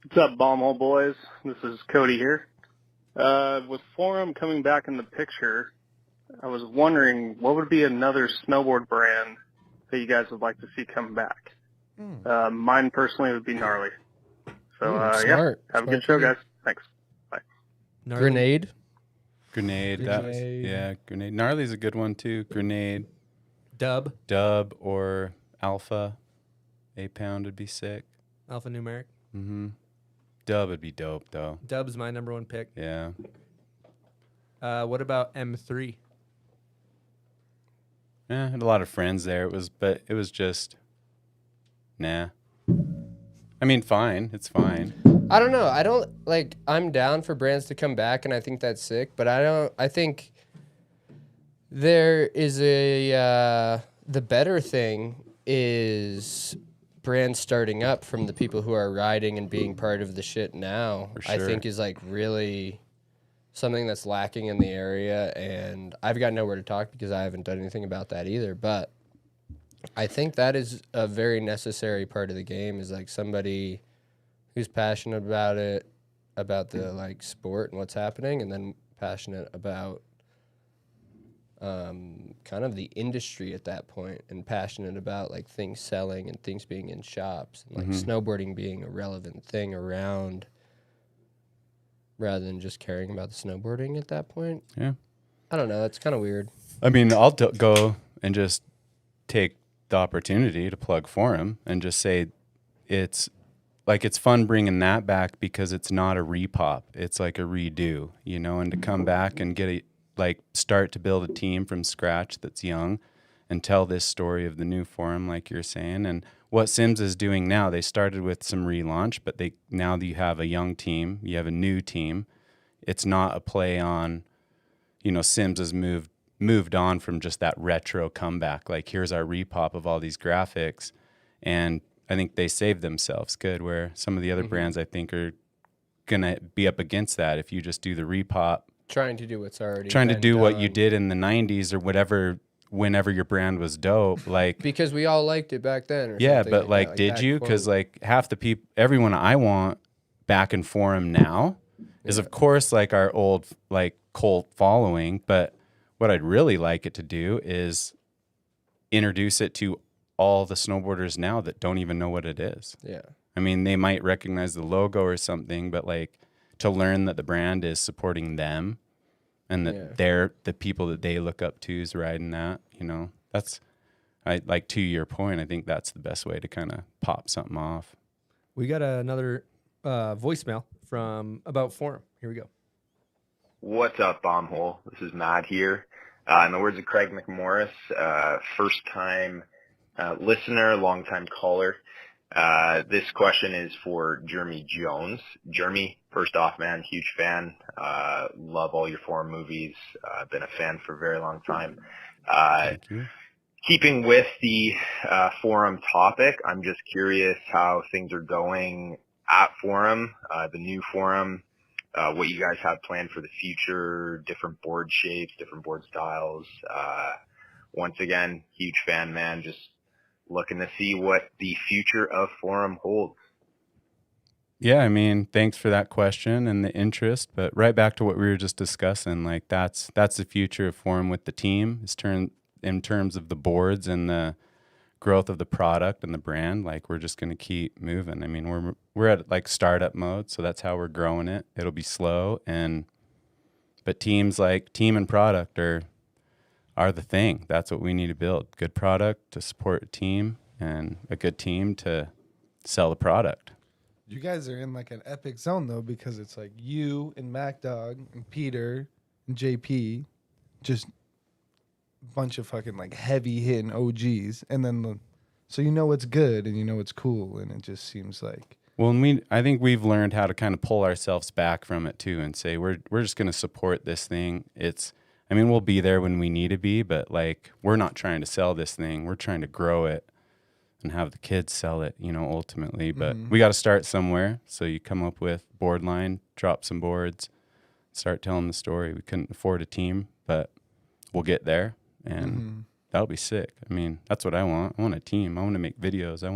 What's up, Bombhole boys? This is Cody here. With Forum coming back in the picture, I was wondering what would be another snowboard brand that you guys would like to see come back. Mine personally would be Gnarly. So smart. Have a good show, guys. Thanks. Bye. Grenade. Grenade. Grenade. Gnarly's a good one too. Grenade. Dub or Alpha. 8-pound would be sick. Alpha numeric. Dub would be dope though. Dub's my number one pick. Yeah. What about M3? Yeah, I had a lot of friends there. But it was just, nah. I mean, fine. It's fine. I don't know. I'm down for brands to come back, and I think that's sick. But I think There is the better thing is brands starting up from the people who are riding and being part of the shit now. For I sure. think is like really something that's lacking in the area, and I've got nowhere to talk because I haven't done anything about that either. But I think that is a very necessary part of the game, is like somebody who's passionate about it, about the like sport and what's happening, and then passionate about kind of the industry at that point, and passionate about like things selling and things being in shops, and like snowboarding being a relevant thing around, rather than just caring about the snowboarding at that point. Yeah. I don't know. It's kind of weird. I mean, I'll go and just take the opportunity to plug Forum and just say it's fun bringing that back because it's not a repop. It's like a redo, you know, and to come back and start to build a team from scratch that's young and tell this story of the new Forum, like you're saying. And what Sims is doing now, they started with some relaunch, but now you have a young team, you have a new team. It's not a play on, you know, Sims has moved on from just that retro comeback. Like, here's our repop of all these graphics. And I think they saved themselves good, where some of the other brands I think are going to be up against that if you just do the repop. Trying to do what's already Trying to been do what done. you did in the 90s or whatever, whenever your brand was dope. Like, because we all liked it back then. Or yeah, something but like that, did that you? quote. Because like half the people, everyone I want back in Forum now is of course like our old like cult following. But what I'd really like it to do is introduce it to all the snowboarders now that don't even know what it is. Yeah. I mean, they might recognize the logo or something, but like to learn that the brand is supporting them and that they're the people that they look up to is riding that, you know, like to your point, I think that's the best way to kind of pop something off. We got another voicemail from about Forum. Here we go. What's up, Bombhole? This is Matt here. In the words of Craig McMorris, first-time listener, long-time caller. This question is for Jeremy Jones. Jeremy, first off, man, huge fan. Love all your Forum movies. Been a fan for a very long time. Thank you. Keeping with the Forum topic, I'm just curious how things are going at Forum, the new Forum, what you guys have planned for the future, different board shapes, different board styles. Once again, huge fan, man. Just looking to see what the future of Forum holds. Yeah, I mean, thanks for that question and the interest. But right back to what we were just discussing, like that's the future of Forum with the team. In terms of the boards and the growth of the product and the brand, like we're just going to keep moving. I mean, we're at like startup mode, so that's how we're growing it. It'll be slow, but teams like team and product are the thing. That's what we need to build. Good product to support a team and a good team to sell the product. You guys are in like an epic zone though, because it's like you and MacDog and Peter and JP, just a bunch of fucking like heavy hitting OGs, and then so you know it's good and you know it's cool, and it just seems like. Well, and I think we've learned how to kind of pull ourselves back from it too, and say we're just going to support this thing. I mean, we'll be there when we need to be, but like we're not trying to sell this thing. We're trying to grow it and have the kids sell it, you know, ultimately. But we got to start somewhere. So you come up with board line, drop some boards, start telling the story. We couldn't afford a team, but we'll get there, and that'll be sick. I mean, that's what I want. I want a team. I want to make videos. I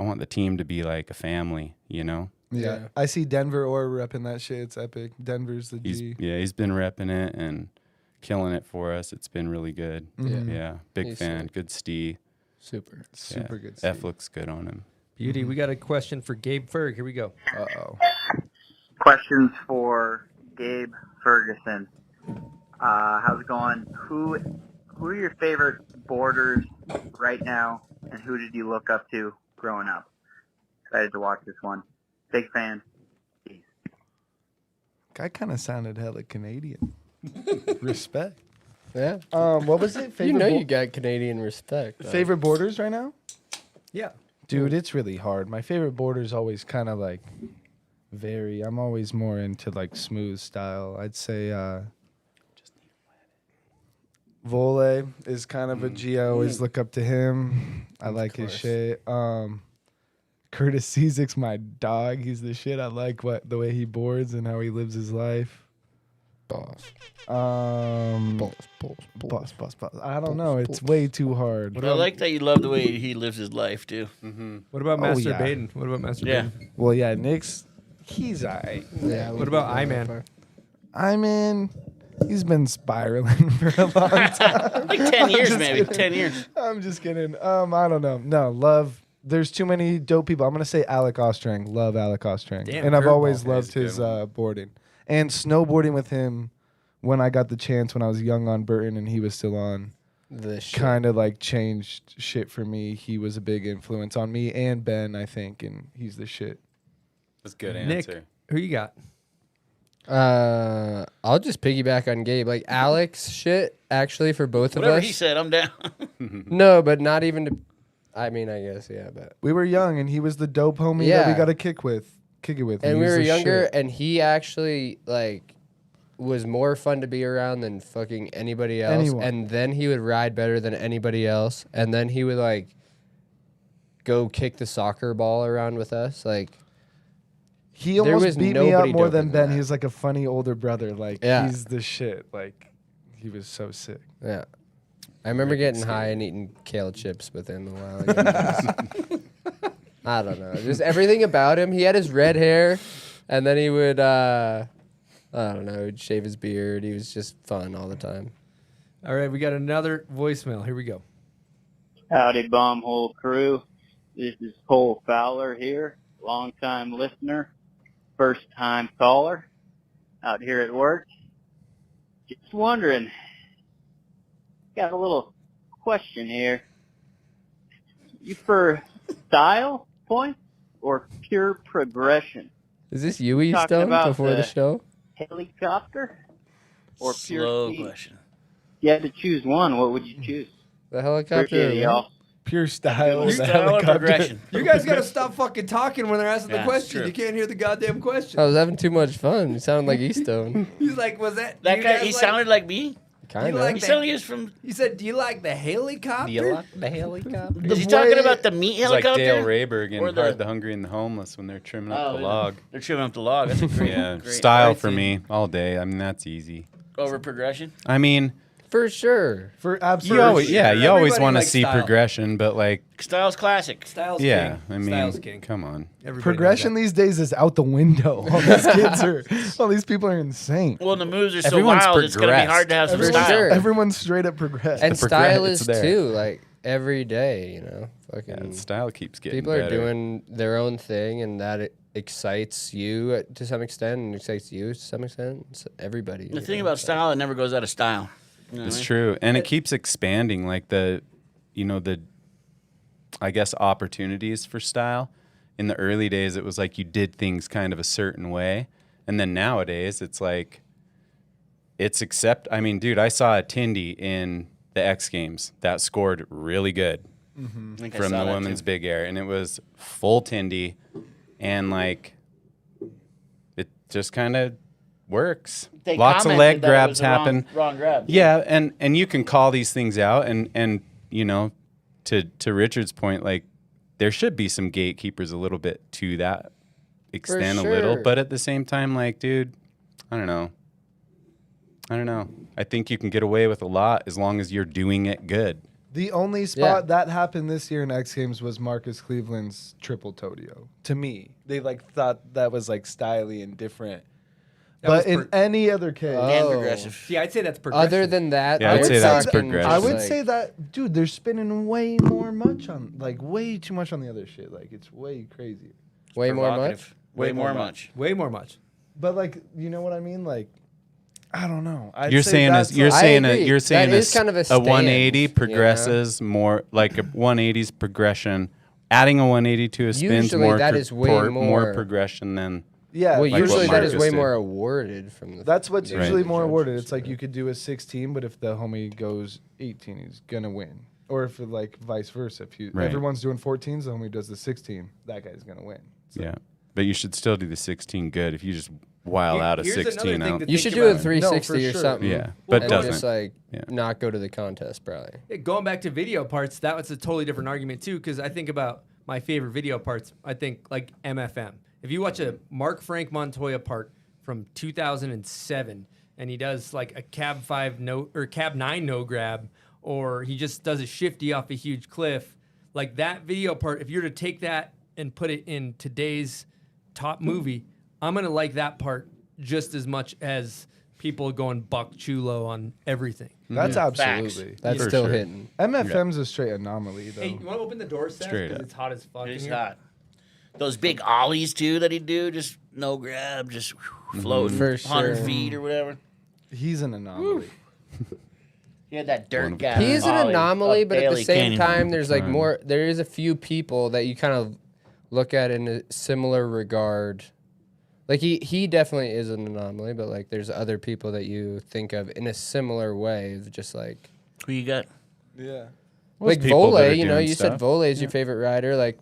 want the team to be like a family, you know? Yeah. I see Denver or repping that shit. It's epic. Denver's the G. He's been repping it and killing it for us. It's been really good. Yeah. Big fan. Sick. Good Steve. Super good. F looks good on him. Beauty. We got a question for Gabe Ferg. Here we go. Questions for Gabe Ferguson. How's it going? Who are your favorite boarders right now, and who did you look up to growing up? Excited to watch this one. Big fan. Guy kind of sounded hella Canadian. Respect. Yeah. What was it? You know you got Canadian respect. Favorite boarders right now? Yeah. Dude, it's really hard. My favorite boarders always kind of like vary. I'm always more into like smooth style. I'd say Vole is kind of a G. I always look up to him. I like his shit. Curtis Cezik's my dog. He's the shit. I like the way he boards and how he lives his life. Boss. Boss. I don't know. It's way too hard. I like that you love the way he lives his life too. What about Master Baden? What about Master Baden? Well, yeah, Nick's he's alright. Yeah. What about Iman? Iman, he's been spiraling for a long time. Like 10 years, I'm just maybe. kidding. 10 years. I'm just kidding. I don't know. No, love. There's too many dope people. I'm gonna say Alec Ostrang. Love Alec Ostrang. Damn, and I've curveball. always loved his boarding and snowboarding with him when I got the chance when I was young on Burton and he was still on. The shit. Kind of like changed shit for me. He was a big influence on me and Ben, I think, and he's the shit. That's a good Nick, answer. who you got? I'll just piggyback on Gabe. Like Alex shit, actually, for both Whatever of us. he said, I'm down. No, but not even to. I mean, I guess, yeah, but. We were young and he was the dope homie that Yeah. we got to kick it with. And we He was were the younger, shit. and he actually, like, was more fun to be around than fucking anybody else. Anyone. And then he would ride better than anybody else. And then he would, like, go kick the soccer ball around with us. Like, He there almost was beat me up nobody more doper than Ben. that. He was like a funny older brother. Like, Yeah. he's the shit. Like, he was so sick. Yeah. I remember getting high and eating kale chips with him a while ago. I don't know. Just everything about him. He had his red hair, and then he would, I don't know, he'd shave his beard. He was just fun all the time. All right, we got another voicemail. Here we go. Howdy, Bombhole crew. This is Cole Fowler here, longtime listener, first-time caller, out here at work. Just wondering, got a little question here. You for style points or pure progression? Is this you, Talking Stone, about before the show? Helicopter or pure Slow speed? question. If you had to choose one, what would you choose? The helicopter. Appreciate it, y'all. Pure style. Pure style or progression? You guys got to stop fucking talking when they're asking Yeah, the it's question. true. You can't hear the goddamn question. I was having too much fun. You sounded like Eastone. He's like, was that That you guy, guys he like- sounded like me. Kind like He the- sounded like he was from. He said, "Do you like the helicopter?" the helicopter? Is he talking about the meat It's like helicopter? Dale Rayberg Or in the- Hard, the Hungry, and the Homeless when they're trimming up Oh, the yeah. log. They're trimming up the log. That's a great, Yeah, great style right for scene. me all day. I mean, that's easy. Over progression. I mean, For sure. For you absolutely. always, yeah, you always Everybody want to likes see style. progression, but like, Style's classic. Styles yeah, king. I mean, Styles king. come on. Everybody knows Progression that. these days is out the window. All these kids are, all these people are insane. Well, the moves are so Everyone's wild. It's gonna be progressed. hard to have some Everyone's, style. sure. everyone's straight up progressed. And The progress- style it's is there. too, like every day, you know. Fucking Yeah, style keeps getting people better. are doing their own thing, and that excites you to some extent, and excites you to some extent. It's everybody. The you thing know, about so. style, it never goes out of style. You know what I It's mean? true, and it keeps expanding. Like the I guess opportunities for style. In the early days, it was like you did things kind of a certain way, and then nowadays it's like I mean, dude, I saw a Tindy in the X Games that scored really good I think I from saw the that women's too. big air, and it was full Tindy, and like it just kind of works. They Lots of commented leg that it grabs was the wrong- happen. wrong grab. Yeah, and you can call these things out, and you know, to Richard's point, like there should be some gatekeepers a little bit to that extent a little, sure. but at the same time, like, dude, I don't know. I think you can get away with a lot as long as you're doing it good. The only spot that happened this year in X Games was Marcus Cleveland's triple Todio. To me, they like thought that was like styly and different. was But in any other case, And progressive. Yeah, I'd say that's progressive. Other than that, Yeah, I'd they're say that's fucking progressive. I just would like- say that, dude, they're spending way more much on, like, way too much on the other shit. Like, it's way crazy. way more Provocative. much. Way more much. Way more much. But like, you know what I mean? Like, I don't know. I'd You're say saying that's as you're like- saying I agree. you're saying That is kind of a stand, 180 you know? progresses more like a 180's progression. Adding a 180 to a spin's Usually more that is way more more- progression than yeah. Well, like usually what that is Marcus way did. more awarded from the. That's what's Right. usually more awarded. It's like you could do a 16, but if the homie goes 18, he's gonna win. Or if it, like vice versa, if Right. everyone's doing 14s, the homie does the 16, that guy's gonna win. So, Yeah. But you should still do the 16 good. If you just while out of Here's another 16 thing out. to You think should do a about. 360 No, or for something. Yeah, but and doesn't. just like Yeah. not go to the contest probably. Yeah, going back to video parts, that was a totally different argument too. Because I think about my favorite video parts. I think like MFM. If you watch a Mark Frank Montoya part from 2007, and he does like a cab 5 no or cab 9 no grab, or he just does a shifty off a huge cliff, like that video part. If you're to take that and put it in today's top movie, I'm gonna like that part just as much as people going buck chulo on everything. That's Facts. absolutely. That's For still sure. hitting. MFM's a straight anomaly, though. Hey, you want to open the door, Seth? Straight 'Cause up. it's hot as fuck. It's in here. hot. Those big ollies too that he'd do, just no grab, just floating For 100 sure. feet or whatever. He's an anomaly. He had that dirt One of a guy. kind. He is an ollie anomaly, up but at the Bailey same Canyon. time, there's like Time. more. There is a few people that you kind of look at in a similar regard. Like he definitely is an anomaly, but like there's other people that you think of in a similar way of just like Who you got? Yeah. like people that Vole. are You know, doing you stuff. said Vole is your favorite rider. Like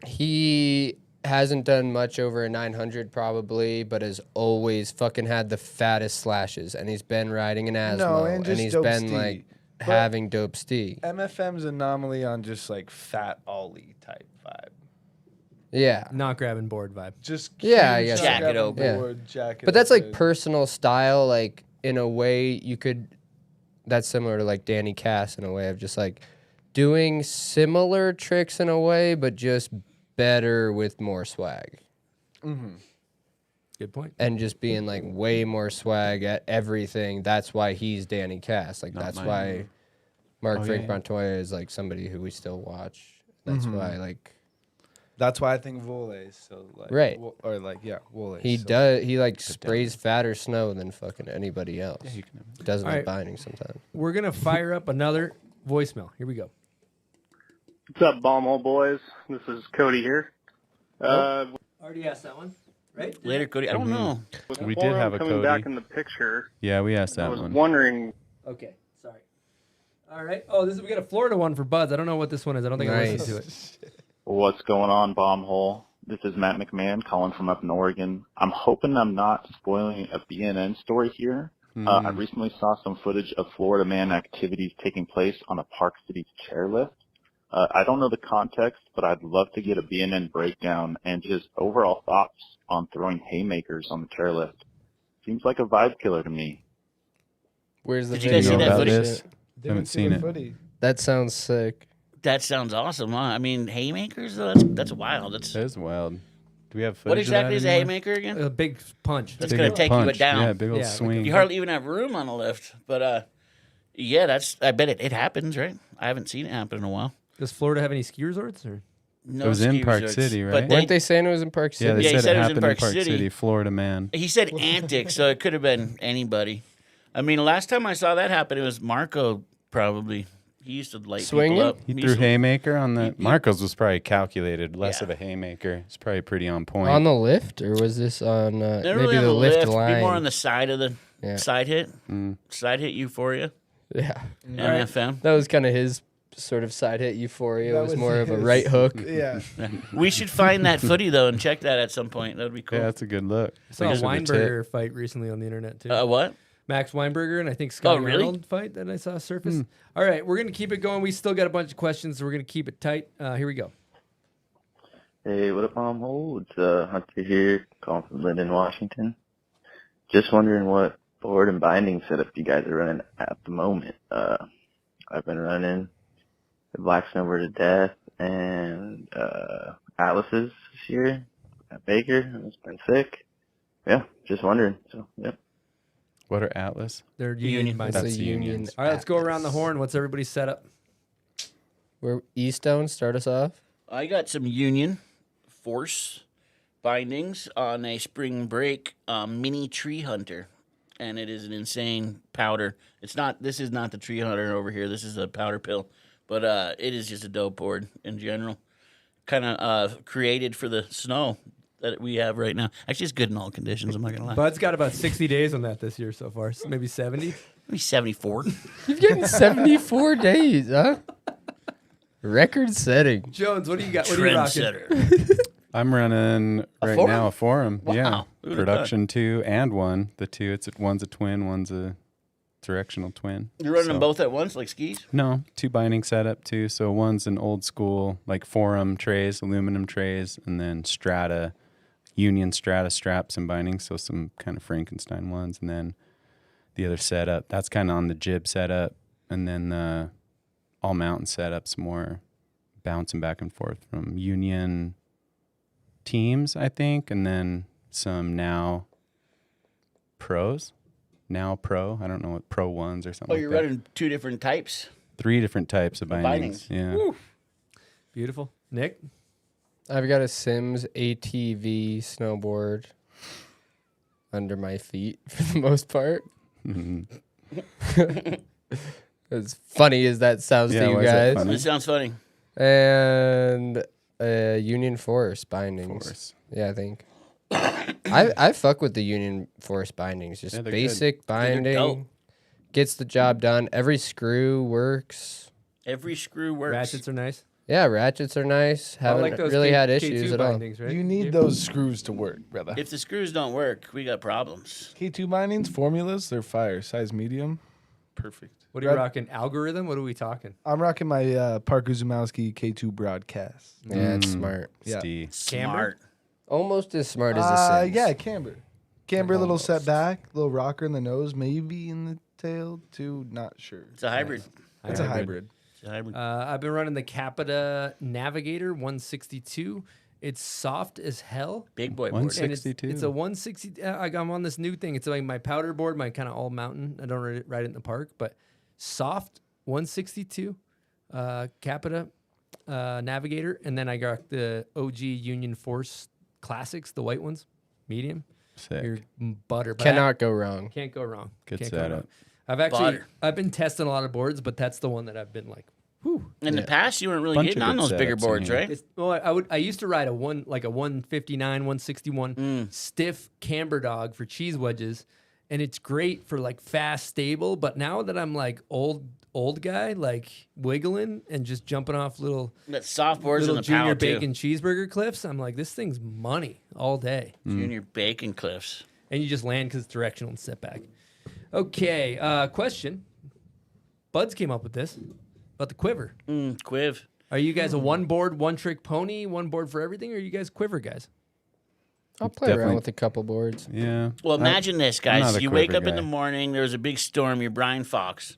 he hasn't done much over a 900 probably, but has always fucking had the fattest slashes, and he's been riding an Asmo, and just he's dope been ski. like But- having dope ski. MFM's anomaly on just like fat ollie type vibe. Yeah. Not grabbing board vibe. Just Yeah, I huge guess. Jacket grab on open. board, jacket But that's like open. personal style, like in a way you could. That's similar to like Danny Cass in a way of just like doing similar tricks in a way, but just better with more swag Good point. and just being like way more swag at everything. That's why he's Danny Cass. Like Not that's mine. why Mark Oh, Frank yeah. Montoya is like somebody who we still watch. That's why like That's why I think Vole is so like Right. or like yeah, Vole. he so does. He like sprays fatter snow than fucking anybody else. you can have Doesn't All like right. binding sometimes. We're gonna fire up another voicemail. Here we go. What's up, Bombhole boys? This is Cody here. Already asked that one, right? Later, Cody. I don't know. With We Forum did have a coming Cody. back in the picture. Yeah, we asked I that was one. wondering. Okay, sorry. All right. Oh, we got a Florida one for Buds. I don't know what this one is. I don't think I listened to it. What's going on, Bombhole? This is Matt McMahon calling from up in Oregon. I'm hoping I'm not spoiling a BNN story here. I recently saw some footage of Florida man activities taking place on a Park City's chairlift. I don't know the context, but I'd love to get a BNN breakdown and just overall thoughts on throwing haymakers on the chairlift. Seems like a vibe killer to me. Where's the Did you guys see video? that about footage? this? Didn't Haven't see seen the it. footy. That sounds sick. That sounds awesome, huh? I mean, haymakers, though, that's wild. That's That is wild. Do we have footage what of exactly that is a anymore? haymaker again? A big punch. That's Big gonna old take you punch. down. Yeah, big old Yeah, swing. You hardly even have room on a lift, but yeah, that's. I bet it happens, right? I haven't seen it happen in a while. Does Florida have any ski resorts? Or No It was in ski Park resorts, City, but right? Weren't they saying it was in Park City? Yeah, they Yeah, he said said it it was in happened in Park Park City. City, Florida man. He said antics, so it could have been anybody. I mean, last time I saw that happen, it was Marco. Probably he used to light Swinging? people up. He used threw to- haymaker on the. Marcos was probably calculated, less Yeah. of a haymaker. It's probably pretty on point. On the lift, or was this on Not maybe really on the lift lift, line? Be more on the side of the Yeah. side hit. Mm. Side hit euphoria. Yeah, MFM. that was kind of his sort of side hit euphoria. That It was was more of a his- right hook. Yeah. We should find that footy though and check that at some point. That would be cool. Yeah, that's a good look. I saw a Thanks for the tip. Weinberger fight recently on the internet too. What? Max Weinberger and I think Scott really? Arnold fight that I saw surface. All right, we're gonna keep it going. We still got a bunch of questions, so we're gonna keep it tight. Here we go. Hey, what up, Bombhole? It's Hunter here, calling from Linden, Washington. Just wondering what board and binding setup you guys are running at the moment. I've been running the Black Snowboard to Death and Atlases this year at Baker, and it's been sick. Yeah, just wondering. So, yep. What are Atlas? They're Union. union binders. That's a union. unions. All right, let's go around the horn. What's everybody's setup? Where Eastone start us off? I got some Union Force bindings on a spring break mini tree hunter, and it is an insane powder. It's not. This is not the tree hunter over here. This is a powder pill, but it is just a dope board in general. Kind of created for the snow that we have right now. Actually, it's good in all conditions. I'm not gonna lie. Bud's got about 60 days on that this year so far, so maybe 70. Maybe 74. You've getting 74 days, huh? Record setting. Jones, what do you got? What are you rocking? Trendsetter. I'm running right Forum? now a Forum. Wow. Yeah. Who'd have Production 2 and 1. The 2, one's a twin, one's a directional twin. You're running them both at once, like skis? No, 2 binding setup too. So one's an old school like Forum trays, aluminum trays, and then Strata, Union Strata straps and bindings. So some kind of Frankenstein ones, and then the other setup that's kind of on the jib setup, and then the all mountain setup's more bouncing back and forth from Union teams, I think, and then some now pros. Now pro. I don't know what pro ones or something. Oh, you're running 2 different types? 3 different types of bindings. Yeah. Woo. Beautiful. Nick? I've got a Sims ATV snowboard under my feet for the most part. As funny as that sounds to you guys. It sounds funny. And Union Force bindings. Yeah, I think. I fuck with the Union Force bindings. Just basic good. They're binding. dope. Gets the job done. Every screw works. Every screw works. Ratchets are nice. Yeah, ratchets are nice. Haven't like those really had K2 issues at all. bindings, right? You need those screws to work, brother. If the screws don't work, we got problems. K2 bindings, formulas, they're fire. Size medium, perfect. What are you rocking? Algorithm? What are we talking? I'm rocking my Park Uzumowski K2 broadcast. Yeah, it's smart. Yeah. Smart. Almost as smart as the Sims. Yeah, camber. Camber, a little set back, little rocker in the nose, maybe in the tail, too. Not sure. It's a hybrid. It's a hybrid. It's a hybrid. I've been running the Capita Navigator 162. It's soft as hell. Big boy board. 162. It's a 160. I'm on this new thing. It's like my powder board, my kind of all mountain. I don't ride it in the park, but soft 162 Capita Navigator. And then I got the OG Union Force Classics, the white ones, medium. Sick. You're butter. But Cannot go wrong. Can't go wrong. Good Can't go setup. wrong. I've been testing a lot of boards, but that's the one that I've been like, whew. In the past, you weren't really Bunch getting of on good those bigger setups in boards, here. right? Well, I used to ride a 159, 161 stiff camber dog for cheese wedges, and it's great for like fast, stable. But now that I'm like old guy, like wiggling and just jumping off little That soft boards little and the junior power too. bacon cheeseburger cliffs, I'm like, this thing's money all day. Junior bacon cliffs. And you just land because it's directional and set back. Okay, question. Buds came up with this about the quiver. Quiv. Are you guys a one board, one trick pony, one board for everything, or are you guys quiver guys? I'll play around Definitely. with a couple boards. Yeah. Well, imagine this, I'm guys. not a You wake quiver up in the guy. morning, there's a big storm, you're Brian Fox.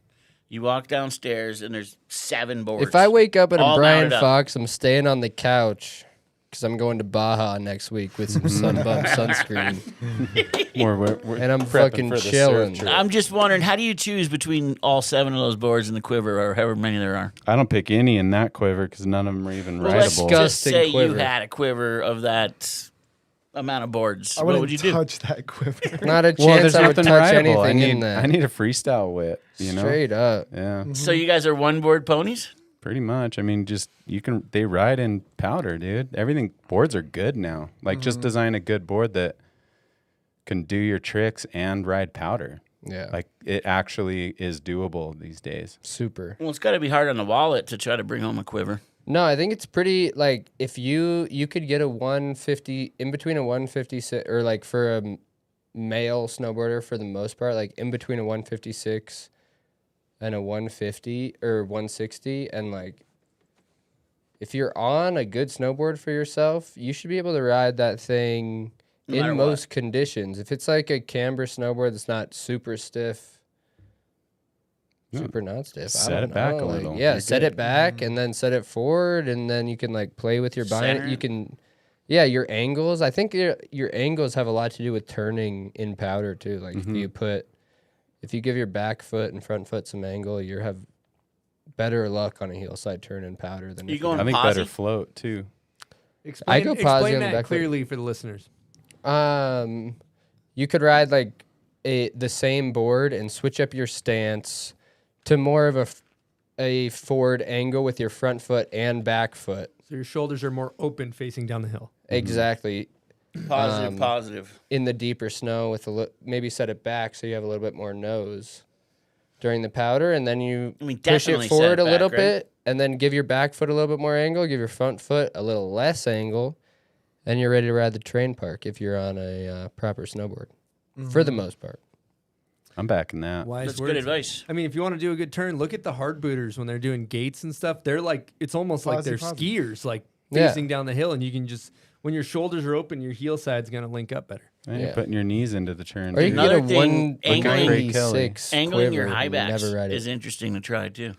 You walk downstairs, and there's 7 boards. If I wake up and I'm all Brian mounted up. Fox, I'm staying on the couch because I'm going to Baja next week with some sunbump sunscreen. And I'm prepping fucking for the surf chilling. trip. I'm just wondering, how do you choose between all 7 of those boards in the quiver, or however many there are? I don't pick any in that quiver because none of them are even Well, let's rideable. just say quiver. you had a quiver of that amount of boards. I What wouldn't would you do? touch that quiver. Not a Well, chance there's I would nothing touch rideable. anything I need, in that. I need a freestyle whip, you know? Straight up. Yeah. So you guys are one board ponies? Pretty much. I mean, just they ride in powder, dude. Everything, boards are good now. Like, just design a good board that can do your tricks and ride powder. Yeah. Like, it actually is doable these days. Super. Well, it's got to be hard on the wallet to try to bring home a quiver. No, I think it's pretty, like, if you could get a 150, in between a 156, or like for a male snowboarder for the most part, like in between a 156 and a 150 or 160, and like if you're on a good snowboard for yourself, you should be able to ride that thing No matter in what. most conditions. If it's like a camber snowboard that's not super stiff, super not stiff, I Set don't it back know, a like, little. yeah, You're set good. it back and then set it forward, and then you can like play with your Center bind. You it. can, yeah, your angles. I think your angles have a lot to do with turning in powder too. Like if you give your back foot and front foot some angle, you have better luck on a heel side turn in powder than You if going I think posse? better float, too. Explain, I go posi on the that back foot. clearly for the listeners. You could ride like the same board and switch up your stance to more of a forward angle with your front foot and back foot. So your shoulders are more open facing down the hill. Exactly. Positive, positive. In the deeper snow with maybe set it back so you have a little bit more nose during the powder, and then you push definitely it set forward it a little back, right? bit, and then give your back foot a little bit more angle, give your front foot a little less angle, And you're ready to ride the train park if you're on a proper snowboard, for the most part. I'm backing that. Wise That's words. good advice. I mean, if you want to do a good turn, look at the hard booters when they're doing gates and stuff. They're like, it's almost like they're skiers, like facing down the hill, and you can just, when your shoulders are open, your heel side's gonna link up better. And you're putting your knees into the turn. Or you can get a Another thing, 196 angling your quiver high and you backs never ride it. is interesting to try too.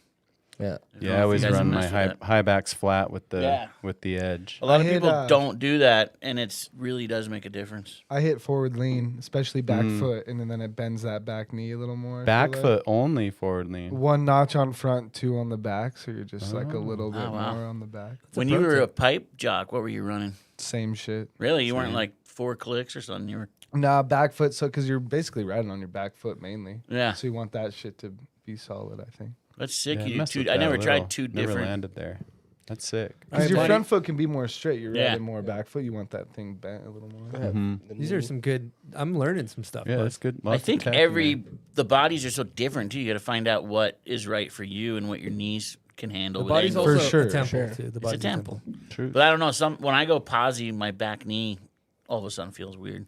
Yeah. Yeah, I always run my high backs flat with the edge. A lot of people don't do that, and it really does make a difference. I hit forward lean, especially back Mm. foot, and then it bends that back knee a little more. I Back feel foot only forward lean. One notch on front, two on the back, so you're just like a little bit Oh, wow. more on the back. When you were a pipe jock, what were you running? Same shit. Really? You weren't like 4 clicks or something? You were. Nah, back foot, so because you're basically riding on your back foot mainly. Yeah. So you want that shit to be solid, I think. That's sick. Yeah, You messed two, with I that never a tried little. two Never different. landed there. That's sick. Because your front foot can be more straight. You're Yeah. riding more back foot. You want that thing bent a little more. These are some good. I'm learning some stuff. Yeah, bud. that's good. I think the bodies are so different too. You got to find out what is right for you and what your knees can handle. The with body's angles. also a temple too. The It's a body's temple. True. But I don't know. When I go posy, my back knee all of a sudden feels weird.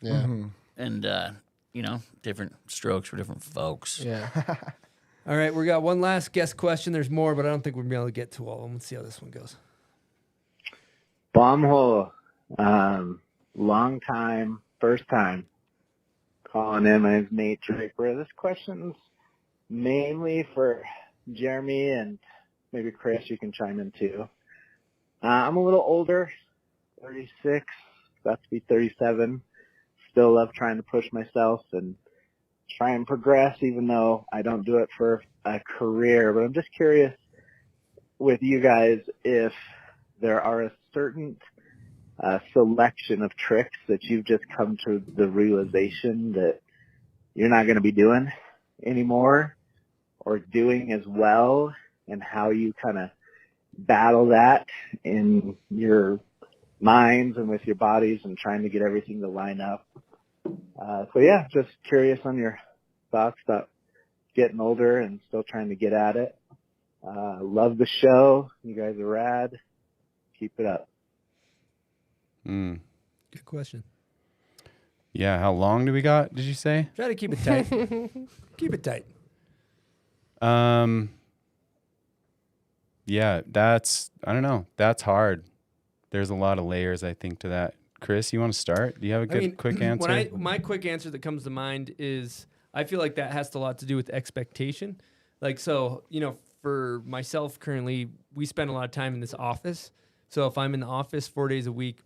Yeah. And different strokes for different folks. Yeah. All right, we got one last guest question. There's more, but I don't think we'll be able to get to all of them. Let's see how this one goes. Bomb hole. Long time, first time calling in. My name's Nate Draper. This question's mainly for Jeremy and maybe Chris. You can chime in too. I'm a little older, 36, about to be 37. Still love trying to push myself and try and progress, even though I don't do it for a career. But I'm just curious with you guys if there are a certain selection of tricks that you've just come to the realization that you're not going to be doing anymore or doing as well, and how you kind of battle that in your minds and with your bodies and trying to get everything to line up. So yeah, just curious on your thoughts about getting older and still trying to get at it. Love the show. You guys are rad. Keep it up. Good question. Yeah, how long do we got, did you say? Try to keep it tight. Keep it tight. Yeah, I don't know. That's hard. There's a lot of layers, I think, to that. Chris, you want to start? Do you have a good quick answer? My quick answer that comes to mind is I feel like that has a lot to do with expectation. Like, so, for myself currently, we spend a lot of time in this office. So if I'm in the office 4 days a week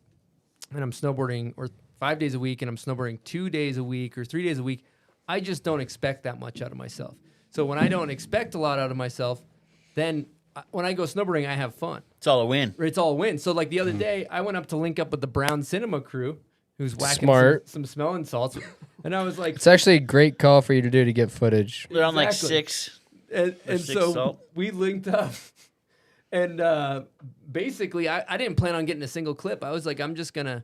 and I'm snowboarding, or 5 days a week and I'm snowboarding 2 days a week or 3 days a week, I just don't expect that much out of myself. So when I don't expect a lot out of myself, then when I go snowboarding, I have fun. It's all a win. It's all a win. So like the other day, I went up to link up with the Brown Cinema crew, who's whacking Smart. some smelling salts, and I was like, It's actually a great call for you to do to get footage. They're on like Exactly. 6. and six so salt. we linked up, and basically, I didn't plan on getting a single clip. I was like, I'm just gonna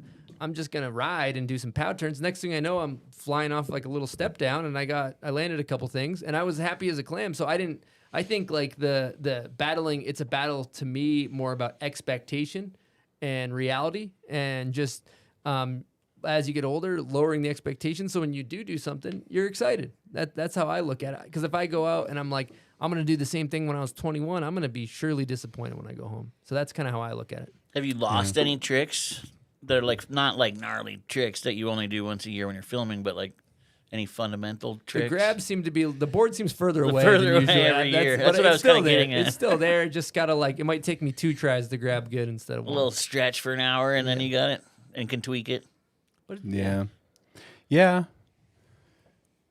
ride and do some pow turns. Next thing I know, I'm flying off like a little step down, and I landed a couple things, and I was happy as a clam. So I think like the battling, it's a battle to me more about expectation and reality, and just as you get older, lowering the expectation. So when you do something, you're excited. That's how I look at it. Because if I go out and I'm like, I'm going to do the same thing when I was 21, I'm going to be surely disappointed when I go home. So that's kind of how I look at it. Have you lost any tricks? They're like not like gnarly tricks that you only do once a year when you're filming, but like any fundamental tricks. The grabs seem to be, the board seems further The away. further than away usual. every year. But That's what I it's was still kinda there. getting at. It's still there. Just got to like, it might take me 2 tries to grab good instead of A one. little stretch for an hour, and then you got it and can tweak it. Yeah.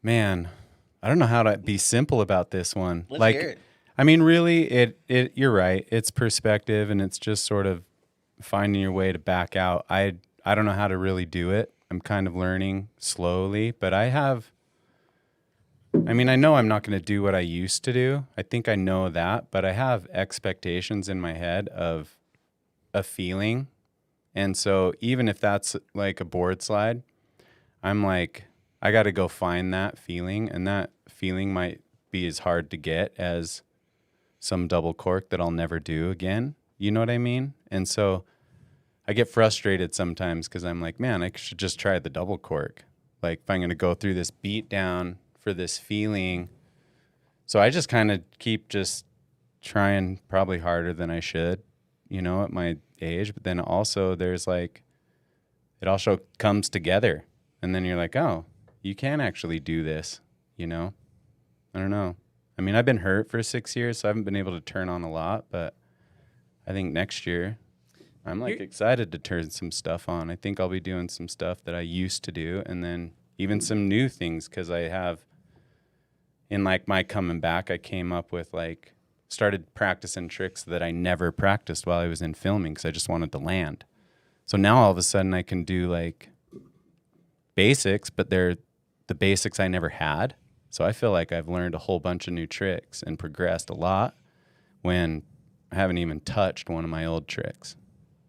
Man, I don't know how to be simple about this one. Let's like, hear it. I mean, really, it you're right. It's perspective, and it's just sort of finding your way to back out. I don't know how to really do it. I'm kind of learning slowly, but I know I'm not going to do what I used to do. I think I know that, but I have expectations in my head of a feeling. And so even if that's like a board slide, I'm like, I got to go find that feeling, and that feeling might be as hard to get as some double cork that I'll never do again. You know what I mean? And so I get frustrated sometimes because I'm like, man, I should just try the double cork. Like if I'm going to go through this beat down for this feeling. So I just kind of keep just trying probably harder than I should, you know, at my age. But then also there's like, it also comes together. And then you're like, oh, you can actually do this, you know? I don't know. I mean, I've been hurt for 6 years, so I haven't been able to turn on a lot. But I think next year, I'm like excited to turn some stuff on. I think I'll be doing some stuff that I used to do, and then even some new things, because I have, in like my coming back, I came up with like, started practicing tricks that I never practiced while I was in filming because I just wanted to land. So now all of a sudden I can do like basics, but they're the basics I never had. So I feel like I've learned a whole bunch of new tricks and progressed a lot when I haven't even touched one of my old tricks.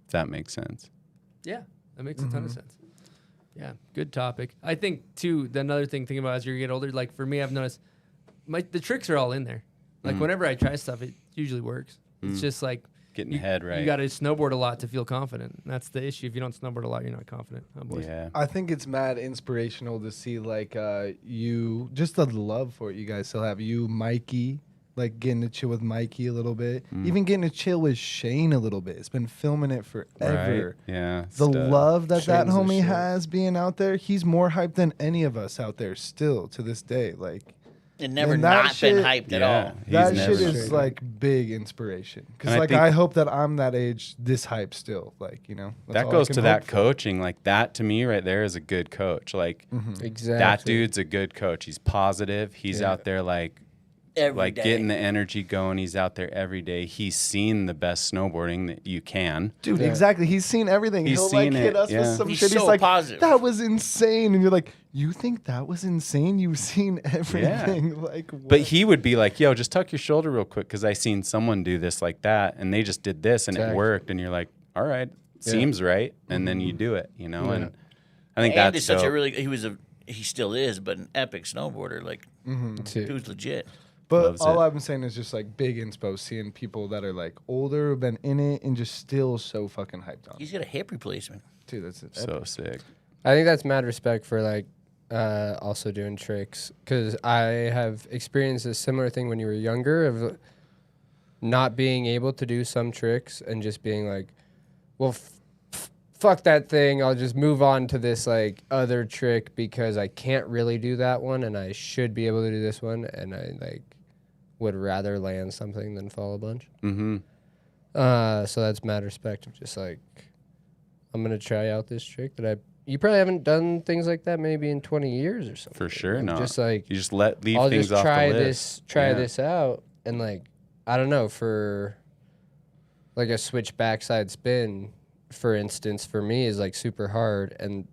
If that makes sense. Yeah, that makes a ton of sense. Yeah, good topic. I think, too, another thing thinking about as you get older, like for me, I've noticed the tricks are all in there. Like whenever I try stuff, it usually works. It's just like getting the head right. You got to snowboard a lot to feel confident. And that's the issue. If you don't snowboard a lot, you're not confident. Oh, boys. Yeah. I think it's mad inspirational to see like you, just the love for it you guys still have. You, Mikey, like getting to chill with Mikey a little bit. Even getting to chill with Shane a little bit. It's been filming it forever. Right. Yeah. The love that that homie has being out there, he's more hyped than any of us out there still to this day. Like, It never not been hyped at all. That shit is like big inspiration. Because like I hope that I'm that age, this hype still. Like, you know, that goes to that coaching. Like that to me right there is a good coach. Like exactly, that dude's a good coach. He's positive. He's out there like every day. Getting the energy going. He's out there every day. He's seen the best snowboarding that you can. Dude, exactly. He's seen everything. He's He'll seen like hit it, us with some He's shit. so He's like, positive. that was insane. And you're like, you think that was insane? You've seen everything. Like, what? But he would be like, yo, just tuck your shoulder real quick because I seen someone do this like that and they just did this and it worked. And you're like, all right, seems right. And then you do it, you know? And I think and that's is such a really, he still is, but an epic snowboarder. Like, dude's legit. But all I'm saying is just like big inspo, seeing people that are like older, have been in it, and just still so fucking hyped on. He's got a hip replacement. Dude, that's so sick. I think that's mad respect for like also doing tricks, because I have experienced a similar thing when you were younger of not being able to do some tricks and just being like, well, fuck that thing. I'll just move on to this like other trick because I can't really do that one and I should be able to do this one, and I like would rather land something than fall a bunch. So that's mad respect of just like, I'm gonna try out this trick that you probably haven't done things like that maybe in 20 years or something. For sure, like, no. Just like you just leave I'll things just off try the list. this out, and like I don't know, for like a switch backside spin, for instance, for me is like super hard, and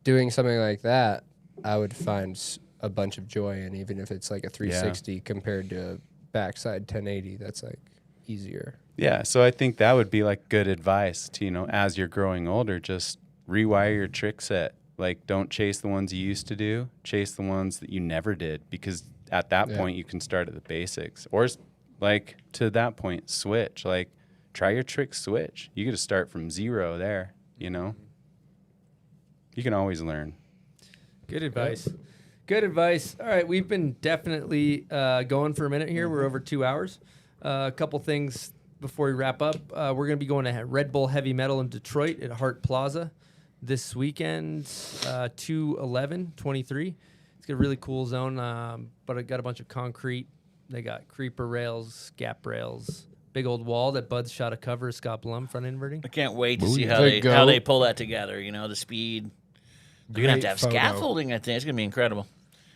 doing something like that, I would find a bunch of joy in, even if it's like a 360 compared to a backside 1080. That's like easier. Yeah, so I think that would be like good advice to, you know, as you're growing older, just rewire your trick set. Like, don't chase the ones you used to do, chase the ones that you never did, because at that point you can start at the basics. Or like to that point, switch. Like, try your trick switch. You get to start from zero there, you know? You can always learn. Good advice. Good advice. All right, we've been definitely going for a minute here. We're over 2 hours. A couple things before we wrap up. We're going to be going to Red Bull Heavy Metal in Detroit at Hart Plaza this weekend, 2/11/23. It's got a really cool zone, but it got a bunch of concrete. They got creeper rails, gap rails, big old wall that Bud's shot a cover, Scott Blum front inverting. I can't wait to see how they pull that together. You know, the speed. You're going to have scaffolding, I think. It's going to be incredible.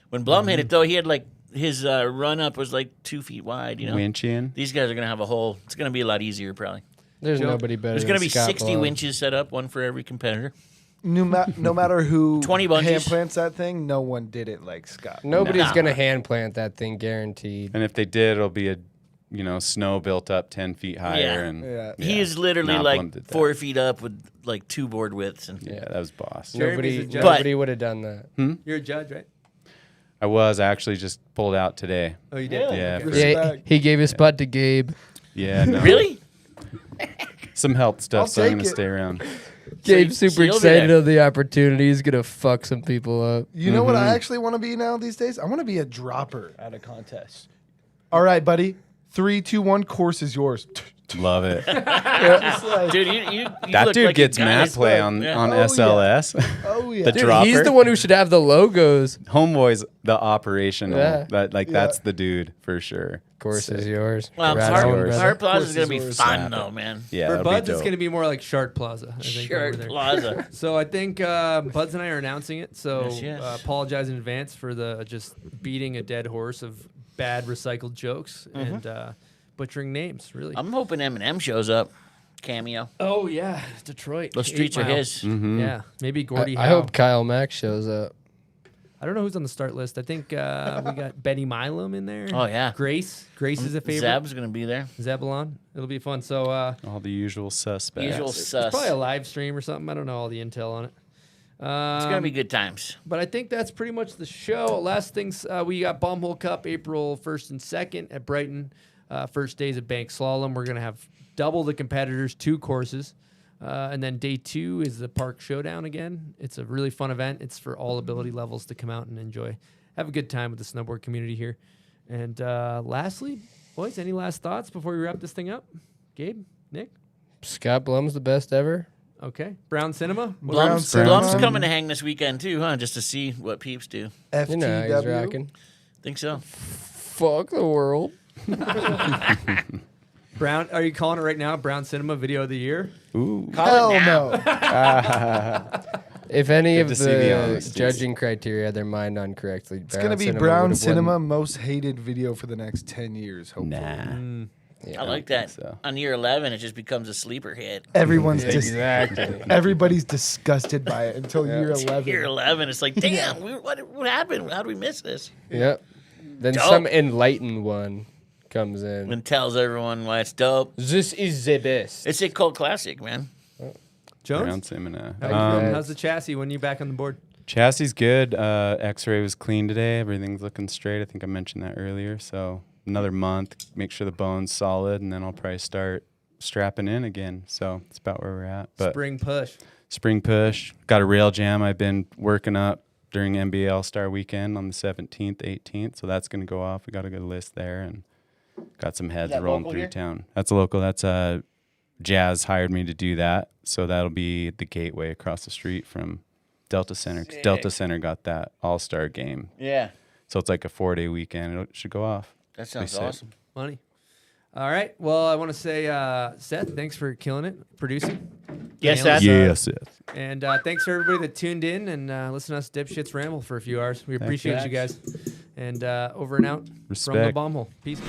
When Blum hit it, though, he had like his run-up was like 2 feet wide, you know? Winch in. These guys are going to have a whole... It's going to be a lot easier, probably. There's nobody better There's than going to be Scott 60 Blum. winches set up, one for every competitor. No matter who 20 hand bungees. plants that thing, no one did it like Scott. Nobody's going to hand plant that thing, guaranteed. And if they did, it'll be a, you know, snow built up 10 feet higher. And He is literally Not like Blum did that. 4 feet up with like 2 board widths. And Yeah, that was boss. Nobody would have done that. You're a judge, right? I was actually just pulled out today. Oh, you did? Yeah. Okay. for- He gave his spot to Gabe. Yeah. No. Really? some health stuff, I'll so I'm take going to it. stay around. Gabe's super so you'll be excited there. of the opportunity. He's gonna fuck some people up. You know what Mm-hmm. I actually want to be now these days? I want to be a dropper at a contest. All right, buddy. 3, 2, 1. Course is yours. Love it. Just like- Dude, you That look dude like gets a guy. mad play on Yeah. on Oh, yeah. SLS. Oh yeah. The Dude, dropper. he's the one who should have the logos. Homeboy's the operational. Yeah. That's the dude for sure. Course is yours. Well, Right Heart- on, yours. brother. Heart Plaza is Course gonna is be yours. fun Snap though, it. man. Yeah, For that'll Buds, be it's dope. going to be more like Shark Plaza. I think, over Shirt there. Plaza. So I think Buds and I are announcing it. So Yes, yes. apologize in advance for the just beating a dead horse of bad recycled jokes Mm-hmm. and butchering names. Really. I'm hoping Eminem shows up. Cameo. Oh yeah, Detroit. Those 8 streets are Mile. his. Mhm. Yeah, maybe Gordy. I Howe. hope Kyle Mack shows up. I don't know who's on the start list. I think we got Betty Milam in there. Oh, yeah. Grace is a favorite. Zab's gonna be there. Zebulon. It'll be fun. So All the usual suspects. Usual it's sus. probably a live stream or something. I don't know all the intel on it. It's gonna be good times. But I think that's pretty much the show. Last things, we got Bombhole Cup April 1st and 2nd at Brighton. First days of Bank Slalom. We're going to have double the competitors, 2 courses. And then day 2 is the Park Showdown again. It's a really fun event. It's for all ability levels to come out and enjoy. Have a good time with the snowboard community here. And lastly, boys, any last thoughts before we wrap this thing up? Gabe? Nick? Scott Blum's the best ever. Okay. Brown Cinema? Blum's Cinema. coming to hang this weekend too, huh? Just to see what peeps do. You know he's FTW. rocking. Think so? Fuck the world. Brown, are you calling it right now? Brown Cinema Video of the Year? Ooh. Hell no. If any Good of to see the the honesty. judging criteria had their mind on correctly, It's going to be Brown Cinema most hated video for the next 10 years, hopefully. Nah. I like that. so. On year 11, it just becomes a sleeper hit. Everyone's Exactly. everybody's disgusted by it until year 11. Year 11, it's like, damn, what happened? How did we miss this? Yep. Then Dope. some enlightened one comes in. And tells everyone why it's dope. This is the best. It's a cult classic, man. Jones? Brown Cinema. How you feeling? How's the chassis when you back on the board? Chassis good. X-ray was clean today. Everything's looking straight. I think I mentioned that earlier. So another month, make sure the bone's solid, and then I'll probably start strapping in again. So it's about where we're at. But Spring push. Got a rail jam I've been working up during NBA All-Star Weekend on the 17th, 18th. So that's going to go off. We got a good list there, and got some heads that rolling local through here? town. That's a local. That's Jazz hired me to do that. So that'll be the gateway across the street from Delta Center. 'Cause Delta Center got that All-Star game. Yeah. So it's like a 4-day weekend. It should go off. That sounds sick. awesome. Money. All right. Well, I want to say, Seth, thanks for killing it, producing. Yes, Nailing Seth. it. Yes, Seth. And thanks for everybody that tuned in and listened to us dipshits ramble for a few hours. We appreciate you guys. And over and out from the Respect. bomb hole. Peace.